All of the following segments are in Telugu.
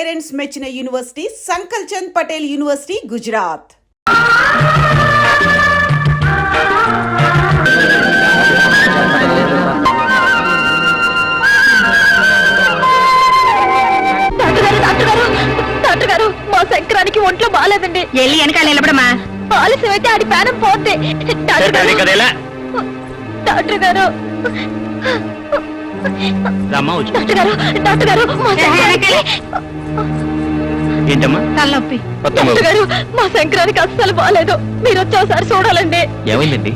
పేరెంట్స్ మెచ్చిన university Sankal Chand Patel university Gujarat. Doctor గారు మా శంకరానికి ఒంట్లో బాగాలేదండి. వెళ్ళి వెనకాల నిలబడమా. ఆలస్యం అయితే ఆడి ప్రాణం పోతే. డాక్టర్ గారు డాక్టర్ గారు ఏంటమ్మా తలనొప్పి. డాక్టర్ గారు మా శంకరానికి అస్సలు బాగాలేదు. మీరు వచ్చేసారి చూడాలండి. ఏమైందండి?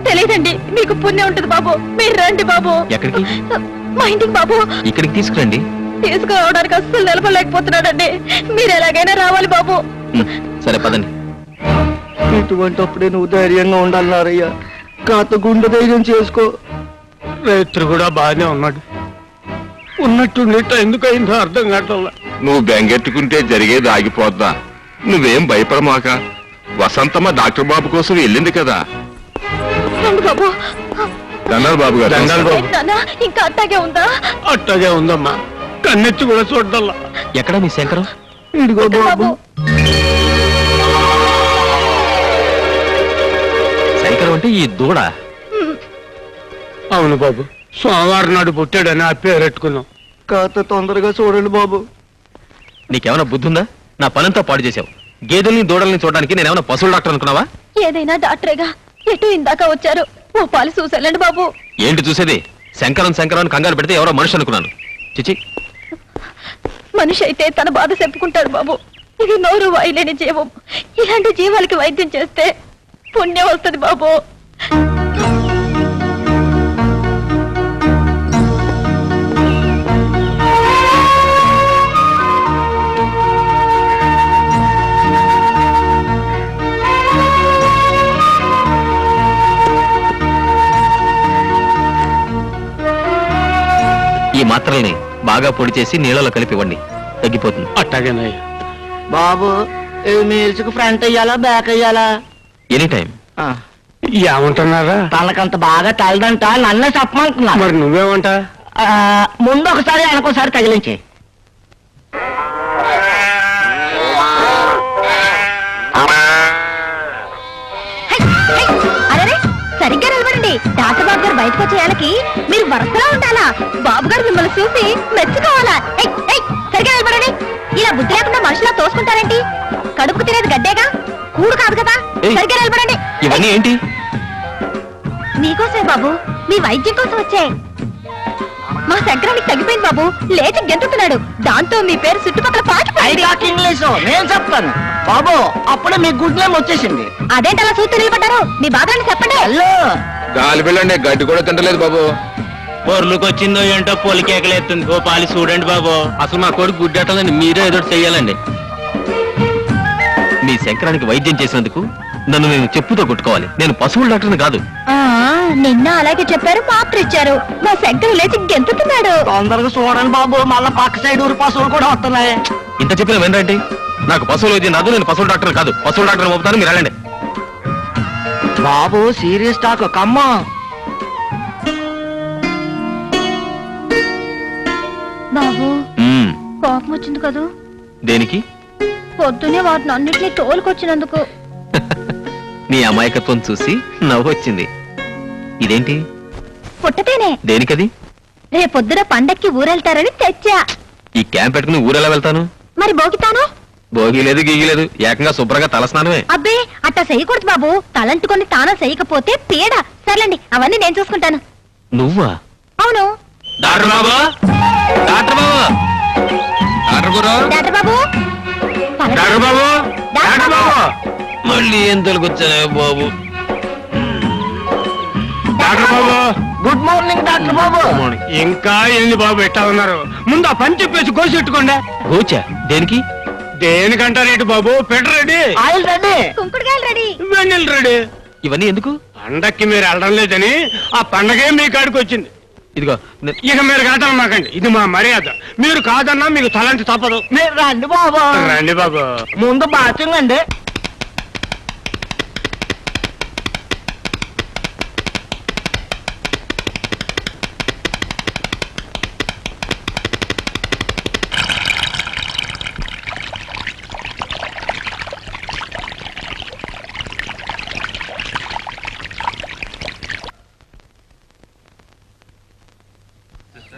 తెలియదండి. మీకు పుణ్యం ఉంటుంది బాబు. మీరు రండి బాబు. ఎక్కడికి? మా ఇంటికి బాబు. ఇక్కడికి తీసుకురండి. తీసుకురావడానికి అస్సలు నిలబడలేకపోతున్నాడండి. మీరు ఎలాగైనా రావాలి బాబు. సరే పదండి. ఇటువంటిప్పుడే నువ్వు ధైర్యంగా ఉండాలన్నారయ్యా. కాత గుండె ధైర్యం చేసుకో. రైతు కూడా బాగానే ఉన్నాడు. ఉన్నట్టుండి ఎందుకయిందో అర్థం కావట్లా. నువ్వు బెంగెట్టుకుంటే జరిగేది ఆగిపోద్దా? నువ్వేం భయపడమాక. వసంతమ్మ డాక్టర్ బాబు కోసం వెళ్ళింది కదా. రండి బాబు. దండాలు బాబు గారు. నాన్న, ఇంకా అట్టాగే ఉందా? అట్టాగే ఉందమ్మా. కన్నెత్తి కూడా చూడాలా. ఎక్కడ మీ శంకరం? ఇదిగో బాబు. శంకరం అంటే ఈ దూడ? అవును బాబు, సోమవారం నాడు పుట్టాడని ఆ పేరు పెట్టుకున్నాం. కాత తొందరగా చూడండి బాబు. నీకేమైనా బుద్ధుందా? నా పనంతా పాడు చేసావు. గేదెల్ని దూడల్ని చూడడానికి నేనేమైనా పశువుల డాక్టర్ అనుకున్నావా? ఏదైనా డాక్టరేగా. ఎటు ఇందాక వచ్చారు. ఓ పాలు చూసేళ్ళండి బాబు. ఏంటి చూసేది? శంకరం శంకరం కంగారు పెడితే ఎవరో మనిషి అనుకున్నాను. చిచి, మనిషి అయితే తన బాధ చెప్పుకుంటాడు బాబు. ఇది నోరు వాయలేని జీవం. ఇలాంటి జీవాలకి వైద్యం చేస్తే పుణ్యం వస్తుంది బాబు. ఈ మాత్రల్ని బాగా పొడి చేసి నీళ్ళలో కలిపి ఇవ్వండి, తగ్గిపోతుంది. అట్టాగేనయ్యా. బాబు మీల్చుకు ఫ్రంట్ అయ్యాలా బ్యాక్ అయ్యాలా? Any time. ఏమంటున్నారా? తనకంత బాగా తలదంట. నన్నే చెప్పమంటున్నా. మరి నువ్వేమంటా? ముందు ఒకసారి వెనకోసారి తగిలించి. అరే సరిగ్గా నిలబడండి. డాక్టర్ బాబు గారు బయటకు వచ్చేయాలకి మీరు వరుసలో ఉండాలా. బాబు గారు మిమ్మల్ని చూసి మెచ్చుకోవాలా. సరిగ్గా నిలబడండి. ఇలా బుద్ధి లేకుండా మనుషులా తోసుకుంటారేంటి? కడుపుకు తినేది గడ్డేగా, కూడు కాదు కదా. సరిగ్గా నిలబడండి. ఇవన్నీ ఏంటి? మీకోసమే బాబు, మీ వైద్యం కోసం వచ్చే. మా శంకరానికి తగ్గిపోయింది బాబు. లేచి గెంతుతున్నాడు. దాంతో మీ పేరు చుట్టుపక్కల పాకిపోయింది. ఇంగ్లీషు నేను చెప్తాను బాబు. అప్పుడే మీ గుడ్ నేమ్ వచ్చేసింది. అదేంటి అలా చూస్తూ నిలబడ్డారు? మీ బాధని చెప్పండి. హలో, గాలి పిల్లండి, గడ్డి కూడా తింటలేదు బాబు. పొర్లుకు వచ్చిందో ఏంటో పొలికేకలేస్తుంది. ఓ పాలి చూడండి బాబు. అసలు మా కొడుకు గుడ్డెట్టాలని మీరే ఏదో చెయ్యాలండి. మీ శంకరానికి వైద్యం చేసినందుకు నన్ను నేను చెప్పుతో కొట్టుకోవాలి. నేను పశువుల డాక్టర్ని కాదు. నిన్న అలాగే చెప్పారు, మాత్ర ఇచ్చారు. మా శంకర్ లేచి గెంతుతున్నాడు. తొందరగా చూడండి బాబు. మళ్ళా పక్క సైడ్ ఊరు పశువులు కూడా వస్తున్నాయి. ఇంత చెప్పిన వినరండి. నాకు పశువుల వైద్యం రాదు. నేను పశువుల డాక్టర్ కాదు. పశువుల డాక్టర్ పంపుతాను, మీరు వెళ్ళండి. బాబు సీరియస్ టాక్ కమ్మా. బాబు కోపం వచ్చింది కదూ? దేనికి? పొద్దునే వాటిని అన్నిటినీ తోలుకొచ్చినందుకు. నీ అమాయకత్వం చూసి నవ్వు వచ్చింది. ఇదేంటి? పుట్టతేనే. దేనికది? రేపొద్దున పండక్కి ఊరెళ్తారని తెచ్చా. ఈ క్యాంప్ పెట్టుకుని ఊరెలా వెళ్తాను? మరి బోగితాను? భోగి లేదు గీగి లేదు, ఏకంగా శుభ్రంగా తలస్నానమే. అబ్బే అట్టా చేయకూడదు బాబు. తలంటుకొని తానం చేయకపోతే పీడ. సర్లేండి, అవన్నీ నేను చూసుకుంటాను. నువ్వా? అవును. డాక్టర్ బాబు, డాక్టర్ బాబు, డాక్టర్ గురు, డాక్టర్ బాబు, డాక్టర్ బాబు, డాక్టర్ బాబు. మళ్ళీ ఏం తొలగొచ్చానే బాబు. డాక్టర్ బాబు, గుడ్ మార్నింగ్ డాక్టర్ బాబు. ఇంకా ఏంది బాబు ఎట్టా ఉన్నారు? ముందు ఆ పని చెప్పేసి కోసెట్టుకోండి. గోచా దేనికి? దేనికంటారేంటి బాబు? పెట రెడీ, ఆయిల్ రెడీ, కుంకుడుకాయలు రెడీ, వెన్నెల రెడీ. ఇవన్నీ ఎందుకు? పండక్కి మీరు వెళ్ళడం లేదని ఆ పండగే మీ కాడికి వచ్చింది. ఇదిగో ఇక మీరు కాదనమాకండి. ఇది మా మర్యాద. మీరు కాదన్నా మీకు తలంటి తప్పదు. మీరు రండి బాబు. రండి బాబు. ముందు బాత్రూమ్ అండి.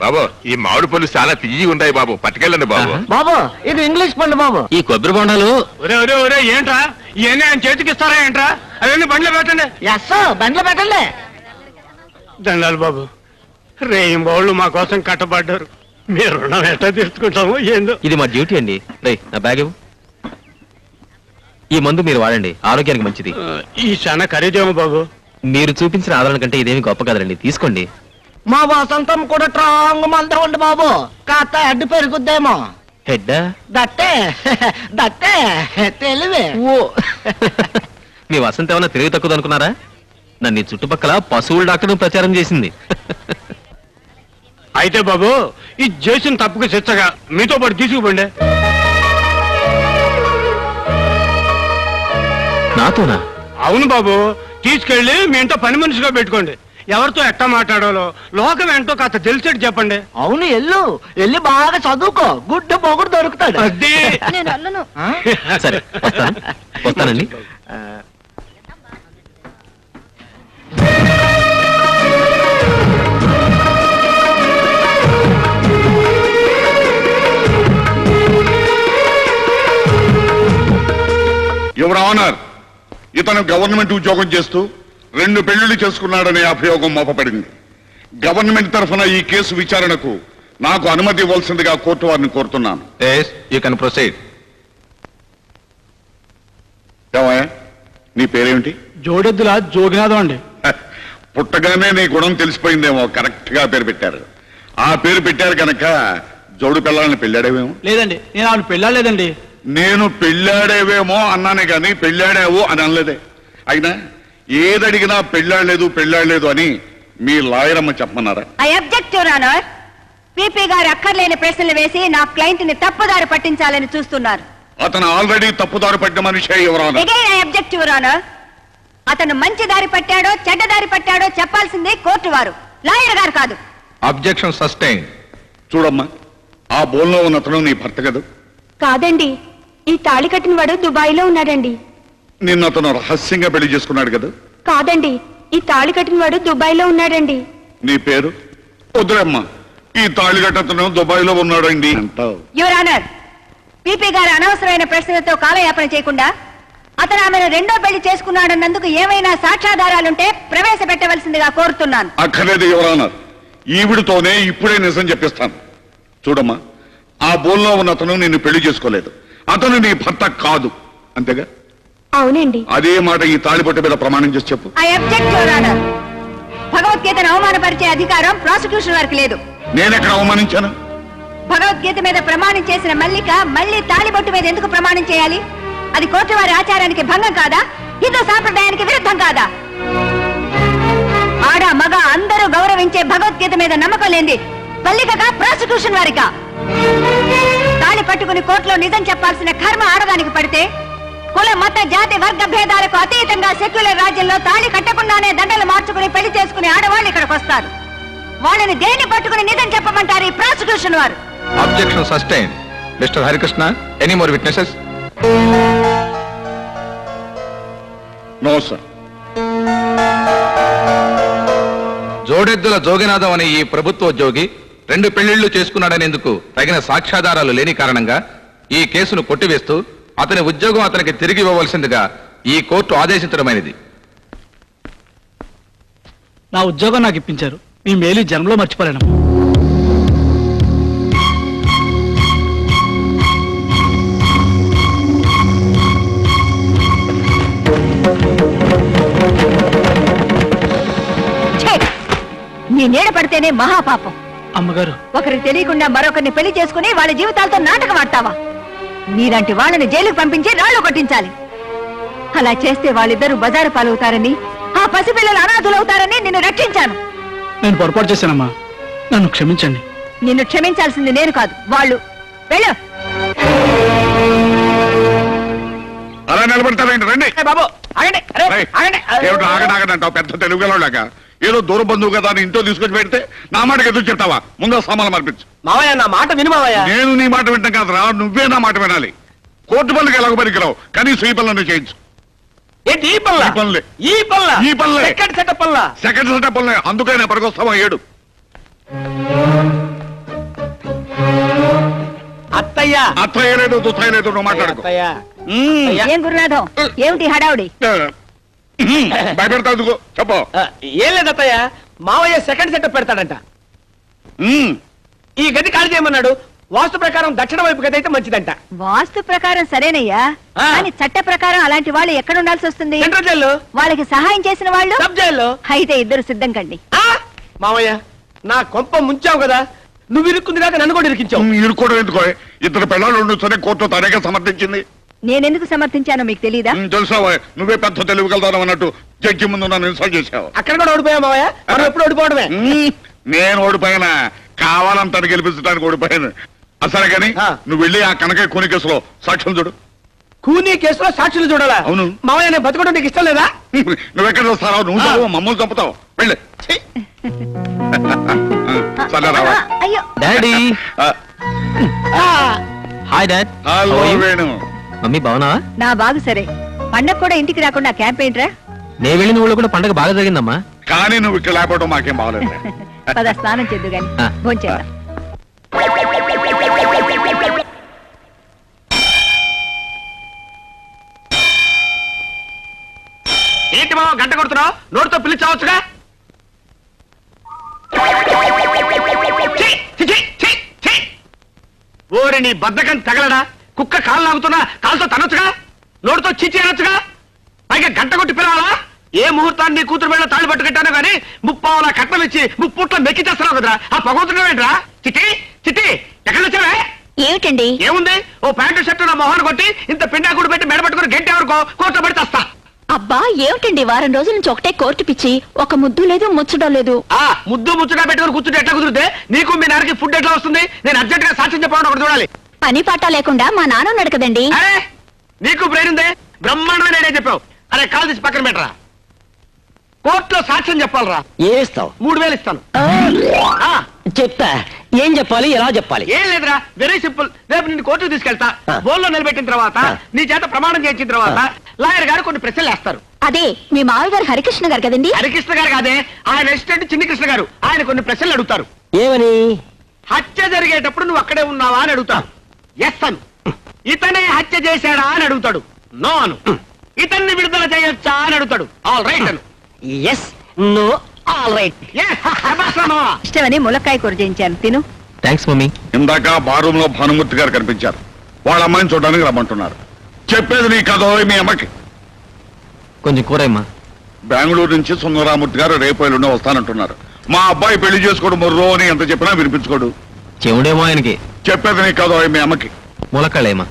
బాబు ఈ మామిడి పళ్ళు చాలా తియ్యి ఉంటాయి బాబు, పట్టుకెళ్ళండి బాబు. బాబు ఇది ఇంగ్లీష్ పండు బాబు. ఈ కొబ్బరి బొండాలు ఒరే ఒరే ఒరే ఏంట్రా ఇవన్నీ ఆయన చేతికి ఇస్తారా ఏంట్రా? అవన్నీ బండ్లో పెట్టండి. ఎస్ బండ్లో పెట్టండి. దండాలు బాబు, రేయింబోళ్ళు మా కోసం కట్టబడ్డారు. మీరు రుణం ఎట్లా తీర్చుకుంటాము ఏందో. ఇది మా డ్యూటీ అండి. రేయ్ నా బ్యాగ్ ఇవ్వు. ఈ మందు మీరు వాడండి, ఆరోగ్యానికి మంచిది. ఈ చాలా ఖరీదేమో బాబు. మీరు చూపించిన ఆదరణ కంటే ఇదేమి గొప్ప కదండి, తీసుకోండి. మా వసంతం కూడా స్ట్రాంగ్ మంద ఉండి బాబు, కాస్త అడ్డు పెరుగుద్దేమో. హెడ్ దట్టే దట్టే తెలివే. ఓ మీ వసంత ఏమన్నా తెలివి తక్కువ అనుకున్నారా? నన్ను ఈ చుట్టుపక్కల పశువుల డాక్టర్ ప్రచారం చేసింది. అయితే బాబు ఈ చేసిన తప్పుకు శిక్షగా మీతో పాటు తీసుకుపోండి. నాతోనా? అవును బాబు, తీసుకెళ్లి మీ ఇంట్లో పని మనిషిగా పెట్టుకోండి. ఎవరితో ఎట్టా మాట్లాడాలో లోకం ఏంటో కాస్త తెలిసేట్టు చెప్పండి. అవును ఎల్లి బాగా చదువుకో, గుడ్డ పొగుడు దొరుకుతాడు. అది నేను అల్లను. ఆ? సరే వస్తానండి. యువర్ ఆనర్, ఇతను గవర్నమెంట్ ఉద్యోగం చేస్తూ 2 పెళ్లిళ్లు చేసుకున్నాడనే అభియోగం మోపబడింది. గవర్నమెంట్ తరఫున ఈ కేసు విచారణకు నాకు అనుమతి ఇవ్వాల్సిందిగా కోర్టు వారిని కోరుతున్నాను. You can proceed. ఏమయ్యా, నీ పేరేమిటి? జోడెద్దుల జోగినాథం అండి. పుట్టగానే నీ గుణం తెలిసిపోయిందేమో, కరెక్ట్ గా పేరు పెట్టారు. ఆ పేరు పెట్టారు కనుక జోడు పిల్లల్ని పెళ్ళాడేవేమో. లేదండి, నేను ఆవిడ పెళ్ళాలేదండి. నేను పెళ్ళాడేవేమో అన్నానే గాని పెళ్ళాడావు అని అనలేదే. అయినా ఏదడిగినా పెళ్ళాడలేదు అని మీ లాయర్ అమ్మ చెప్పమన్నారా? I object your honour. PP గారు అక్కర్లేని ప్రశ్నలు వేసి నా క్లయింట్ ని తప్పుదారి పట్టించాలని చూస్తున్నారు. అతను ఆల్రెడీ తప్పుదారి పడ్డ మనిషే ఎవరన్నా. Again I object your honour. అతను మంచి దారి పట్టాడో చెడ్డ దారి పట్టాడో చెప్పాల్సిందే కోర్టు వారు, లాయర్ గారు కాదు. Objection sustain. చూడమ్మా, ఆ బోన్లో ఉన్న అతను నీ భర్త కదా? కాదండి, ఈ తాళి కట్టిన వాడు దుబాయ్ లో ఉన్నాడండి. నిన్ను అతను రహస్యంగా పెళ్లి చేసుకున్నాడు కదా? కాదండి, ఈ తాళి కట్టిన వాడు దుబాయ్ లో ఉన్నాడండి. నీ పేరు? వద్దురమ్మా, ఈ తాళిగట్ట అతను దుబాయ్ లో ఉన్నాడండి అంటావు. యువర్ ఆనర్, పీపీ గారు అనవసరమైన ప్రశ్నలతో కాలయాపన చేయకుండా అతను ఆమెను 2వ పెళ్లి చేసుకున్నాడన్నందుకు ఏమైనా సాక్ష్యాధారాలుంటే ప్రవేశపెట్టవలసిందిగా కోరుతున్నాను. అక్కర్లేదు ఎవరన్నారు, ఈవిడితోనే ఇప్పుడే నిజం చెప్పిస్తాను. చూడమ్మా, ఆ బోన్లో ఉన్న అతను నిన్ను పెళ్లి చేసుకోలేదు. అతను నీ భర్త కాదు, అంతేగా? అవునండి. అదే మాట ఈ తాళిపట్టు మీద ప్రమాణం చేసి చెప్పు. I object your honour. భగవద్గీతను అవమానపరిచే అధికారం ప్రాసిక్యూషన్ వారికి లేదు. నేనెక్కడ అవమానించాను? భగవద్గీత మీద ప్రమాణం చేసిన మల్లిక మళ్ళీ తాళిబొట్టు మీద ఎందుకు ప్రమాణం చేయాలి? అది కోర్టు వారి ఆచారానికి భంగం కాదా? హిందూ సాంప్రదాయానికి విరుద్ధం కాదా? ఆడ మగ అందరూ గౌరవించే భగవద్గీత మీద నమ్మకం లేని మల్లికగా ప్రాసిక్యూషన్ వారిగా తాళి పట్టుకుని కోర్టులో నిజం చెప్పాల్సిన కర్మ ఆడదానికి పడితే, కుల మత జాతి వర్గ భేదాలకు అతీతంగా సెక్యులర్ రాజ్యంలో తాళి కట్టకుండానే దండలు మార్చుకుని పెళ్లి చేసుకునే ఆడవాళ్ళు ఇక్కడికి వస్తారు. వాళ్ళని దేన్ని పట్టుకుని నిజం చెప్పమంటారు ఈ ప్రాసిక్యూషన్ వారు? Objection sustain. Mister Harikrishna, any more witnesses? No sir. జోడెద్దుల జోగినాథం అనే ఈ ప్రభుత్వోద్యోగి 2 పెళ్లిళ్లు చేసుకున్నాడనేందుకు తగిన సాక్ష్యాధారాలు లేని కారణంగా ఈ కేసును కొట్టివేస్తూ అతని ఉద్యోగం అతనికి తిరిగి ఇవ్వవలసిందిగా ఈ కోర్టు ఆదేశించడమైనది. నా ఉద్యోగం నాకు ఇప్పించారు, మీ మేలు జన్మలో మర్చిపోలేను. నీ నీడ పడితేనే మహాపాపం. అమ్మగారు, ఒకరికి తెలియకుండా మరొకరిని పెళ్లి చేసుకుని వాళ్ళ జీవితాలతో నాటకం ఆడతావా? నీలాంటి వాళ్ళని జైలుకు పంపించి రాళ్లు కొట్టించాలి. అలా చేస్తే వాళ్ళిద్దరూ బజారు పాలవుతారని, ఆ పసిపిల్లలు అనాథులవుతారని నిన్ను రక్షించాను. నేను పొరపాటు చేశానమ్మా, నన్ను క్షమించండి. నిన్ను క్షమించాల్సింది నేను కాదు, వాళ్ళు. వెళ్ళు. అలా నిలబడతారండి, రండి. బాబు ఆగండి. అరే, రేయ్, ఆగండి. ఏమిటి ఆగడాగడంటావు? పెద్ద తెలుగులోలాగా ఏదో దూర బంధువు కదా అని ఇంట్లో తీసుకొచ్చి పెడితే నా మాటకి ఎదురు చెప్తావా? ముందు సామాన్లు మార్పించు. మావయ్య నా మాట విను మావయ్య. నేను నీ మాట వింటాం కాదురా, నువ్వే నా మాట వినాలి. కోర్టు పనులకు ఎలాగో పనికిరావు, కనీసం ఈ పనులను చేయించు. ఏంటి ఈ పనులా? ఈ పనులే. ఈ పనులా? ఈ పనులే. సెకండ్ సెటప్ పనులా? సెకండ్ సెటప్ పనులే, అందుకైనా పనికొస్తావా? 7 అత్తయ్య అత్తయ్య లేదు దుత్తయ్య లేదు నువ్వు మాట్లాడుకో అత్తయ్య ఏం గురునాథం ఏమిటి హడావుడి భయపెడతా చెప్పు ఏం లేదు అత్తయ్య మావయ్య సెకండ్ సెటప్ పెడతాడంట ఈ గది ఖాళీ చేయమన్నాడు వాస్తు ప్రకారం దక్షిణ వైపు గది అయితే మంచిదంట వాస్తు ప్రకారం సరేనయ్యా ఆ. కానీ చట్ట ప్రకారం అలాంటి వాళ్ళు ఎక్కడ ఉండాల్సి వస్తుంది సెంట్రల్ జైల్లో వాళ్ళకి సహాయం చేసిన వాళ్ళు సబ్ జైల్లో అయితే ఇద్దరు సిద్ధం కండి మావయ్య నా కొంప ముంచావు కదా నువ్వు ఇరుక్కుంది కాక నన్ను కూడా ఇరికించావు ఇరుకోవడం ఎందుకో ఇద్దరు పిల్లలు ఉండొచ్చని కోర్టు తనేగా సమర్థించింది నేనెందుకు సమర్థించానో మీకు తెలీదా తెలుసావా నువ్వే పెద్ద తెలివిగలుగుతావు అన్నట్టు జడ్జి ముందు నన్ను ఇన్సల్ట్ చేశావు అక్కడ కూడా ఓడిపోయా మావయ్య మనం ఎప్పుడు ఓడిపోవడమే నేను ఓడిపోయినా కావాలంతని గెలిపించడానికి ఓడిపోయాను అసలు కానీ ఆ. నువ్వు వెళ్ళి ఆ కనకయ్య కూని కేసులో సాక్ష్యం చూడు కూనీ కేసులో సాక్షులు చూడాలా అవును. మావయ్య నేను బతకడం నీకు ఇష్టం లేదా నువ్వెక్కడ వస్తావు నువ్వు ఆ. చదువు మమ్మల్ని చంపుతావు వెళ్ళి ఛీ! సరే రావా అయ్యో డాడీ ఆ! Hi dad hello Venu mummy బాగున్నావా నా బాగు సరే పండగ కూడా ఇంటికి రాకుండా క్యాంప్ ఏంట్రా నేను వెళ్ళిన ఊళ్ళో కూడా పండగ బాగా జరిగిందమ్మా కానీ నువ్వు ఇక్కడ లేకపోవడం మాకేం బాగలేదు పద స్నానం చేద్దు గాని ఆ. భోంచేద్దాం ఏంటి మావ గంట కొడుతున్నావు నోటితో పిలిచావచ్చుగా ఛీ! ఛీ! ఛీ! ఛీ! ఛీ! ఓరి నీ బద్దకం తగలడా కుక్క కాలు లాగుతున్నా కాలుతో తనొచ్చుగా నోటితో చిచి అనొచ్చుగా పైగా గంట కొట్టి పిలవాలా ఏ ముహూర్తాన్ని నీ కూతురు వెళ్ళ తాళి పట్టుకెట్టానో గానీ ముప్పావులా కట్నం ఇచ్చి ముప్పుట్ల మెక్కి చేస్తున్నావు కదరా ఆ పగవుతున్నావేంట్రా చిట్టి చిట్టి ఎక్కడ వచ్చావే ఏమిటండి ఏముంది ఓ ప్యాంటు షర్టు నా మొహాన్ని కొట్టి ఇంత పిండాకుడు పెట్టి మెడ పట్టుకుని గంట ఎవరికో కోర్టు పడి తెస్తా అబ్బా ఏమిటండి వారం రోజుల నుంచి ఒకటే కోర్టు పిచ్చి ఒక ముద్దు లేదు ముచ్చడం లేదు ఆ ముద్దు ముచ్చుగా పెట్టుకుని కూర్చుంటే ఎట్లా కుదిరితే నీకు మీ నాన్నకి ఫుడ్ ఎట్లా వస్తుంది నేను అర్జెంట్ గా సాక్ష్యం చెప్పాలని ఒకటి చూడాలి పని పాట లేకుండా మా నాన్న ఉన్నాడు కదండి అరే నీకు బ్రెయిన్ ఉందే బ్రహ్మాండమైన ఐడియా చెప్పావు అరే కాల్ తీసి పక్కన పెట్టరా కోర్టులో సాక్ష్యం చెప్పాలరా ఏస్తావు 3000 ఇస్తాను ఆ, చెప్తా ఏం చెప్పాలి ఎలా చెప్పాలి ఏం లేదురా వెరీ సింపుల్ రేపు నిన్ను కోర్టుకు తీసుకెళ్తా ఆ. బోల్లో నిలబెట్టిన తర్వాత ఆ. నీ చేత ప్రమాణం చేయించిన తర్వాత లాయర్ గారు కొన్ని ప్రశ్నలు వేస్తారు అదే మీ మామయ్య గారు హరికృష్ణ గారు కదండి హరికృష్ణ గారు కాదే ఆయన అసిస్టెంట్ చిన్ని కృష్ణ గారు ఆయన కొన్ని ప్రశ్నలు అడుగుతారు ఏమని హత్య జరిగేటప్పుడు నువ్వు అక్కడే ఉన్నావా అని అడుగుతాడు ఎస్ అను ఇతనే హత్య చేశాడా అని అడుగుతాడు నో అను ఇతన్ని విడుదల చేయొచ్చా అని అడుగుతాడు ఆల్ రైట్ అను yes no all right Yes, శభాష్ రా మావా. ఇష్టమని ములక్కాయ కూర చేయించాను తిను థ్యాంక్స్ మమ్మీ ఇందాక బారూమ్ లో భానుమూర్తి గారు కనిపించారు వాళ్ళ అమ్మాయిని చూడడానికి రమ్మంటున్నారు చెప్పేది నీ కథ మీ అమ్మకి కొంచెం కూరమ్మా బెంగళూరు నుంచి సుందరామూర్తి గారు రేపు ఎల్లుండి వస్తానంటున్నారు మా అబ్బాయి పెళ్లి చేసుకోవడం మొర్రో అని ఎంత చెప్పినా వినిపించుకోడు చెవుడేమో ఆయనకి చెప్పేది నీ కథ మీ అమ్మకి ములక్కాళ్ళేమా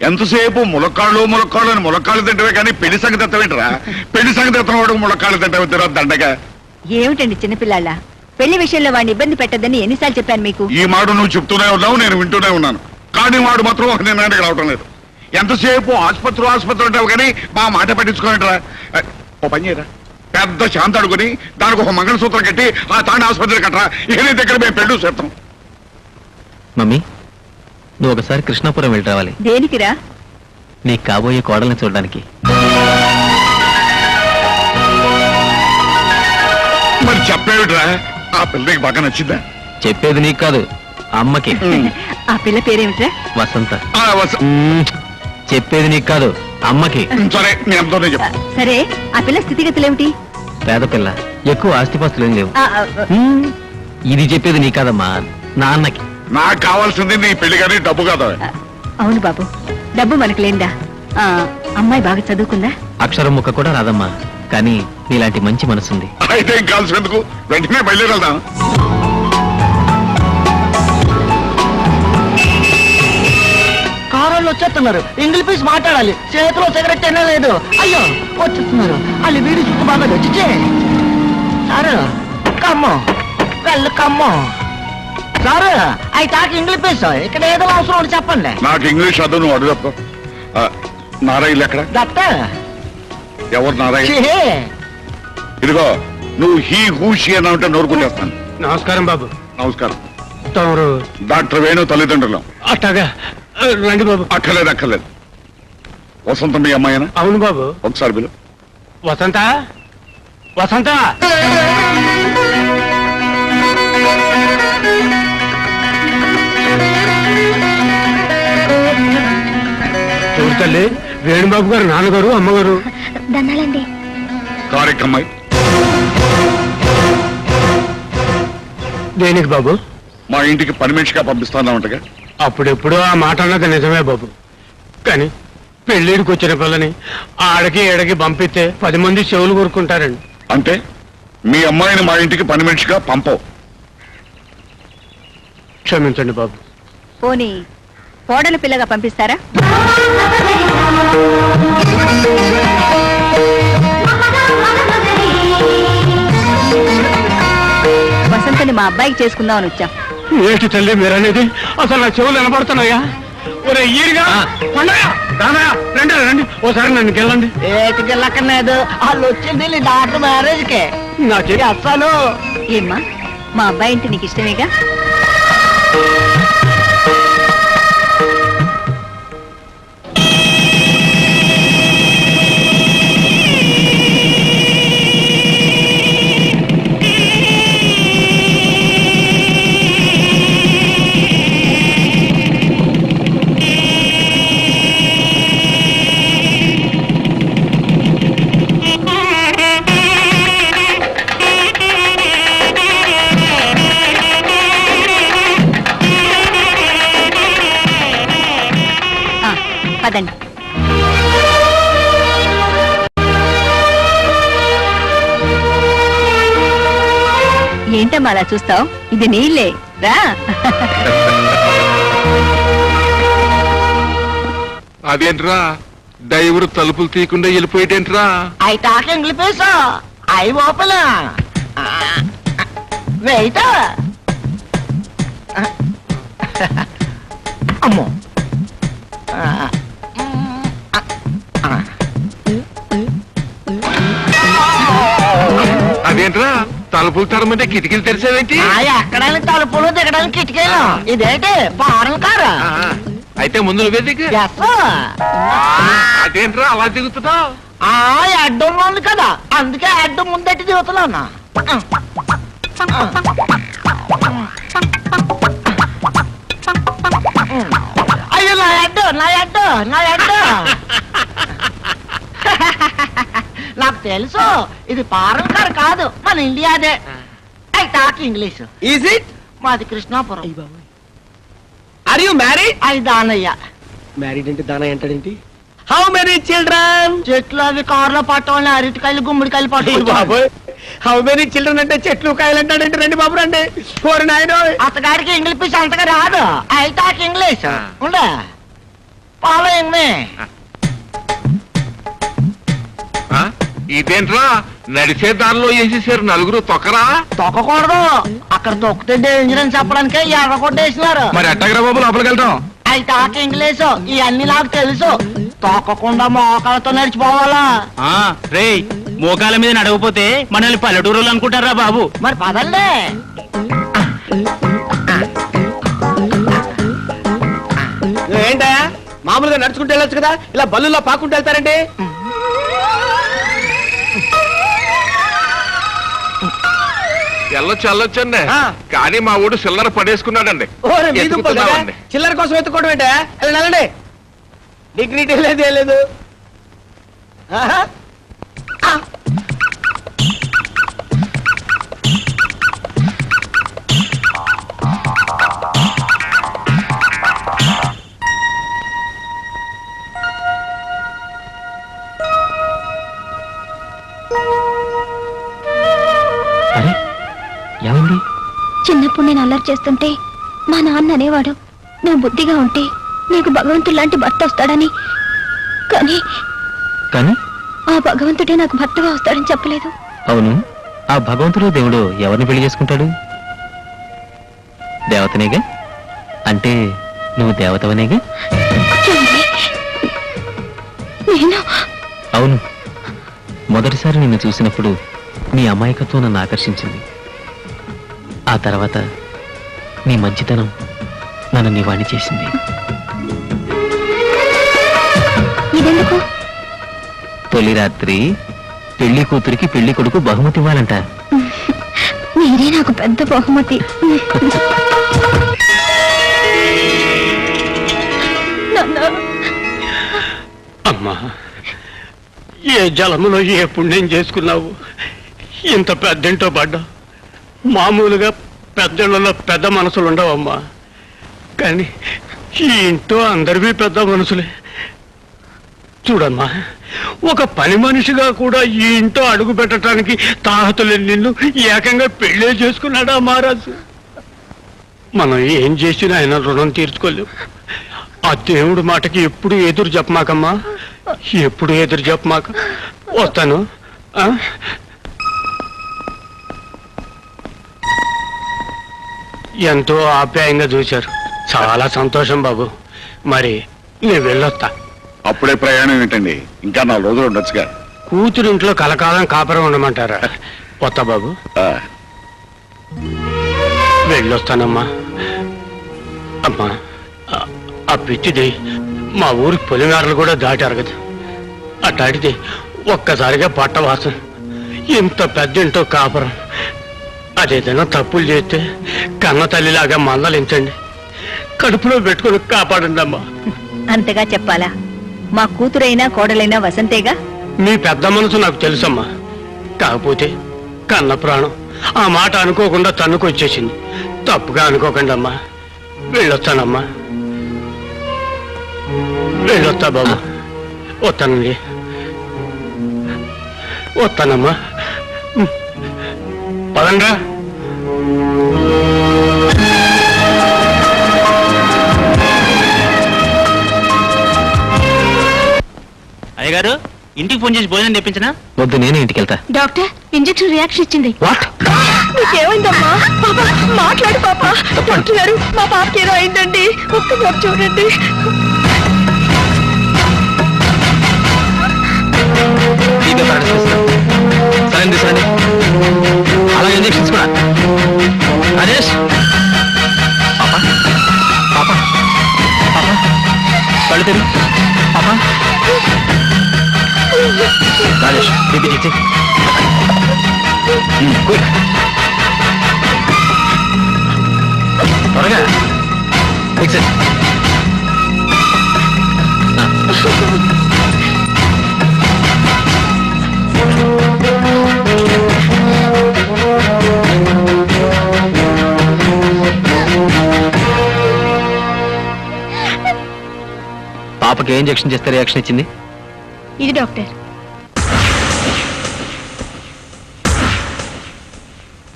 ఎంతసేపు ములక్కాళ్ళు అని ములక్కాళ్ళు తింటవే కానీ పెళ్లి సంగతి ఎత్తవేంటరా పెళ్లి సంగతి ఎత్తనవాడు ములక్కాళ్ళు తింటవే తిరా దండగా ఏమిటండి చిన్నపిల్లాళ్ళ పెళ్లి విషయంలో వాడిని ఇబ్బంది పెట్టద్దని ఎన్నిసార్లు చెప్పాను మీకు ఈ మాట నువ్వు చెప్తూనే ఉన్నావు నేను వింటూనే ఉన్నాను కానీ వాడు మాత్రం ఒక నిర్ణయానికి రావటం లేదు ఎంతసేపు ఆసుపత్రి ఉంటావు కానీ మా మాట పట్టించుకోనంటరా ఓ పని చేయరా పెద్ద శాంతి అడుగుని దానికి ఒక మంగళసూత్రం కట్టి ఆ తాండ ఆసుపత్రి కట్టరా ఏ దగ్గర మేము పెళ్ళు చేస్తాం మమ్మీ నువ్వు ఒకసారి కృష్ణాపురం వెళ్ళి రావాలి దేనికిరా నీకు కాబోయే కోడల్ని చూడడానికి మరి చెప్పేవిట్రా ఆ పిల్లకి బాగా నచ్చిందా చెప్పేది నీకు కాదు అమ్మకి ఆ పిల్ల పేరేమిట్రా వసంత ఆ, వస- చెప్పేది నీకు కాదు అమ్మకి సరే నేను ఎంతోనే చెప్పు సరే ఆ పిల్ల స్థితిగతులేమిటి పేద పిల్ల ఎక్కువ ఆస్తిపాస్తులు ఏం లేవు ఆ, ఆ, మ్మ్. ఇది చెప్పేది నీ కాదమ్మా నాన్నకి నాకు కావాల్సింది నీ పెళ్లి కానీ డబ్బు కాదు అవును బాబు డబ్బు మనకు లేందా ఆ, అమ్మాయి బాగా చదువుకుందా అక్షరం ముక్క కూడా రాదమ్మా కానీ నీలాంటి మంచి మనసుంది అయితే ఏం కావాల్సినందుకు వెంటనే బయలుదేరదాం కారోళ్ళు వచ్చేస్తున్నారు ఇంగ్లీష్ పీస్ మాట్లాడాలి చేతిలో సిగరెట్ అయినా లేదు అయ్యో వచ్చేస్తున్నారు వాళ్ళు వీడి చుట్టూ బాగా వచ్చే సారు కమ్మో వెళ్ళు కమ్మో సారు అవి తాకి ఇంగ్లీష్ పీస్ ఇక్కడ ఏదో అవసరం ఉంటే చెప్పండి నాకు ఇంగ్లీష్ అదు నువ్వు అడుగు తప్ప నారాయణ ఎక్కడ దత్త ఎవరు నారాయణ ఛీ, ఇదిగో నువ్వు హీ హూషి అని అంటే నోరుకుంటేస్తాను నమస్కారం బాబు నమస్కారం తమరు డాక్టర్ వేణు తల్లిదండ్రులు అట్టగా రండి బాబు అక్కర్లేదు వసంత మీ అమ్మాయినా అవును బాబు ఒకసారి బిలు వసంత వసంత ఎవరు తల్లి? వేణుబాబు గారు నాన్నగారు అమ్మగారు. దండాలండి. కారెక్కమ్మాయి దేనికి బాబు? మా ఇంటికి పని మనిషిగా పంపిస్తానంటగా. అప్పుడెప్పుడు ఆ మాట అన్నది నిజమే బాబు, కానీ పెళ్ళిడికి వచ్చిన పిల్లని ఆడకి ఏడకి పంపిస్తే 10 మంది చెవులు కోరుకుంటారండి. అంటే మీ అమ్మాయిని మా ఇంటికి పని మనిషిగా పంపవు. క్షమించండి బాబు. పోనీ కోడలు పిల్లగా పంపిస్తారా? వసంతని మా అబ్బాయికి చేసుకుందామని వచ్చాం. ఏంటి తల్లి మీరనేది? అసలు నా చెవులు వినపడుతున్నాయా? ఒరే ఈరిగా పండగ రానయ్య, రండి రండి ఓసారి నన్ను గెలండి. ఏటికి వెళ్ళక్కర్లేదు, వాళ్ళు వచ్చింది నీ డాక్టర్ మ్యారేజ్ కే. నా చెయ్యి అస్సలు ఏమ్మా, మా అబ్బాయి అంటే నీకు ఇష్టమేగా? పదండి. ఏంటమ్మా అలా చూస్తావు? ఇది నీళ్ళే రా. అదేంట్రా డ్రైవర్ తలుపులు తీయకుండా వెళ్ళిపోయేటేంట్రా? అవి టాక్ ఇంగ్లీష్ అవి ఓపెన్ వెయిట్. అమ్మో అదేంట్రా తలుపులు తరమంటే కిటికీలు తెరిచావేంటి? ఎక్కడానికి తలుపులు దిగడానికి కిటికీలు. ఇదేంటి ఫారెన్ కారు? అయితే ముందు నువ్వే దిగు. అదేంట్రా అలా దిగుతున్నావు? అడ్డం ఉంది కదా, అందుకే అడ్డం ముందట్టి దిగుతున్నాను. అయ్యో నా అడ్డు నా అడ్డు నా అడ్డు. నాకు తెలుసు ఇది ఫారెన్ కార్ కాదు, మన ఇండియాదే. I talk English. Is it? మాది కృష్ణాపురం. Are you married? అది దానయ్య. మ్యారీడ్ అంటే దాన ఏంటండి? How many children? చెట్లు అవి కార్లో పట్టవాలని అరటికాయలు గుమ్మడికాయలు పట్టుకుంటారు. హౌ మెనీ చిల్డ్రన్ అంటే చెట్లు కాయలు అంటాడంటే రండి బాబు రండి. కోరి నాయన అతగాడికి ఇంగ్లీష్ అంతగా రాదు. I talk English. ఉండే ఫాలోయింగ్ మీ. ఇదేంట్రా నడిచే దారిలో వేసేసారు నలుగురు తొక్కరా? తొక్కకూడదు, అక్కడ తొక్కితే డేంజర్ అని చెప్పడానికే ఎర్ర కొట్టేసినారు. మరి ఎట్టగరా బాబు లోపలికి వెళ్తాం? ఐ టాక్ ఇంగ్లీష్, ఇవన్నీ నాకు తెలుసు. తొక్కకుండా మోకాలతో నడిచిపోవాలా? రే మోకాల మీద నడవపోతే మనల్ని పల్లెటూరులు అనుకుంటారా బాబు? మరి పదండి. ఏంటా మామూలుగా నడుచుకుంటూ వెళ్ళొచ్చు కదా, ఇలా బల్లులా పాకుంటూ వెళ్తారండి? వెళ్ళొచ్చండి, కానీ మా ఊడు చిల్లర పడేసుకున్నాడండి. ఎత్తుకుతున్నామండి. చిల్లర కోసం ఎత్తుకోవడం ఏంటా? వెళ్ళండి. డిగ్నిటీ లేదు ఏం లేదు. చిన్నప్పుడు నేను అల్లరి చేస్తుంటే మా నాన్న అనేవాడు, నువ్వు బుద్ధిగా ఉంటే నీకు భగవంతుడు లాంటి భర్త వస్తాడని. కానీ ఆ భగవంతుడే నాకు భర్తగా వస్తాడని చెప్పలేదు. అవును, ఆ భగవంతుడు దేవుడు ఎవరిని పెళ్లి చేసుకుంటాడు? దేవతనేగా? అంటే నువ్వు దేవతవనేగా? నేను అవును, మొదటిసారి నిన్ను చూసినప్పుడు నీ అమాయకత్వం నన్ను ఆకర్షించింది. ఆ తర్వాత నీ మంచితనం నన్ను నీ వాణి చేసింది. ఇదెందుకు? తొలి రాత్రి పెళ్లి కూతురికి పెళ్లి కొడుకు బహుమతి ఇవ్వాలంట. మీరే నాకు పెద్ద బహుమతి. అమ్మా, ఏ జలములో ఏ పుణ్యం చేసుకున్నావు, ఇంత పెద్దింటో పడ్డా. మామూలుగా పెద్దలలో పెద్ద మనసులు ఉండవమ్మా, కానీ ఈ ఇంట్లో అందరివి పెద్ద మనసులే. చూడమ్మా, ఒక పని మనిషిగా కూడా ఈ ఇంట్లో అడుగు పెట్టడానికి తాహతులేని నిన్ను ఏకంగా పెళ్ళే చేసుకున్నాడా మహారాజు. మనం ఏం చేసినా ఆయన రుణం తీర్చుకోలేవు. ఆ దేవుడి మాటకి ఎప్పుడు ఎదురు చెప్పమాకమ్మా, ఎప్పుడు ఎదురు చెప్పమాక. వస్తాను. ఆ? ఎంతో ఆప్యాయంగా చూశారు, చాలా సంతోషం బాబు. మరి నేను వెళ్ళొస్తా. అప్పుడే ప్రయాణం ఏంటండి, ఇంకా 4 రోజులు ఉండొచ్చుగా. కూతురింట్లో కలకాలం కాపురం ఉండమంటారా? వస్తా బాబు, ఆ, వెళ్ళొస్తానమ్మా. అమ్మా, ఆ పిచ్చిది మా ఊరి పొలిమేరలు కూడా దాటారు కదా, అట్లాంటిది ఒక్కసారిగా పట్టవాసం, ఇంత పెద్దింటో కాపురం. అదేదైనా తప్పులు చేస్తే కన్న తల్లిలాగా మందలించండి, కడుపులో పెట్టుకుని కాపాడండి అమ్మా. అంతగా చెప్పాలా? మా కూతురైనా కోడలైనా వసంతేగా. మీ పెద్ద మనసు నాకు తెలుసమ్మా, కాకపోతే కన్న ప్రాణం ఆ మాట అనుకోకుండా తన్నుకొచ్చేసింది. తప్పుగా అనుకోకండి అమ్మా. వెళ్ళొస్తానమ్మా, వెళ్ళొస్తా బాబు. వస్తానండి, వస్తానమ్మా. పదండ్రా. అయ్యగారు, ఇంటికి ఫోన్ చేసి భోజనం తెప్పించనా? వద్దు, నేనే ఇంటికి వెళ్తా. డాక్టర్, ఇంజెక్షన్ రియాక్షన్ ఇచ్చింది. వాట్? నీకేమైందమ్మా? పాపా మాట్లాడు పాపా. డాక్టర్ గారు, మా పాపకి ఏదో అయిందండి, ఒక్కసారి చూడండి. సరే సరే, అలా ఇంజక్షన్స్ కూడా. రాజేష్, పాపా పాపా పాపా, కళ్ళు తెరు పాపా. రాజేష్, బీపీ చెక్ చెయ్యి. క్విక్, త్వరగా ఫిక్స్ ఇట్. పాపకి ఏ ఇంజెక్షన్ చేస్తే రియాక్షన్ ఇచ్చింది? ఇది డాక్టర్.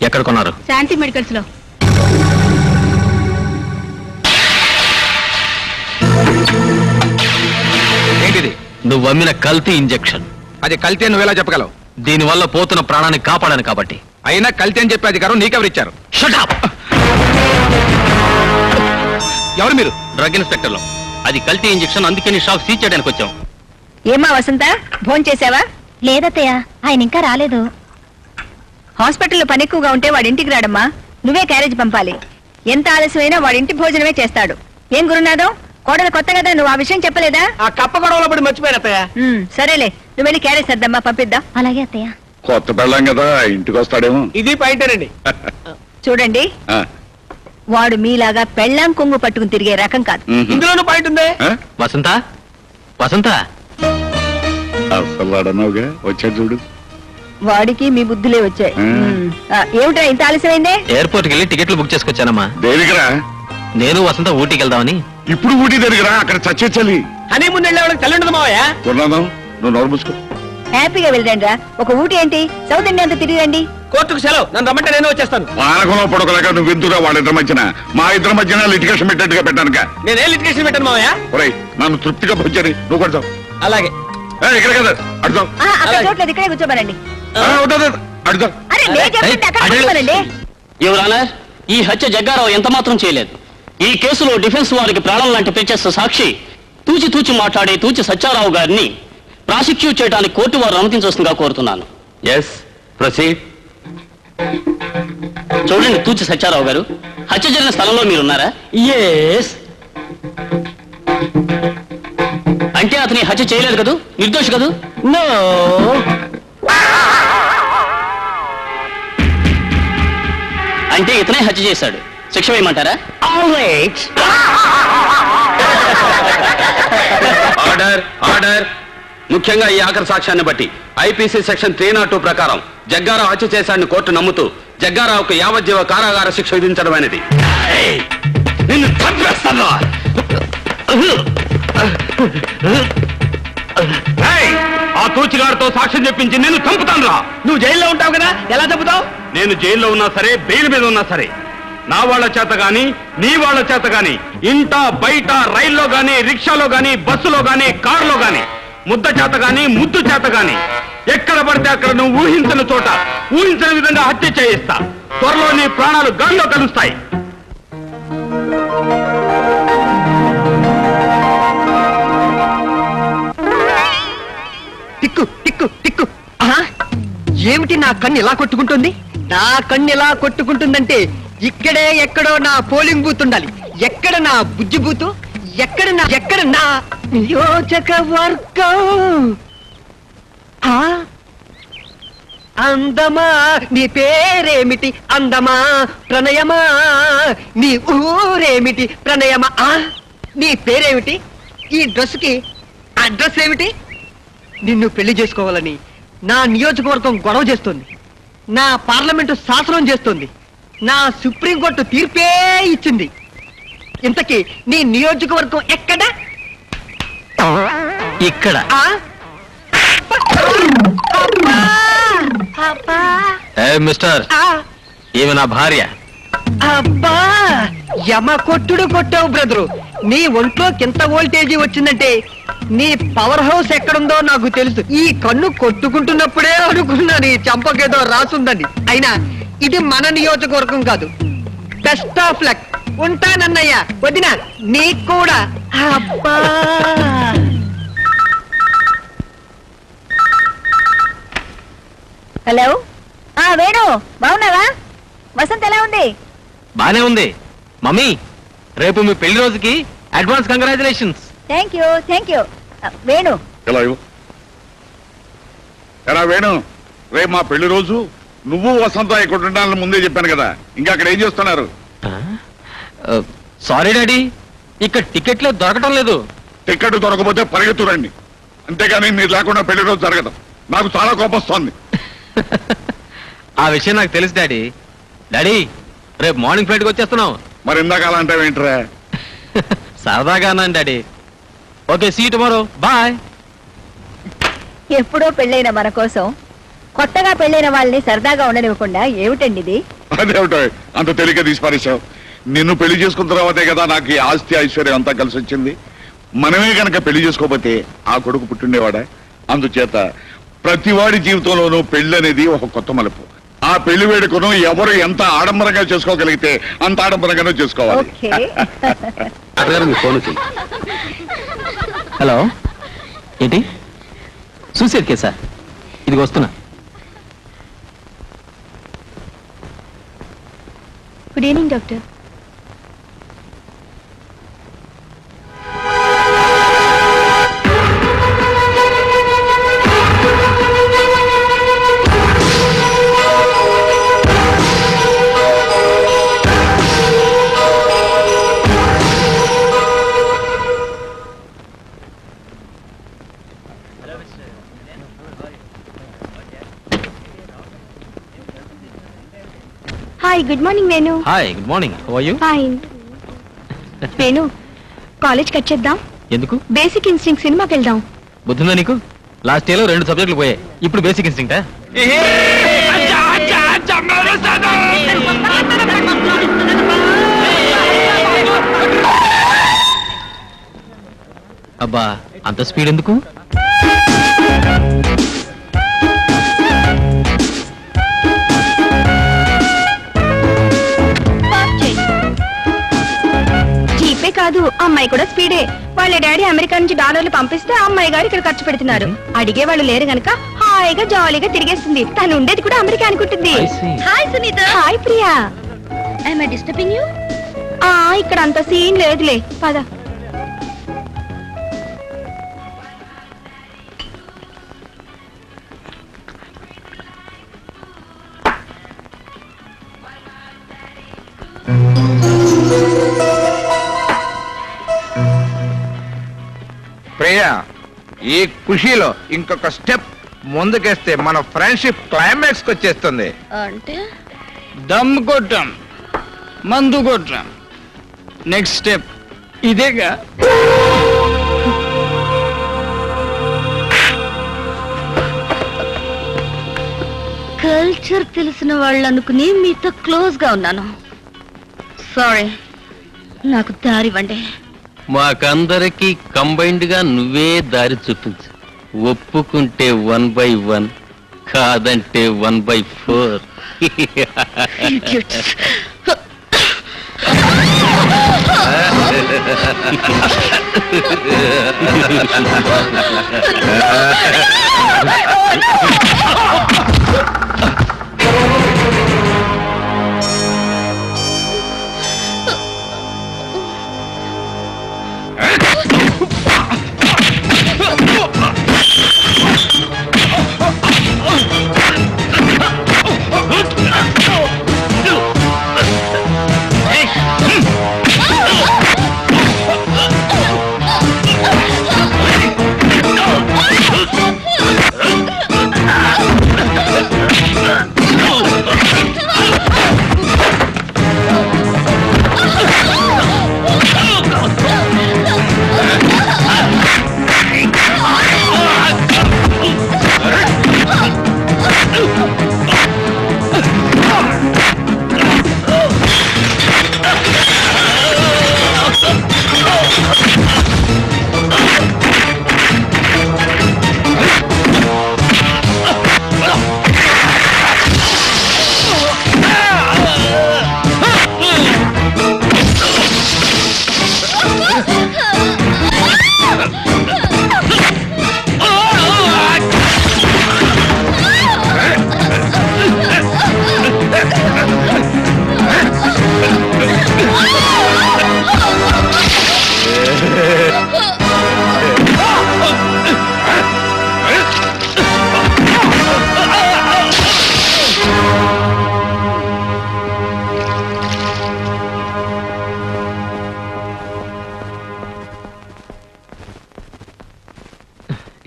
ఎక్కడ కొన్నారు? శాంతి మెడికల్స్ లో. ఏంటిది? నువ్వు అమ్మిన కల్తీ ఇంజెక్షన్. అది కల్తీ అని నువ్వెలా చెప్పగలవు? దీనివల్ల పోతున్న ప్రాణాన్ని కాపాడాను కాబట్టి. అయినా కల్తీ అని చెప్పే అధికారం నీకెవరిచ్చారు? Shut up! ఎవరు మీరు? డ్రగ్ ఇన్స్పెక్టర్ లో. అది కల్తీ ఇంజెక్షన్, అందుకని షాప్ సీజ్ చేయడానికి వచ్చాం. ఏమా వసంత, భోజనం చేసావా? లేదత్తయ్య, ఆయన ఇంకా రాలేదు. హాస్పిటల్లో పని ఎక్కువగా ఉంటే వాడి ఇంటికి రాడమ్మా, నువ్వే క్యారేజ్ పంపాలి. ఎంత ఆలస్యమైనా వాడి ఇంటి భోజనమే చేస్తాడు. ఏం గురునాథం, కోడలు కొత్త కదా, నువ్వు ఆ విషయం చెప్పలేదా? ఆ కప్ప గొడవలో పడి మర్చిపోయాను అత్తయ్య. సరేలే, నువ్వు వెళ్ళి క్యారేజ్ సర్దమ్మా, పంపిద్దాం. అలాగే అత్తయ్య. కొత్త పెళ్ళాం కదా, ఇంటికి వస్తాడేమో. ఇది పాయింటేనండి. చూడండి, ఆ, వాడు మీలాగా పెళ్ళాం కొంగు పట్టుకుని తిరిగే రకం కాదు. మ్మ్. ఇందులోనూ పాయింట్ ఉందే. ఆ? వసంత, వసంత, అసలు వాడన్నావుగా, వచ్చాడు చూడు. వాడికి మీ బుద్ధులే వచ్చాయి. ఏమిటా ఇంత ఆలస్యమైందే? ఎయిర్పోర్ట్కి వెళ్ళి టికెట్లు బుక్ చేసుకొచ్చానమ్మా. దేనికిరా? నేను వసంత ఊటీకి వెళ్దామని. ఇప్పుడు ఊటీ దగ్గర అక్కడ చచ్చే చలి. హనీమూన్ వెళ్ళే వాళ్ళకి తల్లి ఉండదు మావయ్య. కొన్నాదాం, నువ్వు నోరు మూసుకో. హ్యాపీగా వెళ్ళండి రా. ఒక ఊటీ ఏంటి, సౌత్ ఇండియా అంతా తిరిగి రండి. కోర్టుకు సెలవు, నన్ను రమ్మంటే నేను వచ్చేస్తాను. పానకంలో పొడకలేక నువ్వు ఎందుకురా వాళ్ళిద్దరి మధ్యన, మా ఇద్దరి మధ్యన లిటిగేషన్ పెట్టేట్టుగా పెట్టానుక. నేనే లిటిగేషన్ పెట్టాను మావయ్య. ఒరేయ్, నన్ను తృప్తిగా పొంచని నువ్వు కొడతావు. అలాగే. ఇక్కడ కదా అడుగుతావు. అక్కడ చోట్లేదు, ఇక్కడే కూర్చోమనండి. అడుగుతావు. అరే నేను చెప్తుంటే అక్కడ కూర్చోమనండి. యువర్ ఆనర్, ఈ హత్య జగ్గారావు ఎంత మాత్రం చేయలేదు. ఈ కేసులో డిఫెన్స్ వారికి ప్రాణం లాంటి ప్రత్యక్ష సాక్షి తూచి తూచి మాట్లాడే తూచి సత్యారావు గారిని ప్రాసిక్యూట్ చేయడానికి కోర్టు వారు అనుమతించవలసిందిగా కోరుతున్నాను. Yes, proceed. చూడండి తూచి సత్యారావు గారు, హత్య జరిగిన స్థలంలో మీరున్నారా? ఎస్. అంటే అతని హత్య చేయలేదు కదూ, నిర్దోషి కదూ? నో. అంటే ఇతనే హత్య చేశాడు, శిక్ష వేయమంటారా? ఆల్రైట్. Order, order. ముఖ్యంగా ఈ ఆఖరి సాక్ష్యాన్ని బట్టి ఐపీసీ సెక్షన్ 302 ప్రకారం జగ్గారావు హత్య చేశాడని కోర్టు నమ్ముతూ జగ్గారావుకు యావజ్జీవ కారాగార శిక్ష విధించడం అనేది. నిన్ను చంపేస్తాను. ఆ తూచిగారితో సాక్ష్యం చెప్పించి నేను చంపుతాను రా. నువ్వు జైల్లో ఉంటావు కదా, ఎలా చెబుతావు? నేను జైల్లో ఉన్నా సరే, బెయిల్ మీద ఉన్నా సరే, నా వాళ్ళ చేత గాని నీ వాళ్ళ చేత గాని ఇంట బయట రైల్లో గాని రిక్షాలో గాని బస్సులో గాని కారులో గాని ముద్ద చేత గాని ముద్దు చేత గాని ఎక్కడ పడితే అక్కడ నువ్వు ఊహించిన చోట ఊహించిన విధంగా హత్య చేయిస్తా. త్వరలో నీ ప్రాణాలు గాల్లో కలుస్తాయి. టిక్కు టిక్కు టిక్కు. ఏమిటి నా కన్ను ఇలా కొట్టుకుంటుంది? నా కన్ను ఇలా కొట్టుకుంటుందంటే ఇక్కడే ఎక్కడో నా పోలింగ్ బూత్ ఉండాలి. ఎక్కడ నా బుజ్జి బూతు? ఎక్కడ నా నియోజకవర్గం? అందమా నీ పేరేమిటి? అందమా ప్రణయమా? నీ ఊరేమిటి? ప్రణయమా? నీ పేరేమిటి? ఈ డ్రెస్కి అడ్రస్ ఏమిటి? నిన్ను పెళ్లి చేసుకోవాలని నా నియోజకవర్గం గొడవ చేస్తుంది. నా పార్లమెంటు శాసనం చేస్తుంది. నా సుప్రీంకోర్టు తీర్పే ఇచ్చింది. ఇంతకీ నీ నియోజకవర్గం ఎక్కడ? ఇక్కడ. మిస్టర్, ఈమె నా భార్య. అబ్బా, యమ కొట్టుడు కొట్టావు బ్రదరు. నీ ఒంట్లోకి ఎంత వోల్టేజీ వచ్చిందంటే నీ పవర్ హౌస్ ఎక్కడుందో నాకు తెలుసు. ఈ కన్ను కొట్టుకుంటున్నప్పుడే అనుకున్నా నీ చంపకేదో రాసుందని. అయినా ఇది మన నియోజకవర్గం కాదు. Best of luck. ఉంటానన్నయ్య. వదినా నీకు కూడా. అబ్బా, హలో. వేణు, బాగున్నావా? వసంత్ ఎలా ఉంది? బానే ఉంది. మమ్మీ, రేపు మీ పెళ్లి రోజుకి advance congratulations. Thank you. Venu, ఎలా ఇవ్వు? ఎలా వేణు, రేపు మా పెళ్లి రోజు. నువ్వు వసంత ఇక్కడ ఉండాలని ముందే చెప్పాను కదా. ఇంకా అక్కడ ఏం చేస్తున్నారు? సారీ డాడీ, ఇక్కడ టికెట్లు దొరకటం లేదు. టికెట్ దొరకపోతే పరిగెత్తురండి. అంతేగాని మీరు లేకుండా పెళ్లి రోజు జరగదు. నాకు చాలా కోపం వస్తుంది. ఆ విషయం నాకు తెలుసు డాడీ. డాడీ, రేపు మార్నింగ్ ఫ్లైట్కి వచ్చేస్తున్నాం. మరి ఇందాక అలా అంటే ఏంట్రా? సరదాగా అన్నాను daddy. Okay, see tomorrow. Bye. ఎప్పుడో పెళ్ళైన మన కోసం కొత్తగా పెళ్ళైన వాళ్ళని సరదాగా ఉండనివ్వకుండా ఏమిటండి ఇది? అదేమిటో అంత తేలిక తీసి పారేశావు. నిన్ను పెళ్లి చేసుకున్న తర్వాతే కదా నాకు ఈ ఆస్తి ఐశ్వర్యం అంతా కలిసి వచ్చింది. మనమే కనుక పెళ్లి చేసుకోకపోతే ఆ కొడుకు పుట్టిండేవాడా? అందుచేత ప్రతివాడి జీవితంలోనూ పెళ్లి అనేది ఒక కొత్త మలుపు. ఆ పెళ్లి వేడుకను ఎవరు ఎంత ఆడంబరంగా చేసుకోగలిగితే అంత ఆడంబరంగానే చేసుకోవాలి. ఓకే. ఫోన్ చెయ్యి. హలో, ఏంటి సూసైడ్ కేసా? ఇది వస్తున్నా. Good evening doctor. Hi, good morning Venu. Hi, good morning. How are you? Fine. Venu, college cut చేద్దాం. ఎందుకు? బేసిక్ ఇన్స్టింక్ట్ సినిమాకి వెళ్దాం. బుద్ధిందా నీకు? లాస్ట్ ఇయర్ లో 2 సబ్జెక్టులు పోయాయి. ఇప్పుడు బేసిక్ ఇన్స్టింక్టా? అబ్బా, అంత స్పీడ్ ఎందుకు? జీపే కాదు, అమ్మాయి కూడా స్పీడే. వాళ్ళ డాడీ అమెరికా నుంచి డాలర్లు పంపిస్తే అమ్మాయి గారు ఇక్కడ ఖర్చు పెడుతున్నారు. అడిగే వాళ్ళు లేరు గనక హాయిగా జాలీగా తిరిగేస్తుంది. తను ఉండేది కూడా అమెరికా అనుకుంటుంది. I see. Hi Sunitha. Hi Priya. am I disturbing you? ఇక్కడ అంత సీన్ లేదులే, పద. ప్రియా, ఈ ఖుషీలో ఇంకొక స్టెప్ ముందుకేస్తే మన ఫ్రెండ్షిప్ క్లైమాక్స్ కి వచ్చేస్తుంది. అంటే దమ్ కొట్టాం, మందు కొట్టాం, నెక్స్ట్ స్టెప్ ఇదేగా. కల్చర్ తెలిసిన వాళ్ళు అనుకుని మీతో క్లోజ్ గా ఉన్నాను. సారీ, నాకు దారివ్వండి. మాకందరికి కంబైన్డ్ గా నువ్వే దారి చూపించు. ఒప్పుకుంటే 1/1, కాదంటే 1/4. Idiots.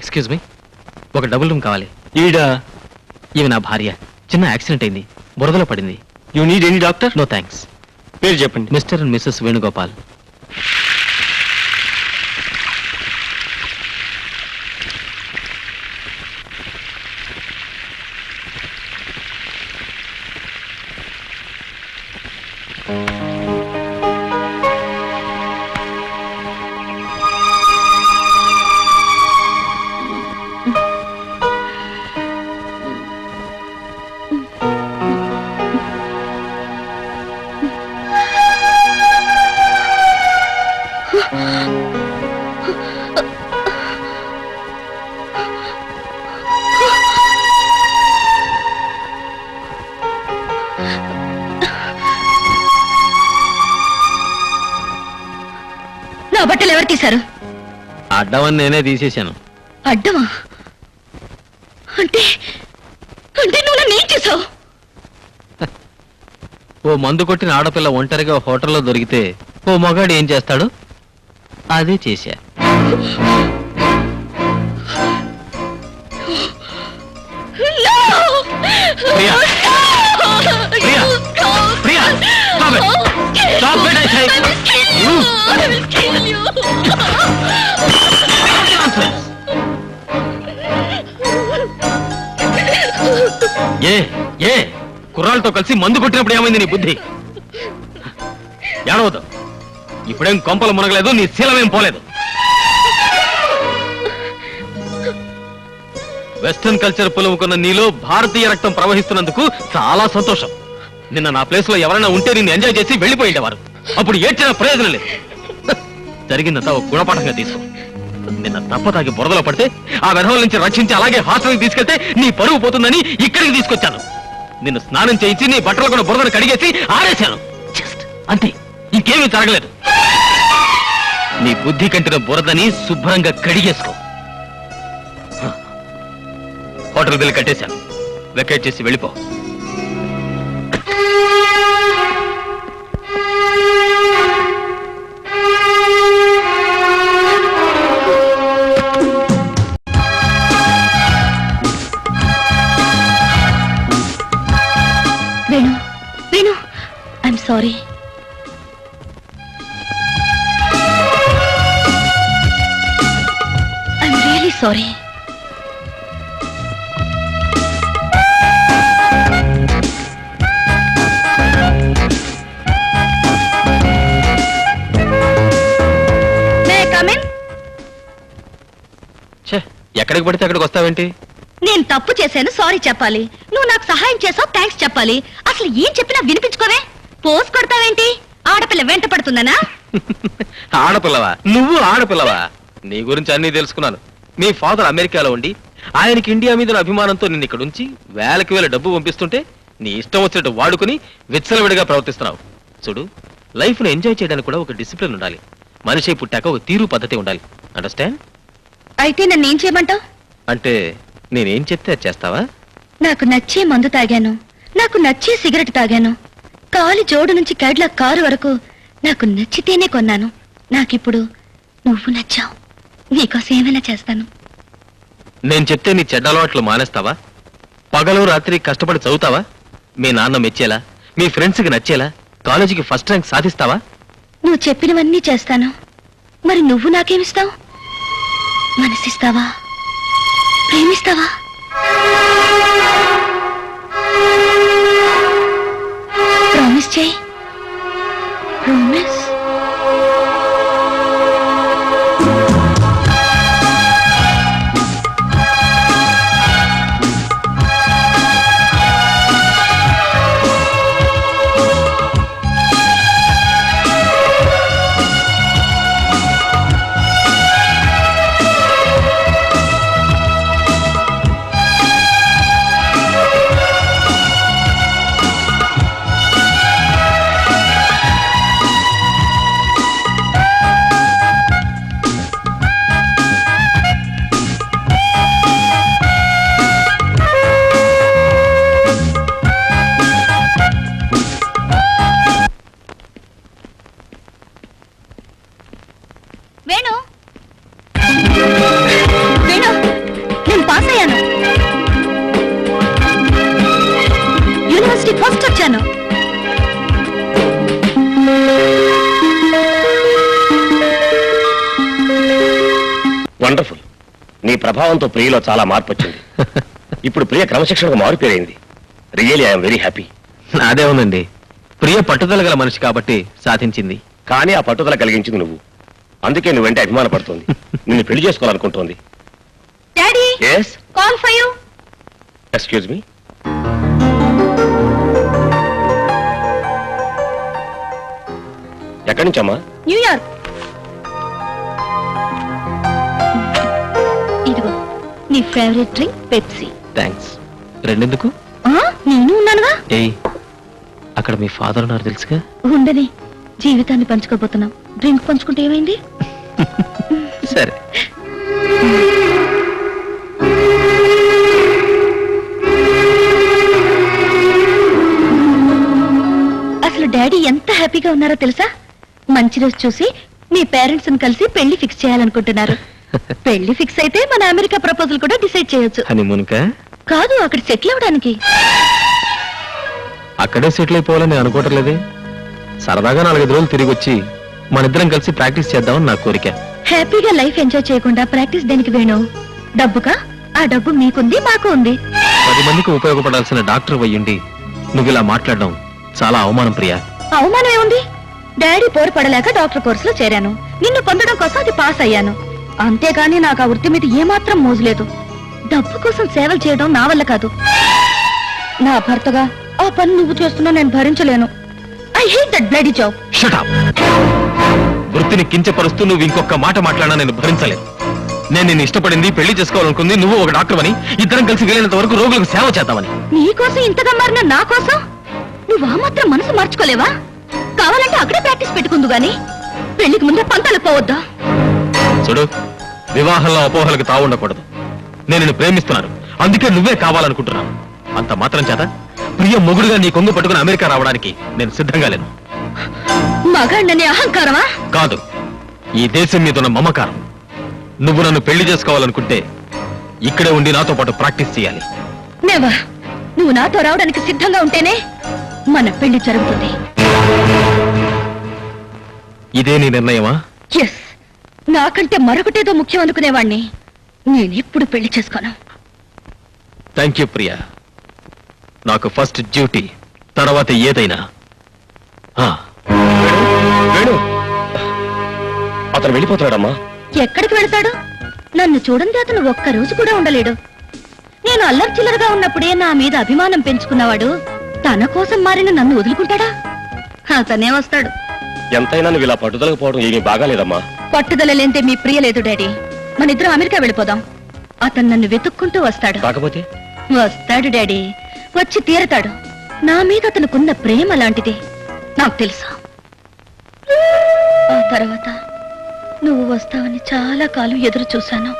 ఎక్స్క్యూజ్ మీ, ఒక డబుల్ రూమ్ కావాలి. ఈడా ఇవి నా భార్య. చిన్న యాక్సిడెంట్ అయింది, బురదలో పడింది. You need any doctor? No thanks. పేరు చెప్పండి. Mr and Mrs Venugopal. నా బట్టలు ఎవరు తీశారు? అడ్డమని నేనే తీసేశాను. అడ్డమా? అంటే అంటే నువ్వు నన్ను ఏం చేసావు? ఓ మందు కొట్టిన ఆడపిల్ల ఒంటరిగా హోటల్లో దొరికితే ఓ మగాడు ఏం చేస్తాడు? అదే చేశా. Priya, Priya, Priya, stop it. Stop it, I say. ఏ ఏ కుర్రాళ్ళతో కలిసి మందు కొట్టినప్పుడు ఏమైంది నీ బుద్ధి? ఏడవద్దు. ఇప్పుడేం కొంపలు మునగలేదు, నీ శీలమేం పోలేదు. వెస్టర్న్ కల్చర్ పులుముకున్న నీలో భారతీయ రక్తం ప్రవహిస్తున్నందుకు చాలా సంతోషం. నిన్న నా ప్లేస్ లో ఎవరైనా ఉంటే నిన్ను ఎంజాయ్ చేసి వెళ్ళిపోయేవారు. అప్పుడు ఏడ్చిన ప్రయోజనం లేదు. జరిగిందంతా ఒక గుణపాఠంగా తీసుకో. నిన్న తప్పతాగి బురదలో పడితే ఆ వెధవల నుంచి రక్షించి అలాగే హాస్టల్కి తీసుకెళ్తే నీ పరువు పోతుందని ఇక్కడికి తీసుకొచ్చాను. నిన్ను స్నానం చేయించి నీ బట్టలు కూడా బురదను కడిగేసి ఆరేశాను. జస్ట్ అంతే, ఇంకేమీ జరగలేదు. నీ బుద్ధి కంటిన బురదని శుభ్రంగా కడిగేసుకో. హోటల్ బిల్ కట్టేశాను. వెకేట్ చేసి వెళ్ళిపో. సారీ. ఛే, ఎక్కడికి పడితే అక్కడికి వస్తావేంటి? నేను తప్పు చేశాను, సారీ చెప్పాలి. నువ్వు నాకు సహాయం చేసావు, థ్యాంక్స్ చెప్పాలి. అసలు ఏం చెప్పినా వినిపించుకోవే. పోస్ కొడతావేంటి? ఆడపిల్ల వెంట పడుతుందనా? ఆడపిల్లవా? నువ్వు ఆడపిల్లవా? నీ గురించి అన్నీ తెలుసుకున్నాను. మీ ఫాదర్ అమెరికాలో ఉండి ఆయనకి ఇండియా మీద ఉన్న అభిమానంతో నిన్ను ఇక్కడ ఉంచి వేలకి వేల డబ్బు పంపిస్తుంటే నీ ఇష్టం వచ్చినట్టు వాడుకుని విచ్చలవిడిగా ప్రవర్తిస్తున్నావు. చూడు, లైఫ్ ను ఎంజాయ్ చేయడానికి కూడా ఒక డిసిప్లిన్ ఉండాలి. మనిషి పుట్టాక ఒక తీరు పద్ధతి ఉండాలి. అండర్స్టాండ్? అయితే నన్ను ఏం చేయమంటావు? అంటే నేనేం చెప్తే అది చేస్తావా? నాకు నచ్చే మందు తాగాను, నాకు నచ్చే సిగరెట్ తాగాను, కాలి జోడు నుంచి కడ్ల కారు వరకు నాకు నచ్చితేనే కొన్నాను. నాకిప్పుడు నువ్వు నచ్చావు. నీకోసం ఏమైనా చేస్తాను. నేను చెప్తే నీ చెడ్డ అలవాట్లు మానేస్తావా? పగలు రాత్రి కష్టపడి చదువుతావా? మీ నాన్న మెచ్చేలా, మీ ఫ్రెండ్స్కి నచ్చేలా కాలేజీకి ఫస్ట్ ర్యాంక్ సాధిస్తావా? నువ్వు చెప్పినవన్నీ చేస్తాను. మరి నువ్వు నాకేమిస్తావు? మనసిస్తావా? ప్రేమిస్తావా? ప్రామిస్ చేయి. ప్రామిస్. వేణు, వేణు, నేను పాస్ అయ్యాను. యూనివర్సిటీ ఫస్ట్ వచ్చాను. వండర్ఫుల్. నీ ప్రభావంతో ప్రియలో చాలా మార్పు వచ్చింది. ఇప్పుడు ప్రియ క్రమశిక్షణకు మారిపోయింది. Really I'm very happy. అదే ఉందండి, ప్రియ పట్టుదల గల మనిషి కాబట్టి సాధించింది. కానీ ఆ పట్టుదల కలిగించింది నువ్వు. అందుకే నువ్వంటే అభిమానపడుతోంది. నిన్ను పెళ్లి చేసుకోవాలనుకుంటోంది. Daddy, yes, call for you. Excuse me. ఎక్కడి నుంచమ్మా? న్యూయార్క్. ఇదిగో నీ ఫేవరెట్ డ్రింక్ పెప్సీ. థ్యాంక్స్. రెండెందుకు? నేను ఉన్నానుగా. ఏయ్, అక్కడ మీ ఫాదర్ ఉన్నారు తెలుసుగా. ఉండని, జీవితాన్ని పంచుకోబోతున్నాం. డ్రింక్ పంచుకుంటే ఏమైంది? సరే. అసలు డాడీ ఎంత హ్యాపీగా ఉన్నారో తెలుసా? మంచి రోజు చూసి మీ పేరెంట్స్ కలిసి పెళ్లి ఫిక్స్ చేయాలనుకుంటున్నారు. పెళ్లి ఫిక్స్ అయితే మన అమెరికా ప్రపోజల్ కూడా డిసైడ్ చేయొచ్చు. హనీమూన్కా? కాదు, అక్కడ సెటిల్ అవడానికి. అక్కడే సెటిల్ అయిపోవాలని నేను అనుకోవటం లేదే. సరదాగా 4-5 రోజులు తిరిగి వచ్చి మనిద్దరం కలిసి ప్రాక్టీస్ చేద్దామని నా కోరిక. హ్యాపీగా లైఫ్ ఎంజాయ్ చేయకుండా ప్రాక్టీస్ దేనికి వేణు? డబ్బుకా? ఆ డబ్బు మీకుంది, మాకు ఉంది. 10 మందికి ఉపయోగపడాల్సిన డాక్టర్ అయ్యుండి నువ్వు ఇలా మాట్లాడడం చాలా అవమానం ప్రియా. అవమానం ఏముంది? డాడీ పోరు పడలేక డాక్టర్ కోర్సులో చేరాను. నిన్ను పొందడం కోసం అది పాస్ అయ్యాను. అంతేగాని నాకు ఆ వృత్తి మీద ఏమాత్రం మోజు లేదు. డబ్బు కోసం సేవలు చేయడం నా వల్ల కాదు. నా భర్తగా ఆ పని నువ్వు చేస్తున్నా నేను భరించలేను. I hate that bloody job. Shut up. వృత్తిని కించపరుస్తూ నువ్వు ఇంకొక మాట మాట్లాడినా నేను భరించలేదు. నేను నిన్ను ఇష్టపడింది, పెళ్లి చేసుకోవాలనుకుంది నువ్వు ఒక డాక్టర్ అని, ఇద్దరం కలిసి వీలైనంత వరకు రోగులకు సేవ చేద్దామని. నీకోసం ఇంతగా మారిన నా కోసం నువ్వు ఆ మాత్రం మనసు మార్చుకోలేవా? కావాలంటే అక్కడే ప్రాక్టీస్ పెట్టుకుందు గాని పెళ్లికి ముందే పంతాలు పోవద్దా? చూడు, వివాహంలో అపోహలకు తావుండకూడదు. నేను నిన్ను ప్రేమిస్తున్నాను, అందుకే నువ్వే కావాలనుకుంటున్నాను. అంత మాత్రం చేత ప్రియ మొగుడుగా నీ కొంగు పట్టుకుని అమెరికా రావడానికి నేను సిద్ధంగా లేను. మగాండని అహంకారమా? కాదు, ఈ దేశం మీద ఉన్న మమకారం. నువ్వు నన్ను పెళ్లి చేసుకోవాలనుకుంటే ఇక్కడే ఉండి నాతో పాటు ప్రాక్టీస్ చేయాలి. నెవర్. నువ్వు నాతో రావడానికి సిద్ధంగా ఉంటేనే మన పెళ్లి జరుగుతుంది. ఇదే నీ నిర్ణయమా? ఎస్. నాకంటే మరొకటేదో ముఖ్యం అనుకునేవాణ్ణి. నేను ఎప్పుడు పెళ్లి చేసుకోను. Thank you Priya. నాకు ఫస్ట్ డ్యూటీ, తర్వాత ఏదైనా. వేణు అతను వెళ్ళిపోతాడమ్మా. ఎక్కడికి వెళ్తాడు? నన్ను చూడండి, అతను ఒక్క రోజు కూడా ఉండలేడు. నేను అల్లరి చిల్లరగా ఉన్నప్పుడే నా మీద అభిమానం పెంచుకున్నవాడు తన కోసం మారిన నన్ను వదులుకుంటాడా? అతనే వస్తాడు. ఎంతైనా నువ్వు ఇలా పట్టుదలకు పోవడం ఏమీ బాగాలేదమ్మా. పట్టుదల లేంటే మీ ప్రియ లేదు డాడీ. మన ఇద్దరం అమెరికా వెళ్ళిపోదాం. అతను నన్ను వెతుక్కుంటూ వస్తాడు. కాకపోతే వస్తాడు డాడీ, వచ్చి తీరతాడు. నా మీద అతనుకున్న ప్రేమ లాంటిది నాకు తెలుసు. ఆ తర్వాత నువ్వు వస్తావని చాలా కాలం ఎదురు చూశాను.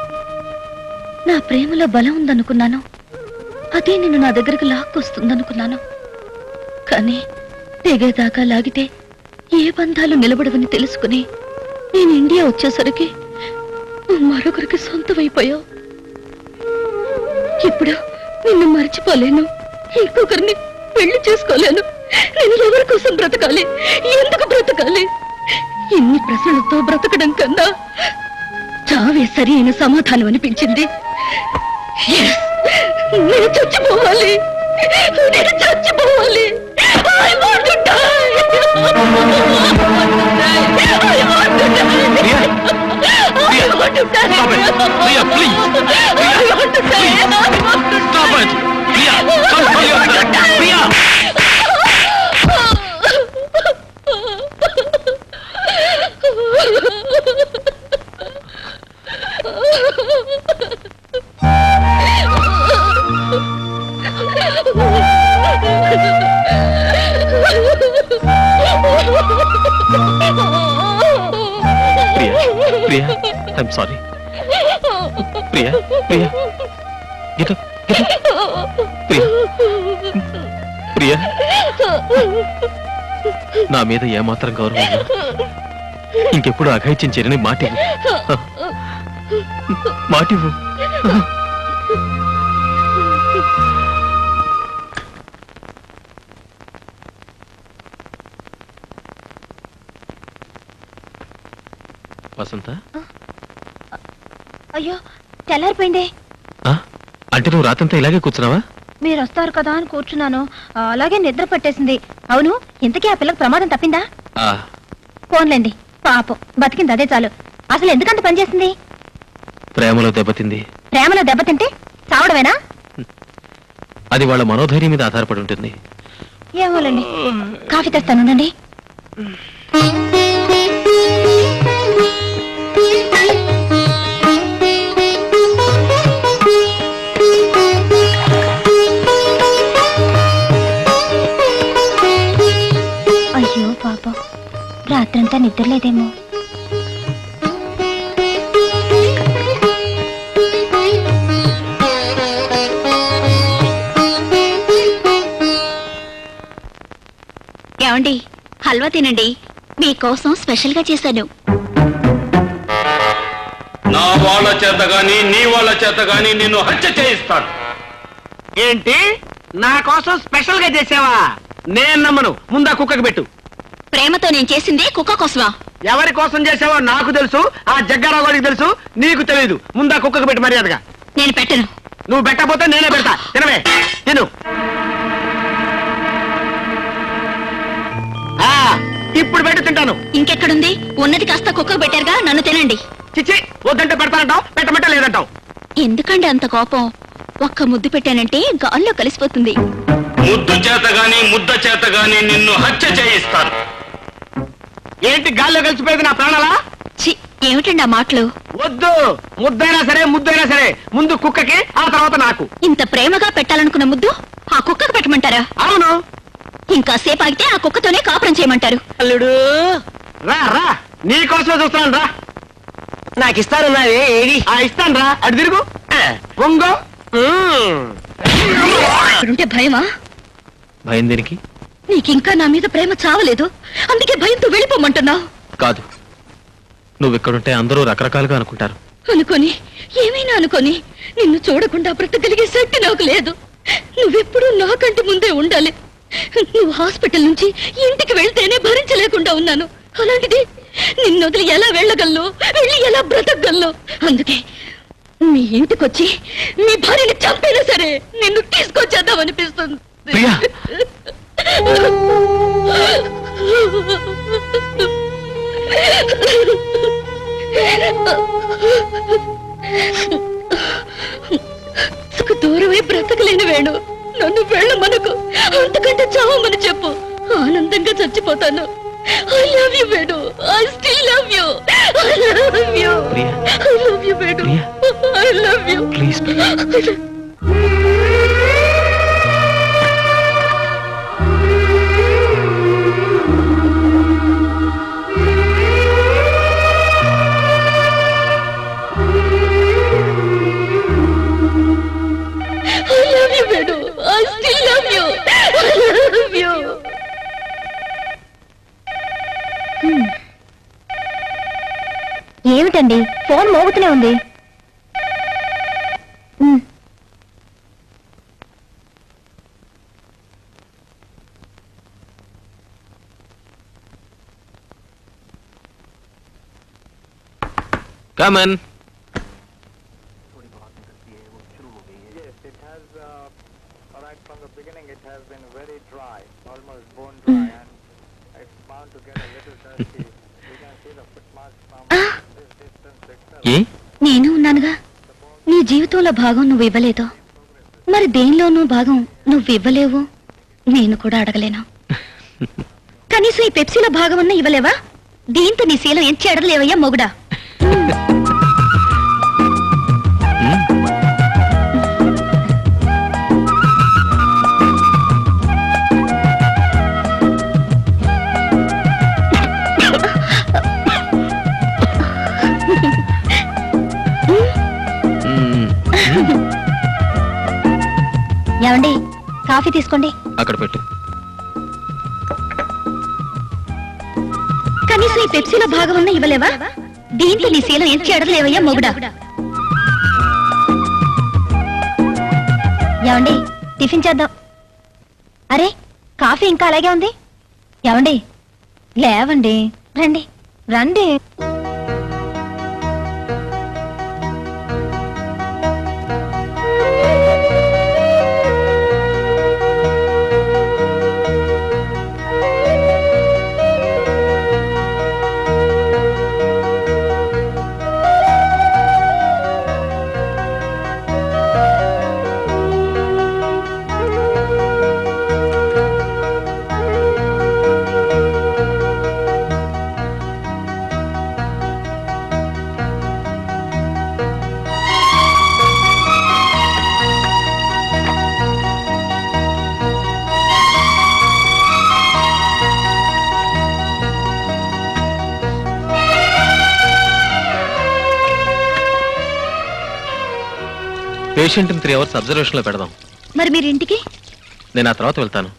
నా ప్రేమలో బలం ఉందనుకున్నాను. అదే నిన్ను నా దగ్గరకు లాక్కొస్తుందనుకున్నాను. కానీ తెగేదాకా లాగితే ఏ బంధాలు నిలబడవని తెలుసుకుని నేను ఇండియా వచ్చేసరికి నువ్వు మరొకరికి సొంతమైపోయావు. ఇప్పుడు నిన్ను మర్చిపోలేను, ఇంకొకరిని పెళ్లి చేసుకోలేను. నేను ఎవరి కోసం బ్రతకాలి? ఎందుకు బ్రతకాలి? ఇన్ని ప్రశ్నలతో బ్రతకడం కన్నా చావే సరి అయిన సమాధానం అనిపించింది. Yes, నేను చచ్చిపోవాలి, నేను చచ్చిపోవాలి. I want to die. I want to die. Priya, I want to die. Stop it. Priya, please. Priya, I want to die. please. I want to Stop it. Priya, control yourself. Priya. Priya, I'm sorry. Priya, get up. Priya, నా మీద ఏమాత్రం గౌరవం ఉన్నా ఇంకెప్పుడు అఘాయిత్యం చేయని మాటివ్వు. వసంత, అయ్యో తెల్లారిపోయిందే. అంటే నువ్వు రాత్రంతా ఇలాగే కూర్చున్నావా? మీరు వస్తారు కదా అని కూర్చున్నాను. అలాగే నిద్ర పట్టేసింది. అవును, ఇంతకీ ఆ పిల్లకి ప్రమాదం తప్పిందా? ఫోన్లేండి, పాపం బతికింది, అదే చాలు. అసలు ఎందుకంత పనిచేసింది? ప్రేమలో దెబ్బతింది. ప్రేమలో దెబ్బతింటే చావడమేనా? అది వాళ్ళ మనోధైర్యం మీద ఆధారపడి ఉంటుంది. ఏమోలండి, కాఫీ తెస్తానుండండి. అయ్యో పాపం, రాత్రంతా నిద్రలేదేమో. ఏమండి, హల్వా తినండి, మీకోసం స్పెషల్ గా చేశాను. నా వాళ్ళ చేత గాని నీ వాళ్ళ చేత గాని నిన్ను హత్య చేయిస్తాను. ఏంటి, నా కోసం స్పెషల్ గా చేసావా? నేను నమ్మను. ముందా కుక్కకి పెట్టు. ప్రేమతో నేను చేసింది కుక్క కోసమా? ఎవరి కోసం చేసావో నాకు తెలుసు, ఆ జగ్గారావు గారికి తెలుసు, నీకు తెలియదు. ముందా కుక్కకి పెట్టు మర్యాదగా. నేను పెట్టను. నువ్వు పెట్టకపోతే నేనే పెడతా. తినవే, తిను. ఇప్పుడు పెట్టి తింటాను. ఇంకెక్కడుంది? ఉన్నది కాస్త కుక్కకు పెట్టారుగా, నన్ను తినండి. చిచ్చి, వద్దంటే పెడతానంటావు, పెట్టమంటే లేదంటావు. ఎందుకండి అంత కోపం? ఒక్క ముద్దు పెట్టానంటే గాల్లో కలిసిపోతుంది. ముద్దు చేత గాని ముద్ద చేత గాని నిన్ను హత్య చేయిస్తాను. ఏంటి గాల్లో కలిసిపోయేది నా ప్రాణాలా? చి, ఏమిటండి ఆ మాటలు? వద్దు, ముద్దైనా సరే ముద్దైనా సరే ముందు కుక్కకి, ఆ తర్వాత నాకు. ఇంత ప్రేమగా పెట్టాలనుకున్న ముద్దు ఆ కుక్కకు పెట్టమంటారా? అవును. ఇంకా సేపు ఆగితే ఆ కుక్కతోనే కాపురం చేయమంటారు. అల్లుడు రా రా, నీకోసమే చూస్తున్నాను రా. నాకు ఇస్తానున్నావే, ఏది? ఇస్తాను రా, అటు తిరుగు, పొంగో. ఇక్కడుంటే భయమా? భయం దేనికి? నీకింకా నా మీద ప్రేమ చావలేదు, అందుకే భయంతో వెళ్ళిపోమంటున్నావు. కాదు, నువ్వు ఇక్కడుంటే అందరూ రకరకాలుగా అనుకుంటారు. అనుకొని ఏమైనా అనుకొని నిన్ను చూడకుండా బ్రతకగలిగే శక్తి నాకు లేదు. నువ్వెప్పుడూ నాకంటి ముందే ఉండాలి. నువ్వు హాస్పిటల్ నుంచి ఇంటికి వెళ్తేనే భరించలేకుండా ఉన్నాను. అలాంటిది నిన్ను వదిలి ఎలా వెళ్ళగలను, వెళ్ళి ఎలా బ్రతకగలను? అందుకే మీ ఇంటికొచ్చి మీ భార్యని చంపైనా సరే నిన్ను తీసుకొచ్చేద్దామనిపిస్తుంది. ప్రియా దూరమై బ్రతకలేని వేణు, నన్ను వెళ్ళమనకు, అంతకంటే చావమని చెప్పు. ఆనందంగా చచ్చిపోతాను. I love you Venu, I still love you, I love you, I love you Venu, I love you. Please ఏమిటండి ఫోన్ మోగుతూనే ఉంది? Come in. Right from the beginning, it has been very dry, almost bone dry, and it's bound to get a little dusty. You can see the footmarks from this distance itself. ఏ నేను ఉన్నానుగా. నీ జీవితంలో భాగం నువ్వు ఇవ్వలేదు, మరి దేనిలోనూ భాగం నువ్వు ఇవ్వలేవు. నేను కూడా అడగలేను. కనీసం ఈ పెప్సీలో భాగం అన్నా ఇవ్వలేవా? దీంతో నీ శీలం ఏం చెడలేవయ్యా మొగుడా. ఏమండి, కాఫీ తీసుకోండి. అక్కడ పెట్టు. కనీసం ఈ పెప్సీలో భాగం అన్నా ఇవ్వలేవా? దీంతో నీ శీలం ఏం చెడలేవయ్యా మొగుడా. ఏమండి, టిఫిన్ చేద్దాం. అరే, కాఫీ ఇంకా అలాగే ఉంది. ఏమండి, లేవండి, రండి రండి. పేషెంట్ 3 hours అబ్జర్వేషన్ లో పెడదాం. మరి మీరు ఇంటికి? నేను ఆ తర్వాత వెళ్తాను.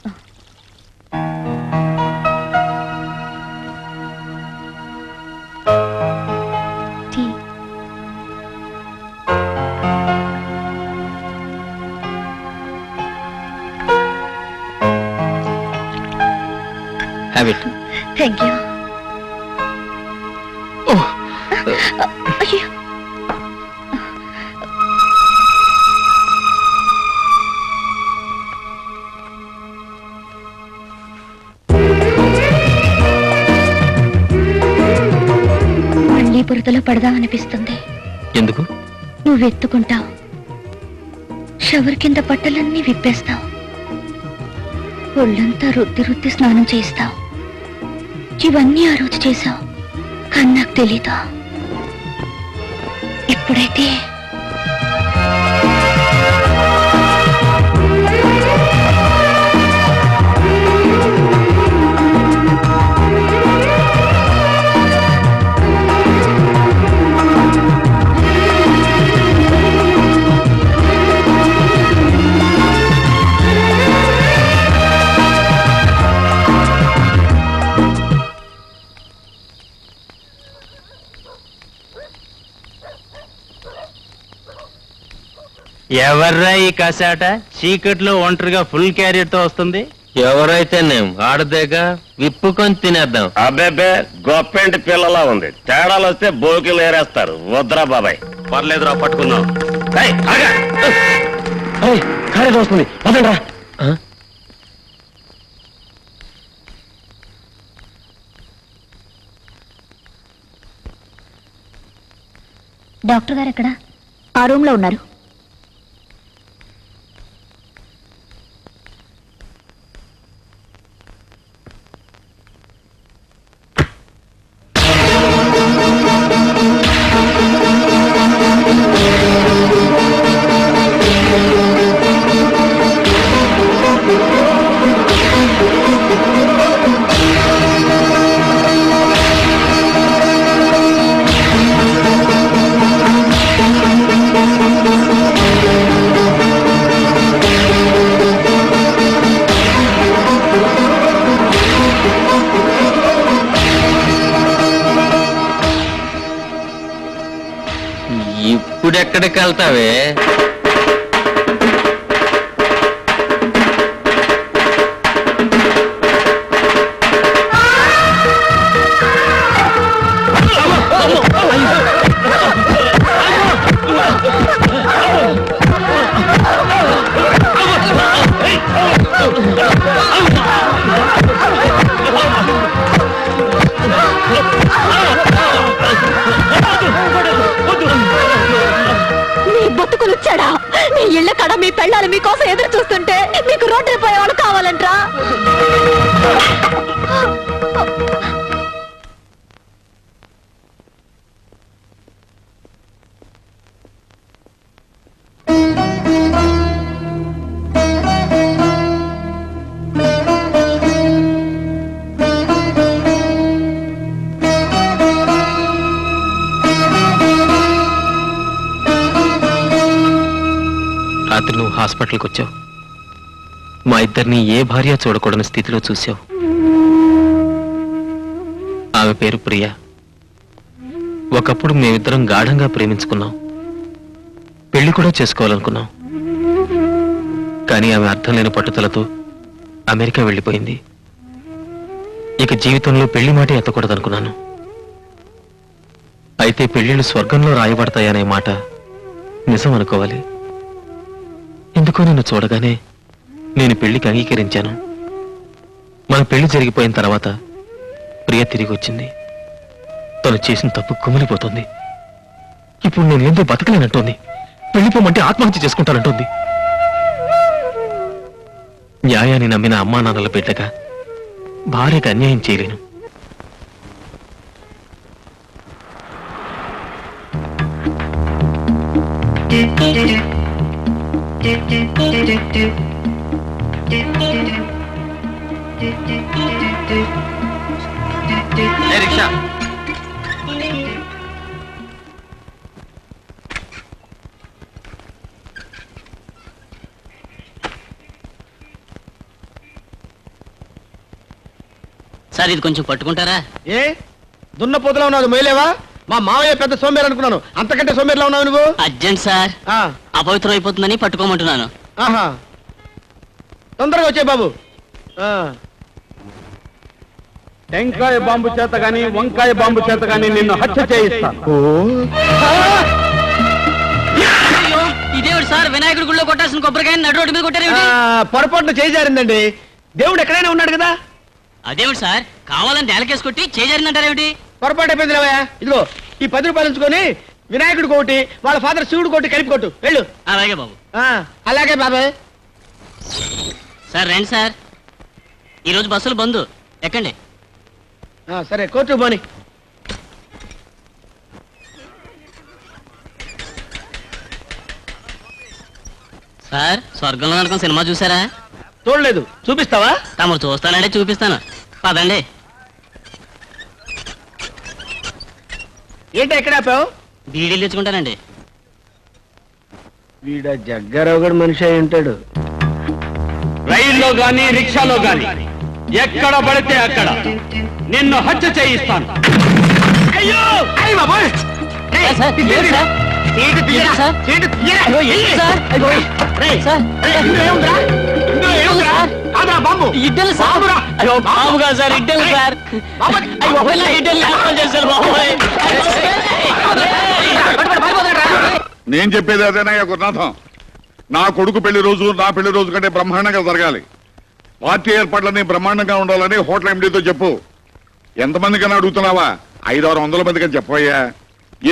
Have it. Thank you. అయ్యో, బురదలో పడదామనిపిస్తుంది. ఎందుకు? నువ్వు ఎత్తుకుంటావు, షవర్ కింద బట్టలన్నీ విప్పేస్తావు, ఒళ్ళంతా రుద్ది రుద్ది స్నానం చేస్తావు. ఇవన్నీ ఆ రోజు చేశావు, కానీ నాకు తెలీదా. ఇప్పుడైతే ఎవర్రా ఈ కసాట చీకట్లో ఒంటరిగా ఫుల్ క్యారియర్ తో వస్తుంది? ఎవరైతే నేను ఆడదేగా విప్పుకొని తినేద్దాం. అబ్బేబే గొప్పెంటి పిల్లలా ఉంది. తేడాలు వస్తే బోకిలు ఏరేస్తారు. వద్రా బాబాయ్. పర్లేదురా పట్టుకుందాం. కాలేజ్ వస్తుంది పదండ్రా. డాక్టర్ గారు ఎక్కడ? ఆ రూమ్ లో ఉన్నారు. ఇప్పుడు ఎక్కడికి వెళ్తావే? బతుకులుచ్చాడా? మీ ఇళ్ళ కడ మీ పెళ్ళాలు మీకోసం ఎదురు చూస్తుంటే మీకు రోడ్డు పోయేవాళ్ళు కావాలంట్రా? రాత్రి నువ్వు హాస్పిటల్కి వచ్చావు. మా ఇద్దరిని ఏ భార్య చూడకూడని స్థితిలో చూసావు. ఆమె పేరు ప్రియ. ఒకప్పుడు మేమిద్దరం గాఢంగా ప్రేమించుకున్నాం. పెళ్లి కూడా చేసుకోవాలనుకున్నాం. కానీ ఆమె అర్థం లేని పట్టుదలతో అమెరికా వెళ్ళిపోయింది. ఇక జీవితంలో పెళ్లి మాట ఎత్తకూడదనుకున్నాను. అయితే పెళ్లిళ్ళు స్వర్గంలో రాయబడతాయనే మాట నిజం అనుకోవాలి. ఎందుకో నిన్ను చూడగానే నేను పెళ్లికి అంగీకరించాను. మన పెళ్లి జరిగిపోయిన తర్వాత ప్రియ తిరిగి వచ్చింది. తను చేసిన తప్పు కుమిలిపోతుంది. ఇప్పుడు నేను ఎందుకు బతకలేనంటోంది. వెళ్ళిపోమంటే ఆత్మహత్య చేసుకుంటానంటోంది. న్యాయాన్ని నమ్మిన అమ్మా నాన్నల బిడ్డగా భార్యకు అన్యాయం చేయలేను. రిక్షా సార్ ఇది కొంచెం పట్టుకుంటారా? ఏ దున్నపోతులా ఉన్నావు, మొయ్యలేవా? మా మావయ్య పెద్ద సోమేరు అనుకున్నాను, అంతకంటే సోమేరులా ఉన్నావు నువ్వు. అర్జెంట్ సార్, అపవిత్రం అయిపోతుందని పట్టుకోమంటున్నాను. ఆహా, తొందరగా వచ్చే బాబు. టెంకాయ బాంబు చేత గాని వంకాయ బాంబు చేత గాని నిన్ను హత్య చేయిస్తాను. ఇదేవిడు సార్, వినాయకుడి గుళ్ళో కొట్టాల్సిన కొబ్బరికాయ నడు రోడ్డు మీద కొట్టారు. పొరపాటున చేజారిందండి. దేవుడు ఎక్కడైనా ఉన్నాడు కదా. అదేవిడు సార్, కావాలని నేలకేసి కొట్టి చేజారిందంటారేమిటి? పొరపాటు అయిపోయింది రావయ్య. ఇదిగో ఈ 10 రూపాయలు ఉంచుకొని వినాయకుడు కోటి, వాళ్ళ ఫాదర్ శివుడు కోటి కలిపి కొట్టు, వెళ్ళు. అలాగే బాబు. అలాగే బాబాయ్. సార్ రండి సార్, ఈరోజు బస్సులు బంద్, ఎక్కండి. సరే కోర్టు పోని. సార్ స్వర్గంలో అనుకున్న సినిమా చూసారా? చూడలేదు, చూపిస్తావా? తమరు చూస్తానంటే చూపిస్తాను, పదండి. ఏంటి ఎక్కడ ఆపావు? బీడీలు తెచ్చుకుంటానండి. వీడ జగ్గారావు గడు మనిషి అయి ఉంటాడు. రైల్లో గాని రిక్షాలో గాని ఎక్కడ పడితే అక్కడ నిన్ను హత్య చేయిస్తాను. అయ్యో అయ్య బాబోయ్! సార్, సార్, ఏంటి సార్? ఏంటి తీయరా? సార్? ఏంటి తీయరా? అయ్యో, ఏంటి సార్? అయ్యో, రేయ్, సార్, ఇందులో ఏముందిరా? ఇందులో ఏముందిరా? కాదురా బాంబు. ఇడ్డలు సార్. బాంబురా. అయ్యో బాబుగా సార్, ఇడ్డలు సార్. బాబు. అయ్యో ఇడ్డలు లేకుండా చేశారు బాబు. పట్టుకోండి, పారిపోతాడురా. నేను చెప్పేది అదేనయ్యా గురునాథం. నా కొడుకు పెళ్లి రోజు నా పెళ్లి రోజు కంటే బ్రహ్మాండంగా జరగాలి. పార్టీ ఏర్పాట్లన్నీ బ్రహ్మాండంగా ఉండాలని హోటల్ ఎండీతో చెప్పు. ఎంతమందికన్నా అడుగుతున్నావా? 500-600 మందికని చెప్పయ్యా.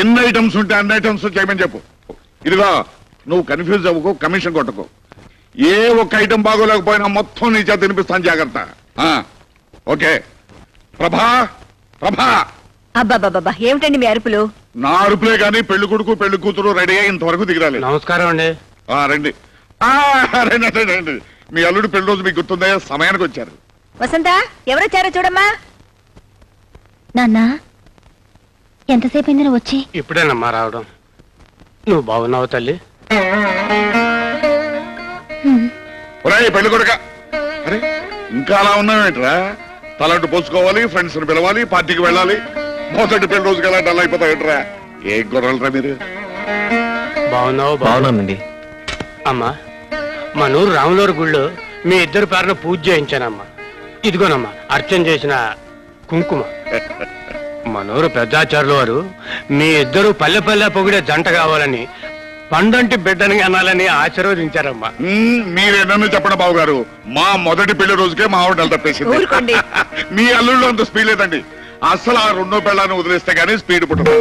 ఎన్ని ఐటమ్స్ ఉంటే అన్ని ఐటమ్స్ చేయమని చెప్పు. ఇదిగో నువ్వు కన్ఫ్యూజ్ అవ్వకు, కమిషన్ కొట్టకు. ఏ ఒక్క ఐటమ్ బాగోలేకపోయినా మొత్తం నీ చేత తినిపిస్తాను, జాగ్రత్త. ఓకే. ప్రభా ప్రభా. అబ్బాబాబా ఏమిటండి మీ అరుపులు? నా అరుపులే గాని పెళ్లి కొడుకు పెళ్లి కూతురు రెడీ అయ్యి ఇంతవరకు దిగరాలి. నమస్కారం అండి. రండి. రండి రండి. మీ అల్లుడు పెళ్లి రోజు మీకు గుర్తుందా? సమయానికి వచ్చారు. వసంత ఎవరొచ్చారో చూడమ్మా. నాన్న ఎంతసేపు అయింది వచ్చి? ఇప్పుడేనమ్మా రావడం. నువ్వు బాగున్నావు తల్లి? ఒరేయ్ పెళ్లి కొడుక, అరే ఇంకా అలా ఉన్నావేంట్రా? తలంటు పోసుకోవాలి, ఫ్రెండ్స్ ని పిలవాలి, పార్టీకి వెళ్ళాలి. మొదటి పెళ్లి రోజుకి ఎలా డల్ అయిపోతావేంట్రా? ఏ గొర్రెలరా మీరు? బాగున్నావు? బాగున్నానండి. అమ్మా, మా నూరు రాములూరు గుళ్ళో మీ ఇద్దరు పేరున పూజ చేయించానమ్మా. ఇదిగోనమ్మా అర్చన చేసిన కుంకుమ. మనూరు పెద్దాచారులు వారు మీ ఇద్దరు పల్లె పల్లె పొగిడే జంట కావాలని, పండంటి బిడ్డని అనాలని ఆశీర్వదించారమ్మా. మీరేనన్ను చెప్పండి బాబు గారు, మా మొదటి పెళ్లి రోజుకే మా ఆవిడ తప్పేసింది. ఊరుకోండి. మీ అల్లుళ్ళు అంత స్పీడ్ లేదండి. అసలు ఆ రెండో పెళ్ళాన్ని వదిలేస్తే గానీ స్పీడ్ పుట్టదు.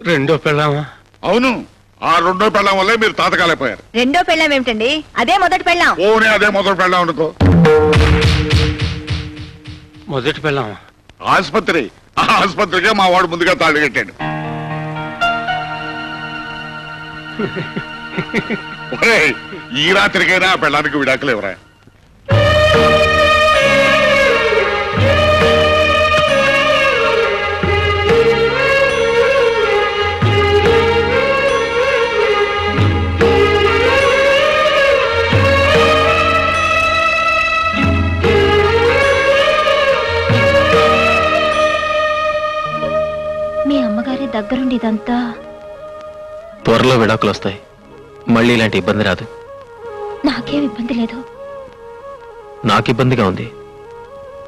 రెండో పెళ్ళామా? అవును, ఆ రెండో పెళ్ళం వల్లే మీరు తాతకాలైపోయారు. రెండో పెళ్ళాం ఏమిటండి? అదే మొదటి పెళ్ళాం. ఓనే అదే మొదటి పెళ్ళం అనుకో. మొదటి పెళ్ళామా? ఆసుపత్రి, ఆ ఆసుపత్రికే మా వాడు ముందుగా తాళి కట్టాడు. ఒరేయ్, ఈ రాత్రికైనా ఆ పెళ్ళానికి విడాకులేవరా? మీ అమ్మగారి దగ్గరుండి ఇదంతా. త్వరలో విడాకులు వస్తాయి, మళ్ళీ ఇలాంటి ఇబ్బంది రాదు. నాకేం ఇబ్బంది లేదు. నాకు ఇబ్బందిగా ఉంది,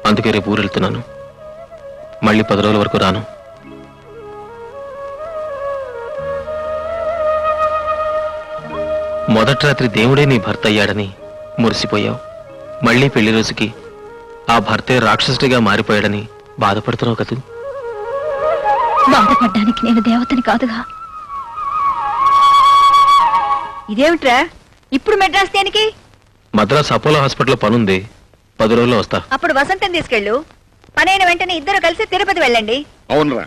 అందుకే రేపు ఊరు వెళ్తున్నాను. మళ్ళీ 10 రోజుల వరకు రాను. మొదటి రాత్రి దేవుడే నీ భర్త అయ్యాడని మురిసిపోయావు. మళ్ళీ పెళ్లి రోజుకి ఆ భర్తే రాక్షసుడిగా మారిపోయాడని బాధపడుతున్నావు కదూ. బాధపడ్డానికి నేను దేవతని కాదుగా. ఇదేమిట్రా ఇప్పుడు మెడ్రాస్ దేనికి? మద్రాస్ అపోలో హాస్పిటల్లో పనుంది, 10 రోజుల్లో వస్తా. అప్పుడు వసంతం తీసుకెళ్ళు. పనైన వెంటనే ఇద్దరు కలిసి తిరుపతి వెళ్ళండి. అవునరా,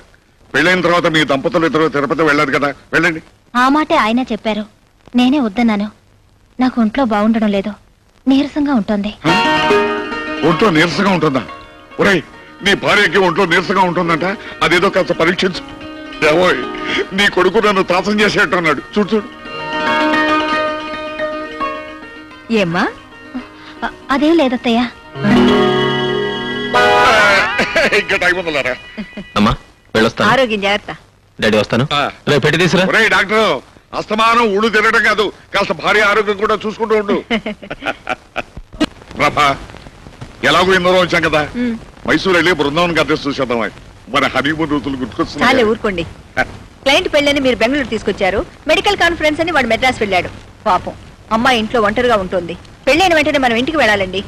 పెళ్ళైన తర్వాత మీ దంపతులు ఇద్దరు తిరుపతి వెళ్ళారు కదా, వెళ్ళండి. ఆ మాటే ఆయన చెప్పారు, నేనే వద్దన్నాను. నాకు ఒంట్లో బాగుండడం లేదు, నీరసంగా ఉంటుంది. ఒంట్లో నీరసంగా ఉంటుందా? ఒరేయ్, నీ భార్యకి ఒంట్లో నీరసంగా ఉంటుందంట. అదేదో కాస్త పరీక్షించు. ఏవోయ్, నీ కొడుకు నన్ను తాసం చేసేట్టు అన్నాడు. చూడు చూడు. ఏమ్మా? అదేం లేదత్తయ్యా. ఇంకా టైం ఉందలారా. అమ్మా వెళ్ళొస్తాను. ఆరోగ్యం జాగ్రత్త. డాడీ వస్తాను. రేపు పెట్టి తీసురా. ఒరేయ్ డాక్టర్, అస్తమానం ఊళ్ళు తినడం కాదు, కాస్త భార్య ఆరోగ్యం కూడా చూసుకుంటూ ఉండు. ప్రభా, ఎలాగో ఎన్నో వచ్చాం కదా, మైసూరు వెళ్ళి బృందావన్ అడ్రస్ చూసేద్దాం. మన హనీమూన్ రోజులు చాలే గుర్తుకొస్తున్నాయి. ఊరుకోండి. క్లయింట్ పెళ్ళని మీరు బెంగళూరు తీసుకొచ్చారు, మెడికల్ కాన్ఫరెన్స్ అని వాడు మెడ్రాస్ వెళ్ళాడు. పాపం అమ్మాయి ఇంట్లో ఒంటరిగా ఉంటుంది. పెళ్ళైన వెంటనే మనం ఇంటికి వెళ్ళాలండి.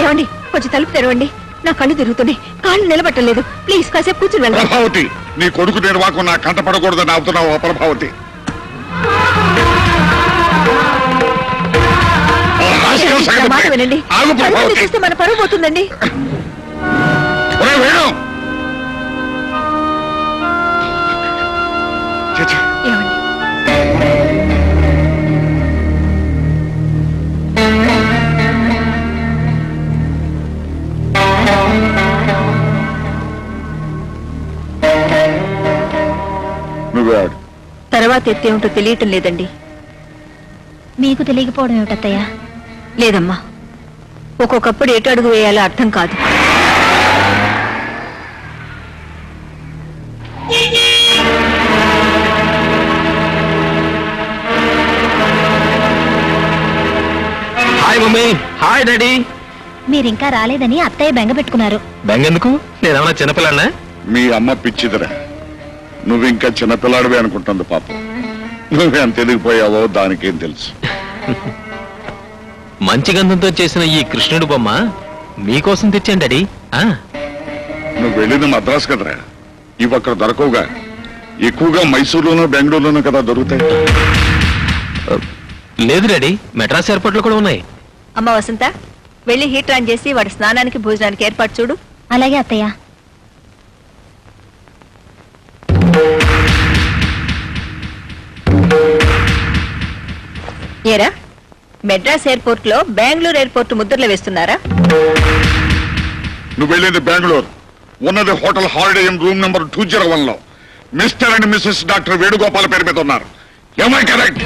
ఏమండి, కొంచెం తలుపు తెరవండి. నా కళ్ళు తిరుగుతున్నాయి, కాళ్ళు నిలబట్టలేదు. ప్లీజ్ కాసేపు కూర్చుని వెళ్ళండి. ప్రభావతి, నీ కొడుకు నిర్వాహకం నా కంట పడకూడదని అవుతున్నావు. ప్రభావతి, నా మాట వినండి. ఆగు కళ్ళు ప్రభావతి. చూస్తే మన పరువు పోతుందండి. ఒరేయ్ వేణు, ఛీ, ఛీ. ఏమండి, నువ్వే ఆడు. తర్వాత ఎత్తేమిటో తెలియటం లేదండి. మీకు తెలియకపోవడం ఏమిటత్తయ్యా? లేదమ్మా, ఒక్కొక్కప్పుడు ఎటు అడుగు వేయాలో అర్థం కాదు. Hi mummy. Hi daddy. మీరింకా రాలేదని అత్తయ్య బెంగ పెట్టుకున్నారు. బెంగెందుకు? నేనేమన్నా చిన్నపిల్లన్నా? మీ అమ్మ పిచ్చిదిరా, నువ్వు ఇంకా చిన్నపిల్లాడివే అనుకుంటుంది పాపం. నువ్వెంత ఎదిగిపోయావో దానికేం తెలుసు. మంచి గంధంతో చేసిన ఈ కృష్ణుడు బొమ్మ మీకోసం తెచ్చాను డాడీ. నువ్వు వెళ్ళింది మద్రాసు కదరా, ఇవి అక్కడ దొరకవుగా. ఎక్కువగా మైసూరులోనూ బెంగళూరులోనూ కదా దొరుకుతాయి. లేదు డాడీ, మెడ్రాస్ ఎయిర్పోర్ట్ లో కూడా ఉన్నాయి. అమ్మ వసంత, వెళ్ళి హీటర్ ఆన్ చేసి వాడి స్నానానికి భోజనానికి ఏర్పాటు చూడు. అలాగే అత్తయ్య. ఏరా, మెడ్రాస్ ఎయిర్పోర్ట్ లో బెంగళూరు ఎయిర్పోర్ట్ ముద్రలు వేస్తున్నారా? నువ్వు వెళ్ళింది బెంగళూరు, ఉన్నది hotel Holiday Inn room number 201 లో. Mr and Mrs doctor Venugopal పేరు మీద ఉన్నారు. ఏమై కరెక్ట్?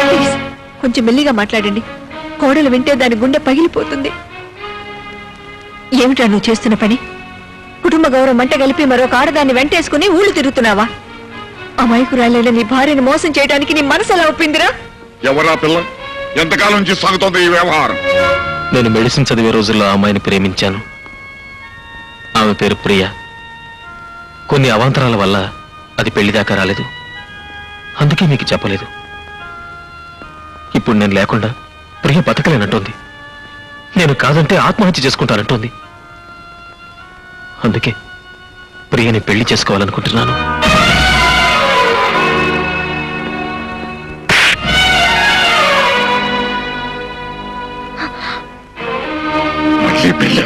ప్లీజ్, కొంచెం మెల్లిగా మాట్లాడండి. కోడలు వింటే దాని గుండె పగిలిపోతుంది. ఏమిటా నువ్వు చేస్తున్న పని? కుటుంబ గౌరవం మంట కలిపి మరొక ఆడదాన్ని వెంటేసుకుని ఊళ్ళు తిరుగుతున్నావా? అమాయకురాలైన నీ భార్యను మోసం చేయడానికి నీ మనసు ఎలా ఒప్పిందిరా? ఎవరా పిల్ల? ఎంతకాలం నుంచి సాగుతోంది ఈ వ్యవహారం? నేను మెడిసిన్ చదివే రోజుల్లో ఆ అమ్మాయిని ప్రేమించాను. ఆమె పేరు ప్రియ. కొన్ని అవాంతరాల వల్ల అది పెళ్లి దాకా రాలేదు. అందుకే మీకు చెప్పలేదు. ఇప్పుడు నేను లేకుండా ప్రియ బతకలేనంటోంది. నేను కాదంటే ఆత్మహత్య చేసుకుంటానంటోంది. అందుకే ప్రియని పెళ్లి చేసుకోవాలనుకుంటున్నాను. పెళ్ళి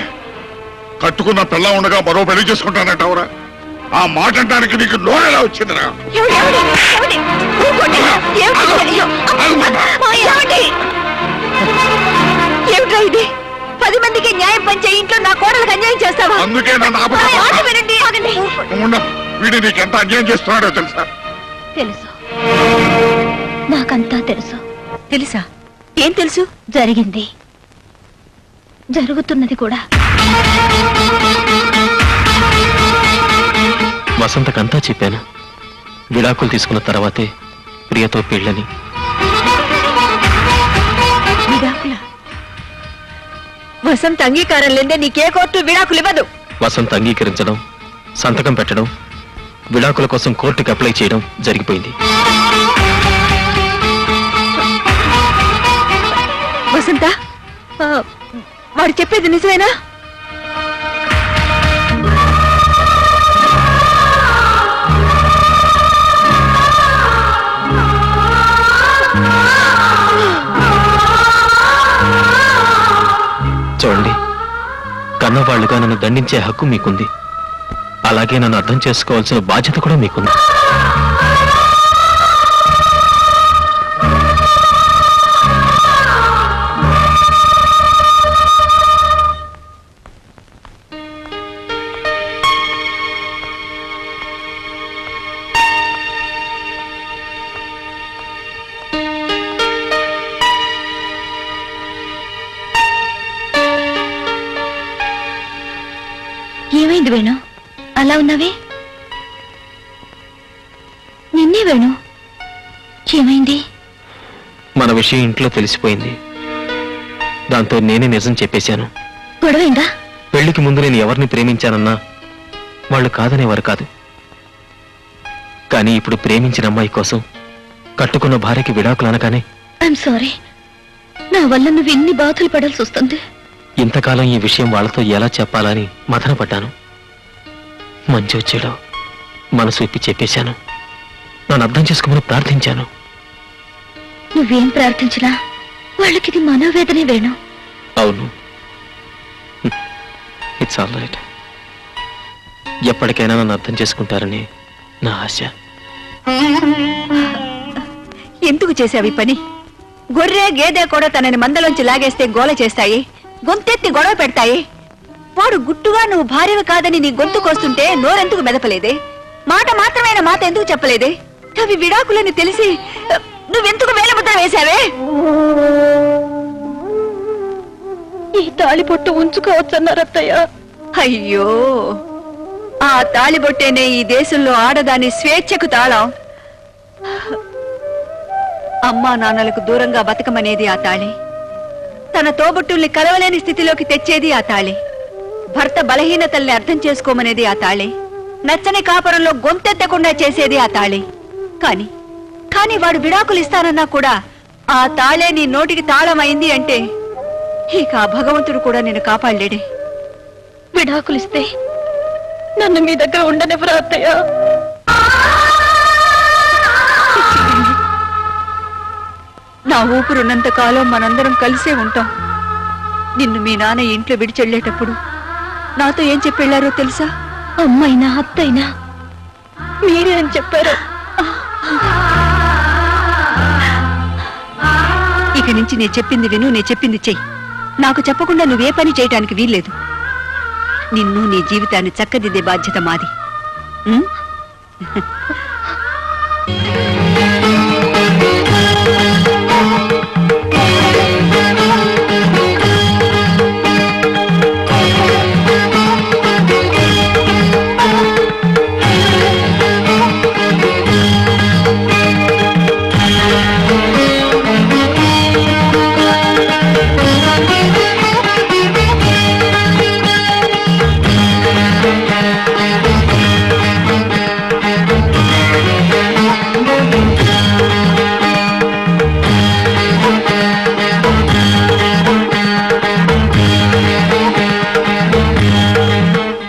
కట్టుకున్న పిల్ల ఉండగా మరో పెళ్లి చేసుకుంటానంటావురా? ఆ మాట అంటానికి నీకు నోరెలా వచ్చిందిరా? ఏమిట్రా ఇది? 10 మందికి న్యాయం పంచే ఇంట్లో నా కోడలకు అన్యాయం చేస్తావా? అందుకే వీడు నీకెంత అన్యాయం చేస్తున్నాడో తెలుసా? తెలుసు, నాకంతా తెలుసు. తెలుసా? ఏం తెలుసు? జరిగింది, జరుగుతున్నది కూడా. వసంతకంతా చెప్పాను. విడాకులు తీసుకున్న తర్వాతే ప్రియతో పెళ్ళని. విడాకుల? వసంత అంగీకారం లేదే నీకే కోర్టు విడాకులు ఇవ్వదు. వసంత అంగీకరించడం, సంతకం పెట్టడం, విడాకుల కోసం కోర్టుకి అప్లై చేయడం జరిగిపోయింది. వసంత, వాడు చెప్పేది నిజమేనా? చూడండి, కన్నవాళ్లుగా నన్ను దండించే హక్కు మీకుంది. అలాగే నన్ను అర్థం చేసుకోవాల్సిన బాధ్యత కూడా మీకుంది. ఏమైంది వేణు, అలా ఉన్నావే? నిన్నే వేణు, ఏమైంది? మన విషయం ఇంట్లో తెలిసిపోయింది. దాంతో నేనే నిజం చెప్పేశాను. గొడవైందా? పెళ్లికి ముందు నేను ఎవరిని ప్రేమించానన్నా వాళ్ళు కాదనేవారు కాదు. కానీ ఇప్పుడు ప్రేమించిన అమ్మాయి కోసం కట్టుకున్న భార్యకి విడాకులు అనగానే ఐఎమ్ సారీ, నా వల్ల నువ్వు ఎన్ని బాధలు పడాల్సి వస్తుంది. ఇంతకాలం ఈ విషయం వాళ్ళతో ఎలా చెప్పాలని మదన పడ్డాను. మంచి వచ్చేలో మనసు ఇప్పి చెప్పేశాను. నన్ను అర్థం చేసుకోమని ప్రార్థించాను. నువ్వేం ప్రార్థించినా వాళ్ళకి ఇది మనోవేదనే వేణు. అవును, ఇట్స్ ఆల్ రైట్. ఎప్పటికైనా నన్ను అర్థం చేసుకుంటారని నా ఆశ. ఎందుకు చేసావి పని? గొర్రె గేదె కూడా తనని మందలోంచి లాగేస్తే గోల చేస్తాయి, గొంతెత్తి గొడవ పెడతాయి. వాడు గుట్టుగా నువ్వు భార్యవి కాదని నీ గొంతు కోస్తుంటే నోరెందుకు మెదపలేదే? మాట మాత్రమైన మాట ఎందుకు చెప్పలేదే? అవి విడాకులని తెలిసి నువ్వెందుకు వేలముద్ర వేశావే? ఈ తాళిబొట్టు ఉంచుకోవచ్చన్నారత్తయ్య. అయ్యో, ఆ తాళిబొట్టేనే ఈ దేశంలో ఆడదాని స్వేచ్ఛకు తాళం. అమ్మా నాన్నలకు దూరంగా బతకమనేది ఆ తాళి, తన తోబుట్టుల్ని కలవలేని స్థితిలోకి తెచ్చేది ఆ తాళి, భర్త బలహీనతల్ని అర్థం చేసుకోమనేది ఆ తాళి, నచ్చని కాపురంలో గొంతెత్తకుండా చేసేది ఆ తాళి. కానీ వాడు విడాకులు ఇస్తానన్నా కూడా ఆ తాళే నీ నోటికి తాళమైంది అంటే ఇక ఆ భగవంతుడు కూడా నేను కాపాడలేడే. విడాకులిస్తే నన్ను మీ దగ్గర ఉండనివ్వరా అత్తయ్య? నా ఊపిరున్నంత కాలం మనందరం కలిసే ఉంటాం. నిన్ను మీ నాన్న ఇంట్లో విడిచెళ్ళేటప్పుడు నాతో ఏం చెప్పెళ్లారో తెలుసా? అమ్మైనా అత్తైనా మీరే అని చెప్పారు. ఇక నుంచి నేను చెప్పింది విను, నేను చెప్పింది చెయ్యి. నాకు చెప్పకుండా నువ్వే పని చేయటానికి వీల్లేదు. నిన్ను నీ జీవితాన్ని చక్కదిద్దే బాధ్యత మాది. ఉం?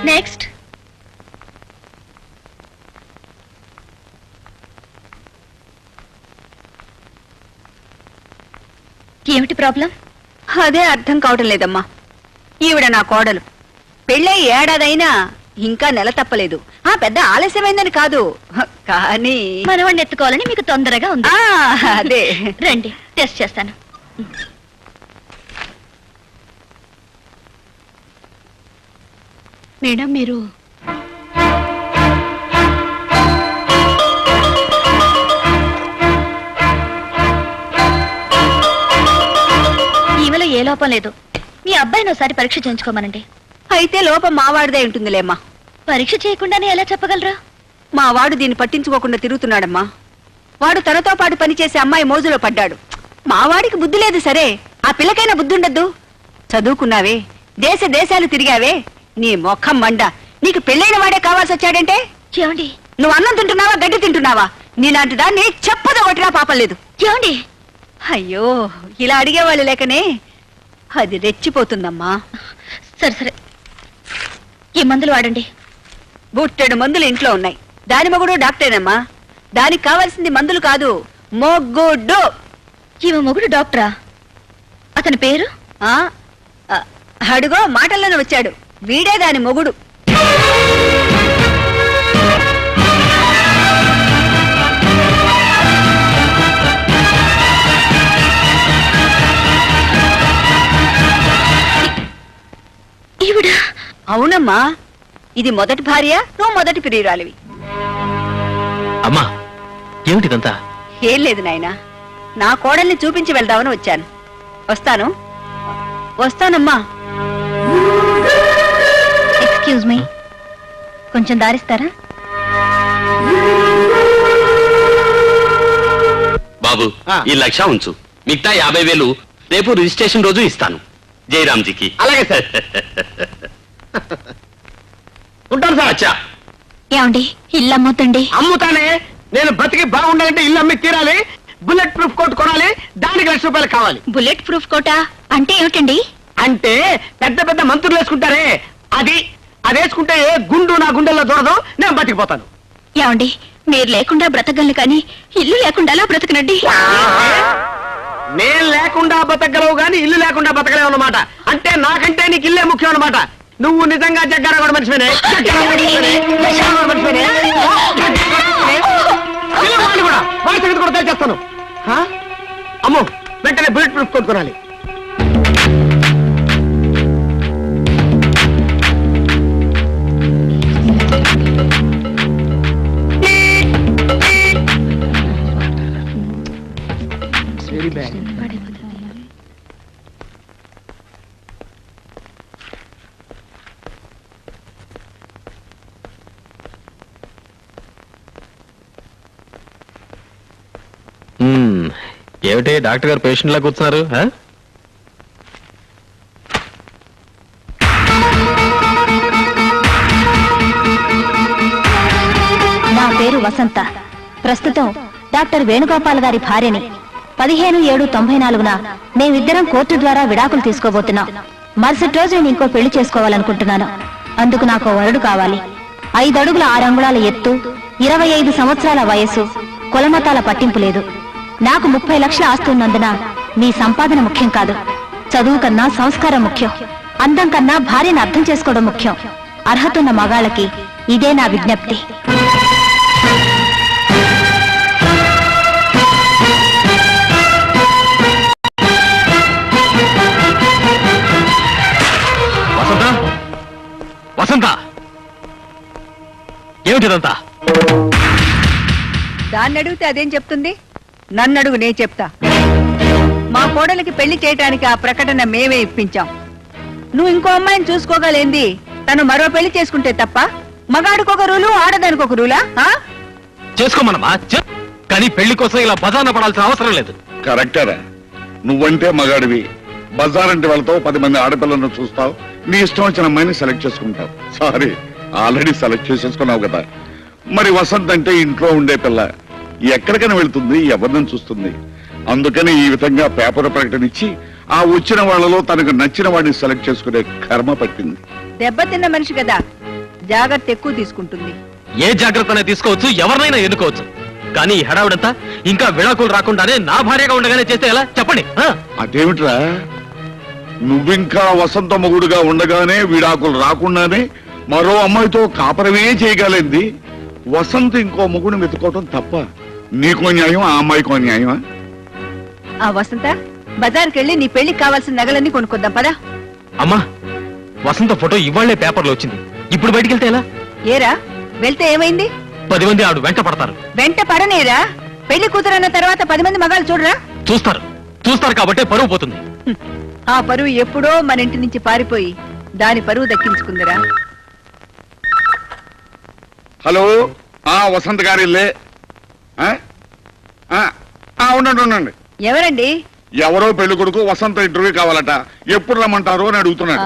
నెక్స్ట్. ఏమిటి ప్రాబ్లం? అదే అర్థం కావటం లేదమ్మా. ఈవిడ నా కోడలు, పెళ్ళై ఏడాదైనా ఇంకా నెల తప్పలేదు. ఆ పెద్ద ఆలస్యమైందని కాదు, కానీ మనవాడిని ఎత్తుకోవాలని మీకు తొందరగా ఉంది. అదే రండి టెస్ట్ చేస్తాను. మేడం మీరు ఈమెలో ఏ లోపం లేదు. మీ అబ్బాయిని ఒకసారి పరీక్ష చేయించుకోమనండి. అయితే లోపం మావాడిదే ఉంటుందిలేమ్మా. పరీక్ష చేయకుండానే ఎలా చెప్పగలరా? మా వాడు దీన్ని పట్టించుకోకుండా తిరుగుతున్నాడమ్మా. వాడు తనతో పాటు పనిచేసే అమ్మాయి మోజులో పడ్డాడు. మా వాడికి బుద్ధి లేదు సరే, ఆ పిల్లకైనా బుద్ధి ఉండద్దు. చదువుకున్నావే, దేశాలు తిరిగావే, నీ మొఖం మండ. నీకు పెళ్ళైన వాడే కావాల్సి వచ్చాడంటే ఏమండి? నువ్వు అన్నం తింటున్నావా, గడ్డి తింటున్నావా? నీలాంటి దాన్ని చెప్పదు ఒకటినా పాపం లేదు. ఏమండి? అయ్యో, ఇలా అడిగేవాళ్ళు లేకనే అది రెచ్చిపోతుందమ్మా. సరే ఈ మందులు వాడండి. బుట్టెడు మందులు ఇంట్లో ఉన్నాయి. దాని మొగుడు డాక్టరేనమ్మా. దానికి కావాల్సింది మందులు కాదు, మొగ్గుడు. ఈమె మొగుడు డాక్టరా? అతని పేరు? అడుగో మాటల్లోనే వచ్చాడు. వీడే దాని మొగుడు. ఈవిడ? అవునమ్మా, ఇది మొదటి భార్య, నువ్వు మొదటి ప్రియురాలివి. అమ్మా ఏమిటిదంతా? ఏం లేదు నాయనా, నా కోడల్ని చూపించి వెళ్దామని వచ్చాను. వస్తానమ్మా. ఎక్స్క్యూజ్ మీ, కొంచెం దారిస్తారా? బాబు ఈ 1,00,000 ఉంచు, మిగతా 50,000 రేపు రిజిస్ట్రేషన్ రోజు ఇస్తాను జయరామ్జీకి. అలాగే సార్. ఉంటాను సార్. అచ్చా ఏమండి, ఇల్లు అమ్ముతండి. అమ్ముతానే, నేను బతికి బాగుండాలంటే ఇల్లు అమ్మి తీరాలి. బుల్లెట్ ప్రూఫ్ కోట్ కొనాలి, దానికి ₹1,00,000 కావాలి. బుల్లెట్ ప్రూఫ్ కోటా అంటే ఏమిటండి? అంటే పెద్ద పెద్ద మంత్రులు వేసుకుంటారే, అది వేసుకుంటే ఏ గుండు నా గుండెల్లో దూరదు, నేను బతికిపోతాను. ఏమండి, మీరు లేకుండా బ్రతకగలను కానీ ఇల్లు లేకుండా అలా బ్రతకనండి. నేను లేకుండా బతకగలవు గాని ఇల్లు లేకుండా బతకలేవు అన్నమాట. అంటే నాకంటే నీకు ఇల్లే ముఖ్యం అన్నమాట. నువ్వు నిజంగా జగ్గారావు మనిషివేనే. వాళ్ళ సంగతి కూడా తెలిచేస్తాను. అమ్మో, వెంటనే బుల్లెట్ ప్రూఫ్ కొనుక్కోనాలి. Very bad. ఏమిటి డాక్టర్ గారు పేషెంట్ లా కూర్చున్నారు ఆ? నా పేరు వసంత. ప్రస్తుతం డాక్టర్ వేణుగోపాల్ గారి భార్యని. 15/7/94న మేమిద్దరం కోర్టు ద్వారా విడాకులు తీసుకోబోతున్నాం. మరుసటి రోజు నేను ఇంకో పెళ్లి చేసుకోవాలనుకుంటున్నాను. అందుకు నాకు వరుడు కావాలి. 5 అడుగుల 6 అంగుళాల ఎత్తు, 25 సంవత్సరాల వయసు, కులమతాల పట్టింపు లేదు. నాకు 30 లక్షల ఆస్తి ఉన్నందున మీ సంపాదన ముఖ్యం కాదు. చదువు కన్నా సంస్కారం ముఖ్యం. అందం కన్నా భార్యను అర్థం చేసుకోవడం ముఖ్యం. అర్హతున్న మగాళ్ళకి ఇదే నా విజ్ఞప్తి. వసంత, వసంత, ఏమిటిదంతా? దాన్ని అడిగితే అదేం చెప్తుంది? నన్ను అడుగు, నేను చెప్తా. మా కోడలికి పెళ్లి చేయటానికి ఆ ప్రకటన మేమే ఇప్పించాం. నువ్వు ఇంకో అమ్మాయిని చూసుకోగలేంది? తను మరో పెళ్లి చేసుకుంటే తప్ప మగాడికొక రూలు, ఆడదానికొక రూలా? చేసుకోమనమా, కానీ పెళ్లి కోసం ఇలా బజార్న పడాల్సిన అవసరం లేదు. కరెక్టరా? నువ్వంటే మగాడివి, బజార్ అంటే వెళ్తావు, 10 మంది ఆడపిల్లలను చూస్తావు, నీ ఇష్టం వచ్చిన అమ్మాయిని సెలెక్ట్ చేసుకుంటావు. సారీ, ఆల్రెడీ సెలెక్ట్ చేసేసుకున్నావు కదా. మరి వసంత్ అంటే ఇంట్లో ఉండే పిల్ల, ఎక్కడికైనా వెళ్తుంది, ఎవరిని చూస్తుంది. అందుకని ఈ విధంగా పేపర్ ప్రకటన ఇచ్చి ఆ వచ్చిన వాళ్ళలో తనకు నచ్చిన వాడిని సెలెక్ట్ చేసుకునే కర్మ పట్టింది. దెబ్బతిన్న మనిషి కదా, జాగ్రత్త ఎక్కువ తీసుకుంటుంది. ఏ జాగ్రత్తనే తీసుకోవచ్చు, ఎవరినైనా ఎన్నుకోవచ్చు. కానీ ఈ హడావిడంతా ఇంకా విడాకులు రాకుండానే నా భార్యగా ఉండగానే చేస్తే ఎలా చెప్పండి? అదేమిట్రా, నువ్వింకా వసంత మొగుడుగా ఉండగానే విడాకులు రాకుండానే మరో అమ్మాయితో కాపరమే చేయగలింది. వసంత్ ఇంకో మొగుడిని వెతుకోవటం తప్ప? నీకో న్యాయం, ఆ అమ్మాయికో న్యాయమా? ఆ వసంత, బజార్కి వెళ్ళి నీ పెళ్లికి కావాల్సిన నగలన్నీ కొనుక్కొద్దాం పదా. అమ్మా, వసంత ఫోటో ఇవాళ్లే పేపర్లో వచ్చింది. ఇప్పుడు బయటికి వెళ్తే ఎలా? ఏరా, వెళ్తే ఏమైంది? 10 మంది ఆవిడ వెంట పడతారు. వెంట పడనేరా? పెళ్లి కూతురన్న తర్వాత 10 మంది మగాళ్ళు చూడరా? చూస్తారు, చూస్తారు కాబట్టే పరువు పోతుంది. ఆ పరువు ఎప్పుడో మన ఇంటి నుంచి పారిపోయి దాని పరువు దక్కించుకుందిరా. హలో, వసంత్ గారి ఇల్లే? ఉండండి ఉండండి. ఎవరండి? ఎవరో పెళ్లి కొడుకు వసంత ఇంటర్వ్యూ కావాలట, ఎప్పుడు రమ్మంటారు అని అడుగుతున్నాడు.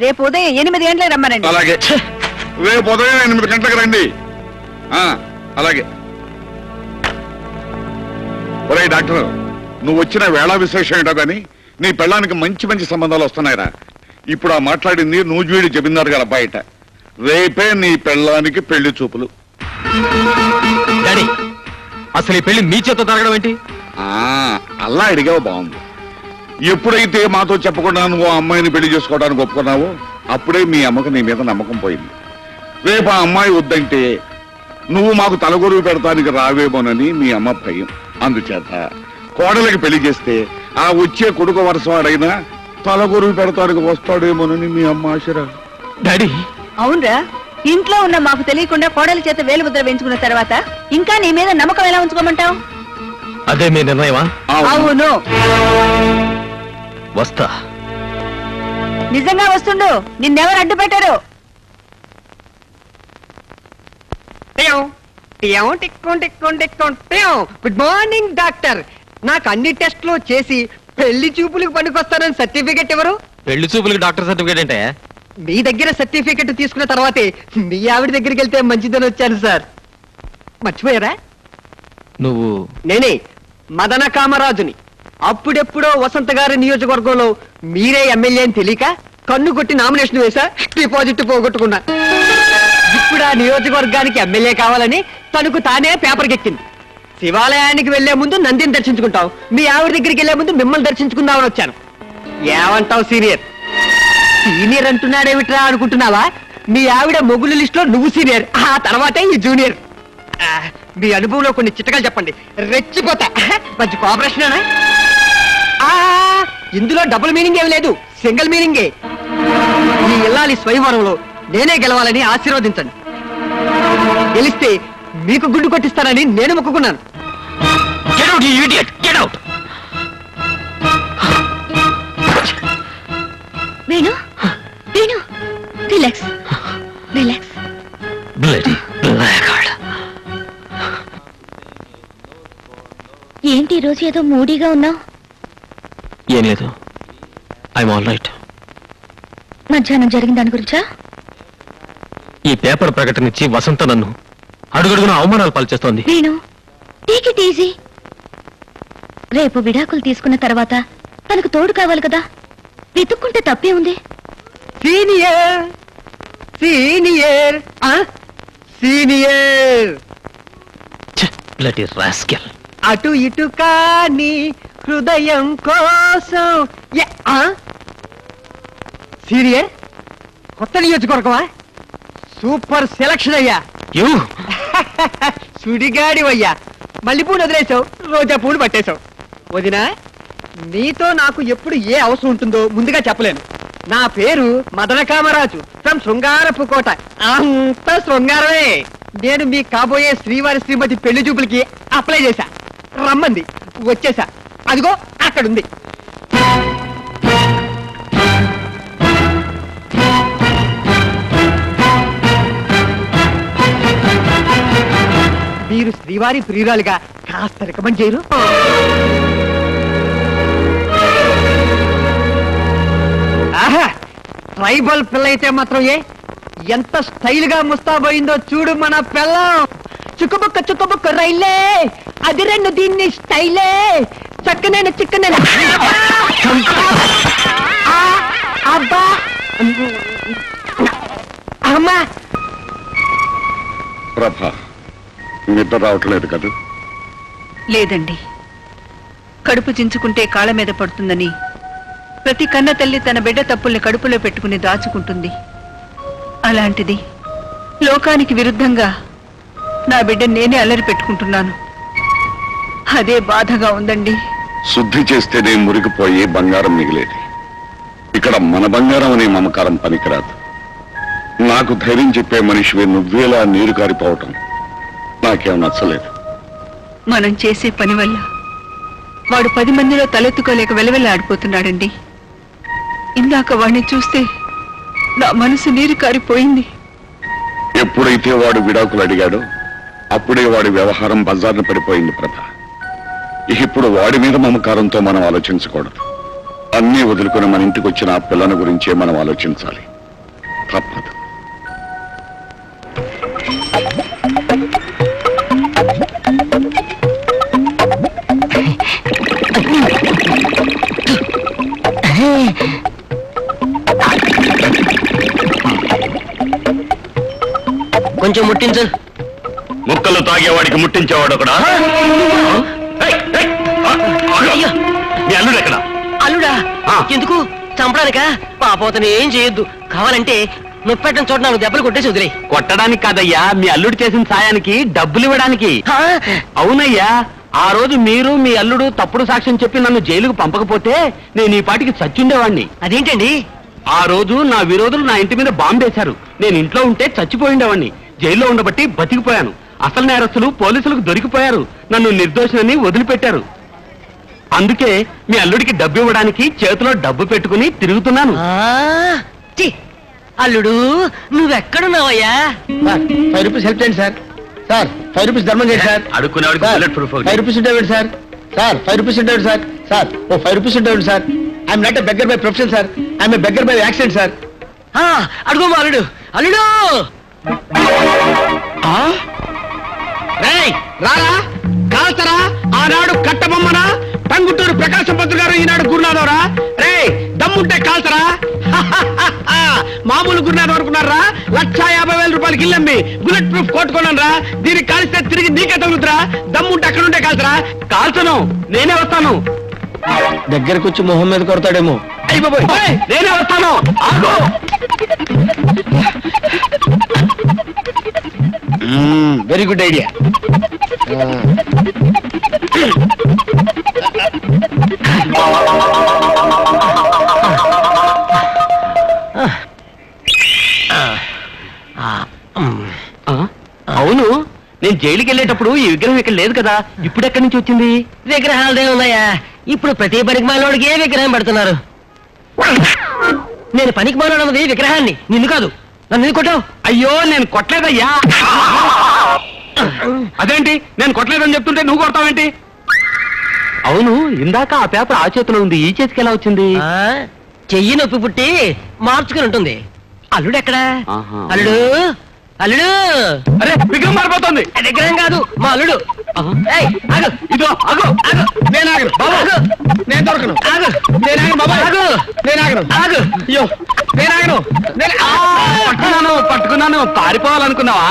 రేపు ఉదయం 8 గంటలకు రమ్మనండి. అలాగే, రేపు ఉదయం 8 గంటలకు రండి. అలాగే. ఒరే డాక్టర్, నువ్వు వచ్చిన వేళ విశేషం ఏంటో గాని నీ పెళ్ళానికి మంచి మంచి సంబంధాలు వస్తున్నాయిరా. ఇప్పుడు ఆ మాట్లాడింది నూజివీడి జమీందారు గారు బయట. రేపే నీ పెళ్ళానికి పెళ్లి చూపులు. డాడీ, అసలు ఈ పెళ్లి మీ చేత జరగడం ఏంటి? అలా అడిగావు, బాగుంది. ఎప్పుడైతే మాతో చెప్పకుండా నువ్వు ఆ అమ్మాయిని పెళ్లి చేసుకోవడానికి ఒప్పుకున్నావో అప్పుడే మీ అమ్మకు నీ మీద నమ్మకం పోయింది. రేపు ఆ అమ్మాయి వద్దంటే నువ్వు మాకు తలగొరువు పెడతానికి రావేమోనని మీ అమ్మ భయం. అందుచేత కోడలికి పెళ్లి చేస్తే ఆ వచ్చే కొడుకు వరసవాడైనా తలగొరువు పెడతానికి వస్తాడేమోనని మీ అమ్మ ఆశరా. డాడీ, అవునరా, ఇంట్లో ఉన్న మాకు తెలియకుండా కోడలి చేత వేలు ముద్ర వేయించుకున్న తర్వాత ఇంకా నీ మీద నమ్మకం ఎలా ఉంచుకోమంటావు? అదే మీ నిర్ణయమా? అవును. వస్తా. నిజంగా వస్తుండు, నిన్నెవరు అడ్డు పెట్టారు? Good morning doctor. నాకు అన్ని టెస్ట్లు చేసి పెళ్లి చూపులకు పనికొస్తానని సర్టిఫికెట్ ఎవరు? పెళ్లి చూపులకి డాక్టర్ సర్టిఫికేట్ అంటే? మీ దగ్గర సర్టిఫికెట్ తీసుకున్న తర్వాతే మీ ఆవిడ దగ్గరికి వెళ్తే మంచిదని వచ్చాను సార్. మర్చిపోయారా? నువ్వు? నేనే మదన కామరాజుని. అప్పుడెప్పుడో వసంత గారి నియోజకవర్గంలో మీరే ఎమ్మెల్యే అని తెలియక కన్ను కొట్టి నామినేషన్ వేసా, డిపాజిట్ పోగొట్టుకున్నా. ఇప్పుడు ఆ నియోజకవర్గానికి ఎమ్మెల్యే కావాలని తనకు తానే పేపర్కెక్కింది. శివాలయానికి వెళ్లే ముందు నందిని దర్శించుకుంటావు, మీ ఆవిడ దగ్గరికి వెళ్లే ముందు మిమ్మల్ని దర్శించుకుందామని వచ్చాను. ఏమంటావు సీనియర్? సీనియర్ అంటున్నాడేమిట్రా అనుకుంటున్నావా? మీ ఆవిడ మొగుళ్ళ లిస్ట్ లో నువ్వు సీనియర్, ఆ తర్వాతే ఈ జూనియర్. మీ అనుభవంలో కొన్ని చిట్టకాలు చెప్పండి, రెచ్చిపోతా. మంచి కోఆపరేషన్. ఇందులో డబుల్ మీనింగ్ ఏమి లేదు, సింగిల్ మీనింగే. ఈ ఇల్లాలి స్వయంవరంలో నేనే గెలవాలని ఆశీర్వదించండి. గెలిస్తే మీకు గుండు కొట్టిస్తానని నేను మొక్కుకున్నాను. Get out, you idiot! Get out! Venu, Venu, relax, relax. Bloody blackguard. ఏంటి ఈరోజు ఏదో మూడీగా ఉన్నావు. ఏం లేదు, ఐఎమ్ ఆల్ రైట్. మధ్యాహ్నం జరిగిన దాని గురించా? ఈ పేపర్ ప్రకటన ఇచ్చి వసంత నన్ను అడుగడుగున అవమానాలు పాల్చేస్తోంది. నేను టేక్ ఇట్ ఈజీ. రేపు విడాకులు తీసుకున్న తర్వాత తనకు తోడు కావాలి కదా, వెతుక్కుంటే తప్పే ఉంది. Senior senior senior bloody rascal. అటు ఇటు కాని హృదయం కోసం. సీనియర్ కొత్త నియోజకవర్గమా? సూపర్ సెలక్షన్ అయ్యా. యూ సుడిగాడివయ్యా. మల్లెపూలు వదిలేసావు, రోజా పూలు పట్టేశావు. వదినా, నీతో నాకు ఎప్పుడు ఏ అవసరం ఉంటుందో ముందుగా చెప్పలేను. నా పేరు మదన కామరాజు ఫ్రమ్ శృంగారపు కోట. అంత శృంగారమే. నేను మీ కాబోయే శ్రీవారి శ్రీమతి పెళ్లి చూపులకి అప్లై చేశా. రమ్మంది, వచ్చేసా. అదిగో అక్కడుంది. మీరు శ్రీవారి ప్రియురాలుగా కాస్త రికమెండ్ చేయరు? ఆహా, ట్రైబల్ పిల్ల అయితే మాత్రం ఎంత స్టైల్ గా ముస్తాబోయిందో చూడు మన పిల్లం. చుక్కుబుక్క రైలే, అది రెండు దీన్ని స్టైలే. చక్కనైన చిక్కనైన అబ్బా అమ్మా. ప్రభా, నిద్ర రావట్లేదు కదా? లేదండి, కడుపు చించుకుంటే కాళ్ళ మీద పడుతుందని ప్రతి కన్న తల్లి తన బిడ్డ తప్పుల్ని కడుపులో పెట్టుకుని దాచుకుంటుంది. అలాంటిది లోకానికి విరుద్ధంగా నా బిడ్డ నేనే అల్లరి పెట్టుకుంటున్నాను. అదే బాధగా ఉందండి. శుద్ధి చేస్తేనే మురిగిపోయి బంగారం మిగిలేది. ఇక్కడ మన బంగారం అనే మమకారం పనికిరాదు. నాకు ధైర్యం చెప్పే మనిషివి నువ్వేలా నీరు కారిపోవటం నాకేం నచ్చలేదు. మనం చేసే పని వల్ల వాడు 10 మందిలో తలెత్తుకోలేక వెలవెల్లాడిపోతున్నాడండి. ఇందాక వాడిని చూస్తే నా మనసు నీరు కారిపోయింది. ఎప్పుడైతే వాడు విడాకులు అడిగాడో అప్పుడే వాడి వ్యవహారం బజార్న పడిపోయింది ప్రభ. ఇప్పుడు వాడి మీద మమకారంతో మనం ఆలోచించకూడదు. అన్నీ వదులుకుని మన ఇంటికి వచ్చిన ఆ పిల్లని గురించే మనం ఆలోచించాలి. తప్పదు. కొంచెం ముట్టించు. ముక్కలు తాగేవాడికి ముట్టించేవాడు ఒకడా? మీ అల్లుడు ఎక్కడ? అల్లుడా? ఎందుకు చంపడానికా? పాపోతని ఏం చేయొద్దు. కావాలంటే నొప్పెట్టం చోట నాకు దెబ్బలు కొట్టేసి వదిలే. కొట్టడానికి కాదయ్యా, మీ అల్లుడు చేసిన సాయానికి డబ్బులు ఇవ్వడానికి. అవునయ్యా, ఆ రోజు మీరు మీ అల్లుడు తప్పుడు సాక్ష్యం చెప్పి నన్ను జైలుకు పంపకపోతే నేను ఈ పాటికి చచ్చుండేవాణ్ణి. అదేంటండి? ఆ రోజు నా విరోధులు నా ఇంటి మీద బాంబేశారు. నేను ఇంట్లో ఉంటే చచ్చిపోయిండేవాణ్ణి. జైల్లో ఉండబట్టి బతికిపోయాను. అసలు నేరస్తులు పోలీసులకు దొరికిపోయారు. నన్ను నిర్దోషులని వదిలిపెట్టారు. అందుకే మీ అల్లుడికి డబ్బు ఇవ్వడానికి చేతిలో డబ్బు పెట్టుకుని తిరుగుతున్నాను. అల్లుడు, నువ్వెక్కడున్నావయ్యా? 5 రూపీస్ హెల్ప్ చేయండి సార్. సార్ 5 రూపీస్ ధర్మం చేయండి సార్. అడుక్కునేవాడికి బుల్లెట్ ప్రూఫ్ ఒకటి. 5 రూపీస్ ఉండేవాడు సార్. సార్ 5 రూపీస్ ఉండేవాడు సార్. సార్ ఓ 5 రూపీస్ ఉండేవాడు sir. I'm not a beggar by profession sir. I'm a beggar by accident sir. అడుగు మా అల్లుడు. అల్లుడు రారా, కాల్తరా. ఆనాడు కట్టబొమ్మనా టంగుటూరు ప్రకాశం పంతులు గారు, ఈనాడు గురునాథవరా. రే, దమ్ముంటే కాల్తరా. మామూలు గురునాథం అనుకున్నారా? 1,50,000 రూపాయలకి ఇల్లమ్మి బుల్లెట్ ప్రూఫ్ కొట్టుకున్నాను రా. దీనికి కాల్స్తే తిరిగి నీకే తగులుతురా. దమ్ముంటే అక్కడుంటే కాల్తరా. కాల్చను, నేనే వస్తాను. దగ్గరకు వచ్చి మొహం మీద కొడతాడేమో. అయ్య బాబోయ్, నేనే వస్తాను. Very good idea. అవును, నేను జైలుకి వెళ్ళేటప్పుడు ఈ విగ్రహం ఇక్కడ లేదు కదా, ఇప్పుడు ఎక్కడి నుంచి వచ్చింది? విగ్రహాలదే ఉన్నాయా? ఇప్పుడు ప్రతి పనికి మాలోడికి ఏ విగ్రహం పెడుతున్నారు? నేను పనికి మాలోడన్నది విగ్రహాన్ని, నిన్ను కాదు. నన్ను కొట్టావు. అయ్యో, నేను కొట్టలేదయ్యా. అదేంటి, నేను కొట్టలేదని చెప్తుంటే నువ్వు కొడతావేంటి? అవును, ఇందాక ఆ పేపర్ ఆ చేతిలో ఉంది, ఈ చేతికి ఎలా వచ్చింది? చెయ్యి నొప్పి పుట్టి మార్చుకుని ఉంటుంది. అల్లుడు ఎక్కడా? ఆహా. అల్లుడు, అల్లుడు. అరే విగ్రహం మారిపోతుంది. విగ్రహం కాదు, మా అల్లుడు. ఏయ్, ఆగు. ఇదో అగో ఆగు. నేను ఆగను బాబు, ఆగు. నేను దొరకను. ఆగు. నేను ఆగను బాబా, ఆగు. నేను ఆగను. ఆగు. అయ్యో నేను ఆగను. పట్టుకున్నాను. పారిపోవాలనుకున్నావా?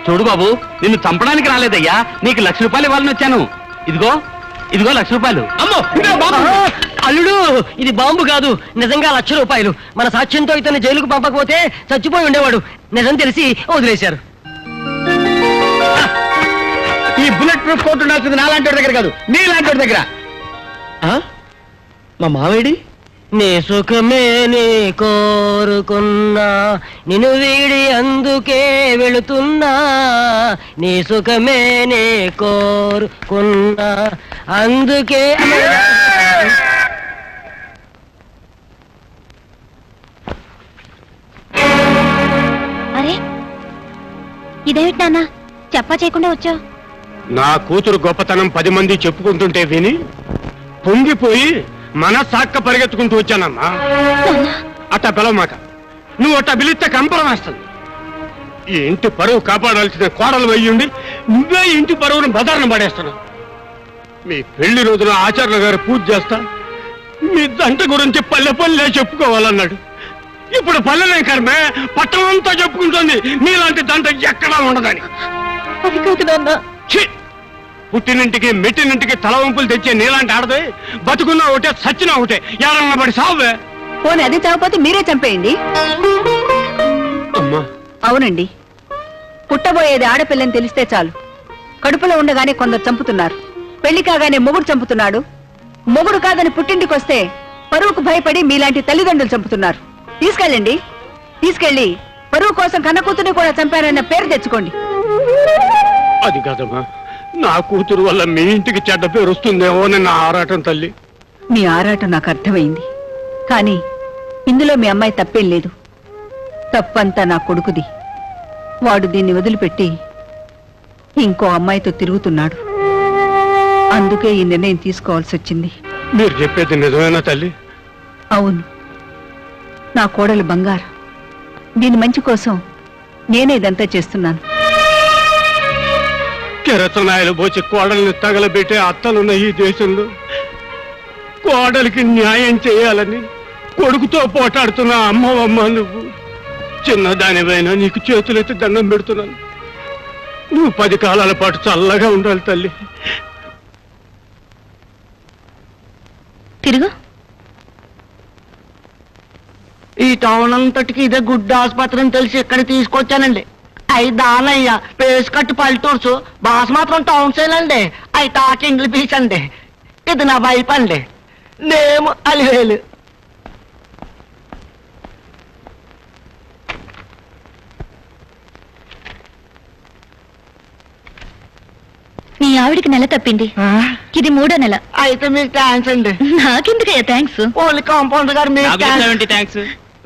చూడు బాబు, నిన్ను చంపడానికి రాలేదయ్యా, నీకు ₹1,00,000 ఇవ్వాలని వచ్చాను. ఇదిగో ₹1,00,000. అమ్మో ఇదే బాబు. అల్లుడు, ఇది బాంబు కాదు, నిజంగా ₹1,00,000. మన సాక్ష్యంతో ఇతన్ని జైలుకు పంపకపోతే చచ్చిపోయి ఉండేవాడు. నిజం తెలిసి వదిలేశారు. ఈ బుల్లెట్ ప్రూఫ్ కోట్ ఉండాల్సింది నాలాంటి వాడి దగ్గర కాదు, నీలాంటి వాడి దగ్గర. మా మావేడి? నీ సుఖమే నీ కోరుకున్నా, నిన్ను వీడి అందుకే వెళుతున్నా. నీ సుఖమే నీ కోరుకున్నా, అందుకే. అరే ఇదేమిటి నాన్న చెప్పా చేయకుండా వచ్చావు? నా కూతురు గొప్పతనం 10 మంది చెప్పుకుంటుంటే విని పొంగిపోయి మనసాక్క పరిగెత్తుకుంటూ వచ్చానమ్మా. అట్టా పిలవమాక, నువ్వు అట్టా పిలిస్తే కంపరం వేస్తుంది. ఈ ఇంటి పరువు కాపాడాల్సిన కోడలు అయ్యుండి నువ్వే ఇంటి పరువును బదారణ పడేస్తున్నావు. మీ పెళ్లి రోజున ఆచార్య గారు పూజ చేస్తా, మీ దంట గురించి పల్లె చెప్పుకోవాలన్నాడు. ఇప్పుడు పల్లెనే కర్మే పట్టణం అంతా చెప్పుకుంటుంది నీలాంటి దంట ఎక్కడా ఉండదని. అది కాదు నాన్న. ఛీ! పుట్టినింటికి మెట్టినింటికి తలవంపులు తెచ్చే నీలాంటి ఆడదే బతుకున్నా ఒకటే సచ్చినా ఒకటే, ఎవరన్నా పడి సావే. పోనీ అది చావపోతే మీరే చంపేయండి. అమ్మా, అవునండి, పుట్టబోయేది ఆడపిల్లని తెలిస్తే చాలు. కడుపులో ఉండగానే కొందరు చంపుతున్నారు, పెళ్లి కాగానే మొగుడు చంపుతున్నాడు. మొగుడు కాదని పుట్టింటికి వస్తే పరువుకు భయపడి మీలాంటి తల్లిదండ్రులు చంపుతున్నారు. తీసుకెళ్ళి పరువు కోసం కన్నకూతుని కూడా చంపారన్న పేరు తెచ్చుకోండి. అది కాదమ్మా, నా కూతురు వల్ల మీ ఇంటికి చెడ్డ పేరు వస్తుందేమో అని నా ఆరాటం తల్లి. మీ ఆరాటం నాకు అర్థమైంది, కానీ ఇందులో మీ అమ్మాయి తప్పేం లేదు. తప్పంతా నా కొడుకుది. వాడు దీన్ని వదిలిపెట్టి ఇంకో అమ్మాయితో తిరుగుతున్నాడు. అందుకే ఈ నిర్ణయం తీసుకోవాల్సి వచ్చింది. మీరు చెప్పేది నిజమేనా తల్లి? అవును, నా కోడలు బంగారు. దీని మంచి కోసం నేనే ఇదంతా చేస్తున్నాను. కిరసనాయలు పోచి కోడల్ని తగలబెట్టే అత్తలున్న ఈ దేశంలో కోడలికి న్యాయం చేయాలని కొడుకుతో పోటాడుతున్న అమ్మవమ్మ నువ్వు. చిన్నదానివైనా నీకు చేతులెత్తి దండం పెడుతున్నాను. నువ్వు 10 కాలాల పాటు చల్లగా ఉండాలి తల్లి. తిరుగు. ఈ టౌన్ అంతటికి ఇదే గుడ్ ఆసుపత్రి అని తెలిసి ఇక్కడ తీసుకొచ్చానండి. అయి దానయ్య పేస్ కట్టు పల్లెటూర్సు, బాస్ మాత్రం టౌన్ సైల్ అండి. అయి టాక్ ఇంగ్లీష్ అండి. ఇది నా వైఫ్ అండి, నేమ్ అలివేలు. నీ ఆవిడికి నెల తప్పింది, ఇది 3వ నెల. అయితే మీకు థ్యాంక్స్ అండి. నాకెందుకయ్యా థ్యాంక్స్? ఓన్లీ కాంపౌండర్ గారు మీకు థ్యాంక్స్.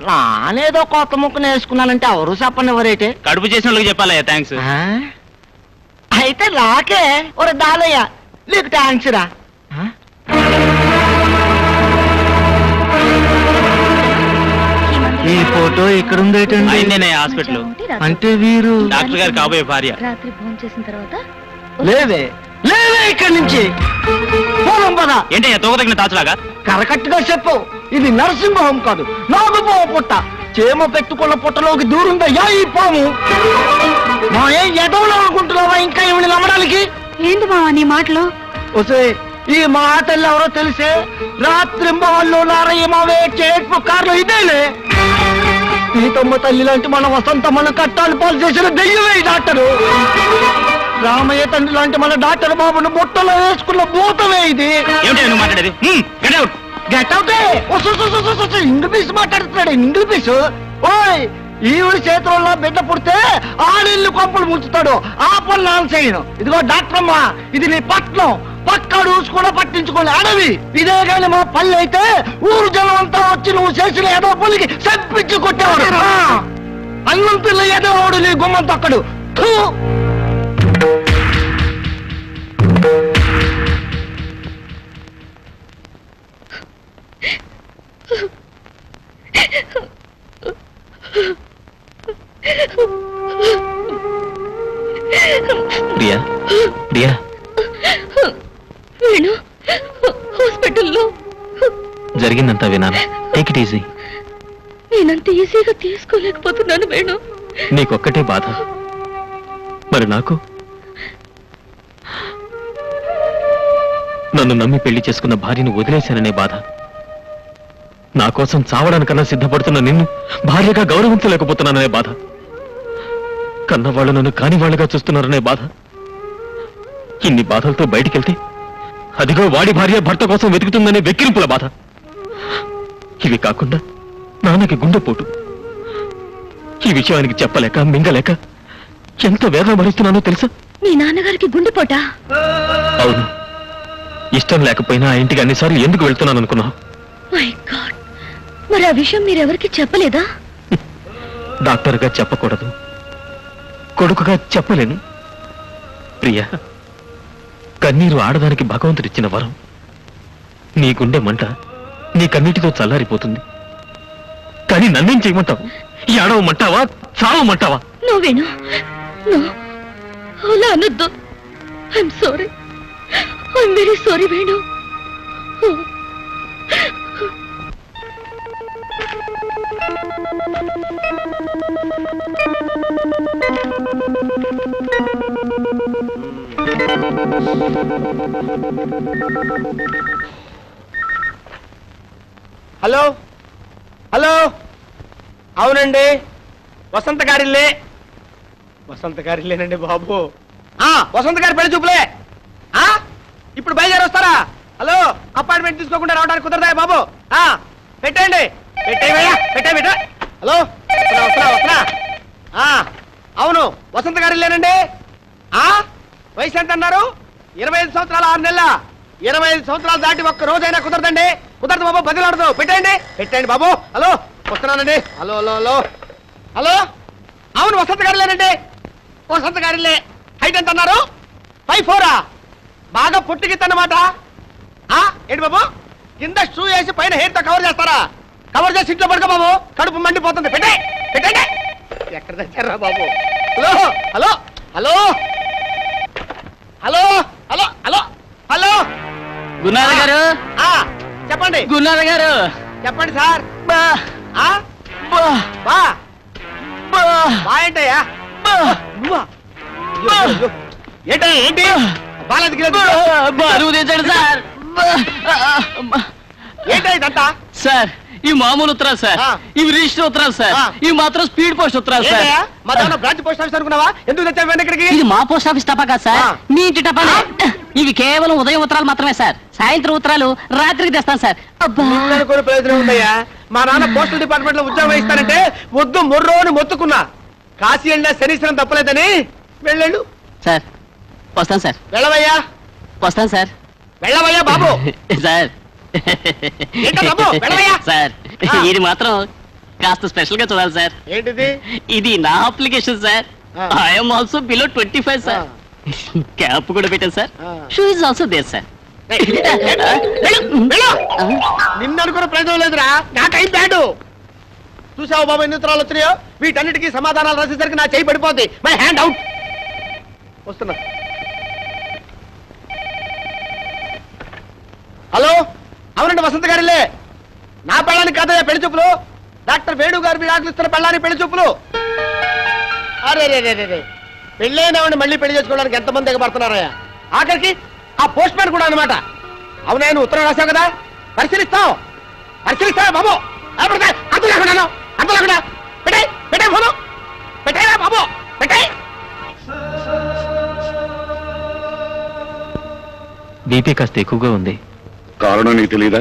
నానేదో కొత్త ముక్క నేర్చుకున్నానంటే ఎవరు చెప్పనివ్వరైతే. కడుపు చేసిన వాళ్ళకి చెప్పాలయ్యా థ్యాంక్స్. అయితే నాకే ఒక దానయ్య నీకు థ్యాంక్స్ రా. ఈ ఫోటో ఇక్కడ ఉందేటండి? అయిందేనే హాస్పిటల్. అంటే వీరు డాక్టర్ గారు కాబోయే భార్య. రాత్రి భోజనం చేసిన తర్వాత లేవే లేవే ఇక్కడి నుంచి పోలం పద. ఏంటయ్యా తోక తగిన తాచులాగా? కరెక్ట్గా చెప్పు, ఇది నరసింహ హోం కాదు, నాగుపాము పుట్ట. చేమ పెట్టుకున్న పుట్టలోకి దూరుందయ్యా ఈ పాము. మా ఏం ఎదవలో అనుకుంటున్నావా ఇంకా ఇవిని నమ్మడానికి? ఏంటి మావా నీ మాటలు? వసే ఈ మాటలు ఎవరో తెలిసే రాత్రి వాళ్ళు నారయ్య మావే చేట్పు కార్లు ఇదేలే. సీతమ్మ తల్లి లాంటి మన వసంతమ్మను కట్టాలు పాలు చేసిన దెయ్యమే ఈ డాక్టరు. రామయ్య తండ్రి లాంటి మన డాక్టర్ బాబును బుట్టలో వేసుకున్న భూతమే ఇది. ఏమిటి నువ్వు మాట్లాడేది? గెట్ అవుతే ఇంగ్లీష్ మాట్లాడుతున్నాడు. ఇంగ్లీష్ ఓయ్, ఈవిడ చేతుల్లో బిడ్డ పుడితే ఆడిల్లు కొంపలు ముంచుతాడు. ఆ పని నాన్న చేయను. ఇదిగో డాక్టర్ అమ్మా, ఇది నీ పట్నం, పక్క రూల్స్ కూడా పట్టించుకోలే అడవి. ఇదే కానీ మా పల్లె అయితే ఊరు జనం అంతా వచ్చి నువ్వు చేసిన ఏదో పల్లికి చంపించి కొట్టేవాడు. అన్నం పిల్ల ఏదో వాడు నీ గుమ్మం తక్కడు. ప్రియా ప్రియా వేణు హాస్పిటల్లో జరిగిందంతా వినాను. Take it easy. నేనంత ఈజీగా తీసుకోలేకపోతున్నాను వేణు. నీకొక్కటే బాధ, మరి నాకు? నన్ను నమ్మి పెళ్లి చేసుకున్న భార్యను వదిలేశాననే బాధ, నా కోసం చావడానికన్నా సిద్ధపడుతున్న నిన్ను భార్యగా గౌరవించలేకపోతున్నాననే బాధ, కన్నవాళ్ళు నన్ను కాని వాళ్ళగా చూస్తున్నారనే బాధ. ఇన్ని బాధలతో బయటికెళ్తే అదిగో వాడి భార్య భర్త కోసం వెతుకుతుందనే వెక్కిరింపుల బాధ. ఇవి కాకుండా నాన్నకి గుండెపోటు. ఈ విషయానికి చెప్పలేక మింగలేక ఎంత వేదన భరిస్తున్నానో తెలుసా? మీ నాన్నగారికి గుండెపోటా? అవును. ఇష్టం లేకపోయినా ఆ ఇంటికి అన్నిసార్లు ఎందుకు వెళ్తున్నాను అనుకున్నావు? మై గాడ్, మరి ఆ విషయం మీరెవరికి చెప్పలేదా? డాక్టర్గా చెప్పకూడదు, కొడుకుగా చెప్పలేను. ప్రియా, కన్నీరు ఆడదానికి భగవంతుడిచ్చిన వరం. నీ గుండె మంట నీ కన్నీటితో చల్లారిపోతుంది. కానీ నన్నేం చేయమంటావు? ఏడవమంటావా, చావమంటావా? నువ్వేను అలా అనొద్దు. I'm sorry, I'm very sorry Venu. Hello hello, అవునండి, వసంత గారిల్లే. వసంత గారిల్లేనండి బాబు. వసంత గారి పెళ్లి చూపులే. ఇప్పుడు బయలుదేరి వస్తారా? హలో, అపాయింట్మెంట్ తీసుకోకుండా రావడానికి కుదరదా బాబు? పెట్టండి, పెట్టే. హలో, వస్తున్నా. అవును, వసంత గారిల్లేనండి. వయసు ఎంత అన్నారు? 25 సంవత్సరాలు 6 నెలల. 25 సంవత్సరాలు దాటి ఒక్క రోజైనా కుదరదండి. కుదరదు బాబు, బదిలాడదు. పెట్టండి బాబు. హలో, వస్తున్నానండి. హలో హలో హలో హలో, అవును, వసంత గారిలేనండి. వసంత గారిలే. హైట్ ఎంత అన్నారు? 5'4". బాగా పొట్టిగిద్దన్నమాట. ఏంటి బాబు, కింద షూ వేసి పైన హెయిర్ తో కవర్ చేస్తారా? కవర్ చేసి ఇంట్లో పడుకో బాబు, కడుపు మండిపోతుంది. పెట్టండి. ఎక్కడ తెచ్చారా బాబు? Hello hello hello hello hello hello hello, Gunnara గారు, చెప్పండి. గున్నార గారు, చెప్పండి సార్. ఏంటయ్యా? ఏంటి బాలేదు? బరువు తెచ్చండి సార్. ఏంటో ఇదంతా? సార్, ఈ మామూలు ఉత్తరాలు సార్, ఇవి రిజిస్టర్ ఉత్తరాలు సార్, ఇవి మాత్రం స్పీడ్ పోస్ట్ ఉత్తరాలు సార్. మా దాని బ్రాంచ్ పోస్ట్ ఆఫీస్ అనుకున్నావా? ఎందుకు తెచ్చావు ఇక్కడికి? ఇది మా పోస్ట్ ఆఫీస్ టపా కాదు సార్, మీ ఇంటి టపానే. ఇవి కేవలం ఉదయం ఉత్తరాలు మాత్రమే సార్. సాయంత్రం ఉత్తరాలు రాత్రికి తెస్తాను సార్. అనుకునే ప్రయోజనం ఉందయ్యా. మా నాన్న పోస్టల్ డిపార్ట్మెంట్ లో ఉద్యోగం ఇస్తానంటే వద్దు మొర్రో అని మొత్తుకున్నా. కాశీ వెళ్ళినా శనీశ్వరం తప్పలేదని వెళ్ళండు. సార్, వస్తాను సార్. వెళ్ళవయ్యా. వస్తాను సార్. వెళ్ళవయ్యా బాబు. సార్ సార్, ఇది మాత్రం కాస్త స్పెషల్ గా చూడాలి సార్. ఏంటిది? ఇది నా application sir. I'm also below 25 sir. Cap కూడా పెట్టాను sir. Shoe is also there sir. నిన్ను అనుకున్న ప్రయోజనం లేదురా, నాకైం బ్యాడు. చూసావు బాబు ఎన్ని ఉత్తరాలు వచ్చినాయో? వీటన్నిటికీ సమాధానాలు రాసేసరికి నా చేయి పడిపోద్ది. My hand out. వస్తున్నా. హలో, అవునండి, వసంత గారిలే. నా పెళ్ళానికి కాదయ్యా పెళ్లి చూపులు. డాక్టర్ వేణు గారు విడాకులు ఇస్తున్న పెళ్ళానికి పెళ్లి చూపులు. అరే, పెళ్ళైనవాడిని మళ్ళీ పెళ్లి చేసుకోవడానికి ఎంతమంది ఎగబడుతున్నారయ్యా? ఆఖరికి ఆ పోస్ట్ మ్యాన్ కూడా అనమాట. అవునా, నువ్వు ఉత్తరం రాశావు కదా, పరిశీలిస్తావు బాబు. అంత లేకుండా పెట్టే ఫోను పెట్టేరా బాబు, పెట్టే. బీపీ కాస్త ఎక్కువగా ఉంది. కారణం నీకు తెలీదా?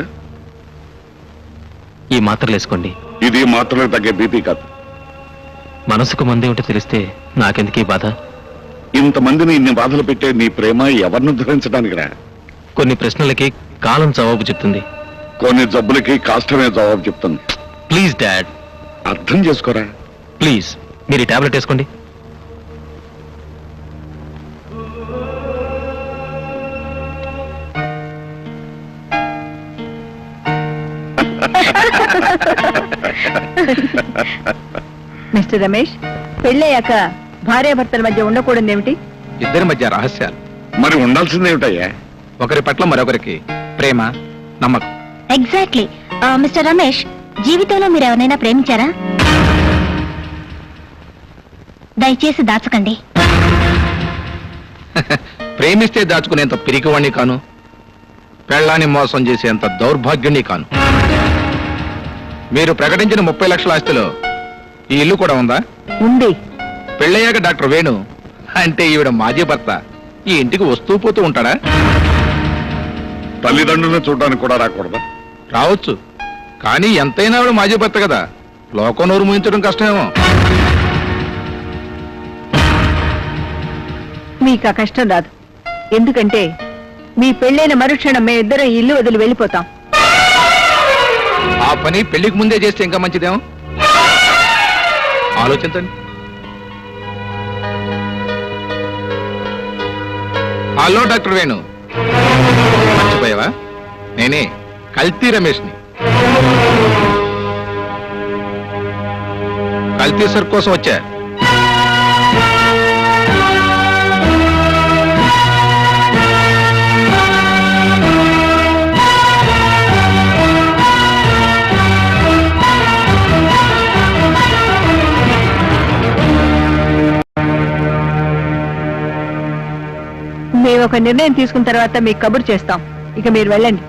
ఈ మాత్రలు వేసుకోండి. ఇది మాత్రమే తగ్గే బీపీ కాదు. మనసుకు మందే ఉంటే తెలిస్తే నాకెందుకీ బాధ? ఇంతమందిని ఇన్ని బాధలు పెట్టే నీ ప్రేమ ఎవరిని ధరించడానికి రా? కొన్ని ప్రశ్నలకి కాలం జవాబు చెప్తుంది, కొన్ని జబ్బులకి కాష్టమే జవాబు చెప్తుంది. ప్లీజ్ డాడ్, అర్థం చేసుకోరా. ప్లీజ్ మీరు ఈ టాబ్లెట్ వేసుకోండి. మిస్టర్ రమేష్, పెళ్ళయ్యాక భార్యాభర్తల మధ్య ఉండకూడదు ఏమిటి? ఇద్దరి మధ్య రహస్యాలు, మరి ఉండాల్సిందేమిటయ్యా? ఒకరి పట్ల మరొకరికి ప్రేమ, నమ్మకం. ఎగ్జాక్ట్లీ. మిస్టర్ రమేష్, జీవితంలో మీరు ఎవరైనా ప్రేమించారా? దయచేసి దాచకండి. ప్రేమిస్తే దాచుకునేంత పిరికివాణ్ణి కాను, పెళ్ళాన్ని మోసం చేసేంత దౌర్భాగ్యుణ్ణి కాను. మీరు ప్రకటించిన 30 లక్షల ఆస్తిలో ఈ ఇల్లు కూడా ఉందా? ఉంది. పెళ్ళయ్యాక డాక్టర్ వేణు అంటే ఈవిడ మాజీ భర్త ఈ ఇంటికి వస్తూ పోతూ ఉంటాడా? తల్లిదండ్రులను చూడడానికి కూడా రాకూడదా? రావచ్చు, కానీ ఎంతైనా ఆవిడ మాజీ భర్త కదా, లోకం నోరు ముయించడం కష్టమేమో. మీకు ఆ కష్టం రాదు. ఎందుకంటే మీ పెళ్ళైన మరుక్షణం మేమిద్దరం ఈ ఇల్లు వదిలి వెళ్ళిపోతాం. ఆ పని పెళ్లికి ముందే చేస్తే ఇంకా మంచిదేమో. ఆలోచించండి. హలో డాక్టర్ వేణు, మర్చిపోయావా? నేనే కల్తీ రమేష్ని. కల్తీ సర్ కోసం వచ్చా. మేము ఒక నిర్ణయం తీసుకున్న తర్వాత మీకు కబురు చేస్తాం. ఇక మీరు వెళ్ళండి.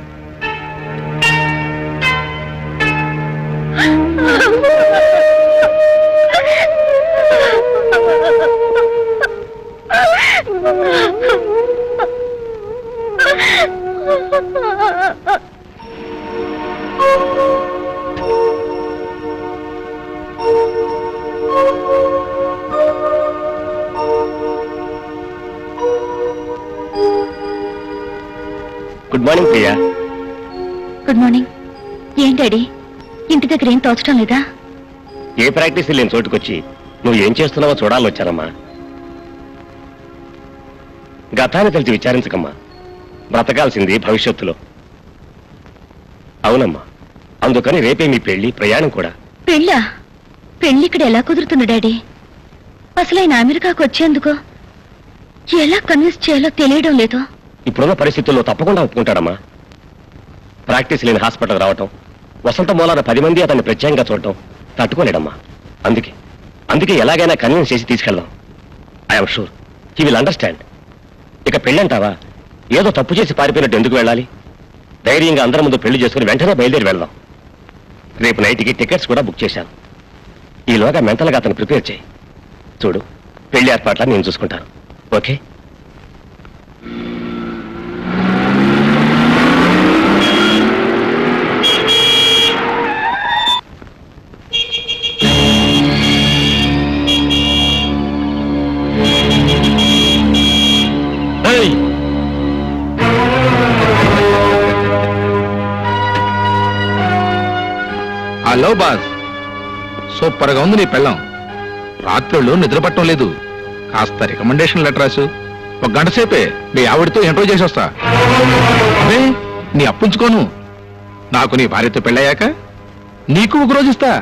Good morning Priya. Good morning. ఏం డాడీ, ఇంటి దగ్గర ఏం తోచడం లేదా? ఏ ప్రాక్టీస్ లేని చోటుకొచ్చి నువ్వు ఏం చేస్తున్నావో చూడాలని వచ్చానమ్మా. గతాన్ని తెలిసి విచారించకమ్మా, బ్రతకాల్సింది భవిష్యత్తులో. అవునమ్మా, అందుకని రేపే మీ పెళ్లి, ప్రయాణం కూడా. పెళ్ళా? పెళ్లి ఇక్కడ ఎలా కుదురుతుంది డాడీ? అసలు ఆయన అమెరికాకు వచ్చేందుకు ఎలా కన్విన్స్ చేయాలో తెలియడం లేదు. ఇప్పుడున్న పరిస్థితుల్లో తప్పకుండా ఒప్పుకుంటాడమ్మా. ప్రాక్టీస్ లేని హాస్పిటల్ రావటం, వసంత మూలాన 10 మంది అతన్ని ప్రత్యేకంగా చూడటం తట్టుకోలేడమ్మా. అందుకే ఎలాగైనా కన్విన్స్ చేసి తీసుకెళ్దాం. I'm sure he will understand. ఇక పెళ్ళంటావా, ఏదో తప్పు చేసి పారిపోయినట్టు ఎందుకు వెళ్ళాలి? ధైర్యంగా అందరి ముందు పెళ్లి చేసుకుని వెంటనే బయలుదేరి వెళ్దాం. రేపు నైట్కి టికెట్స్ కూడా బుక్ చేశాను. ఈలోగా మెంటల్గా అతను ప్రిపేర్ చేయి. చూడు, పెళ్లి ఏర్పాట్లా నేను చూసుకుంటాను. ఓకే? హలో బాస్, సూపర్ గా ఉంది నీ పెళ్ళం. రాత్రుళ్ళు నిద్ర పట్టడం లేదు. కాస్త రికమెండేషన్ లెటర్ రాసు. 1 గంట సేపే మీ ఆవిడతో ఇంటర్వ్యూ చేసి వస్తా. అదే నీ అప్పించుకోను. నాకు నీ భార్యతో పెళ్ళయ్యాక నీకు 1 రోజు ఇస్తా.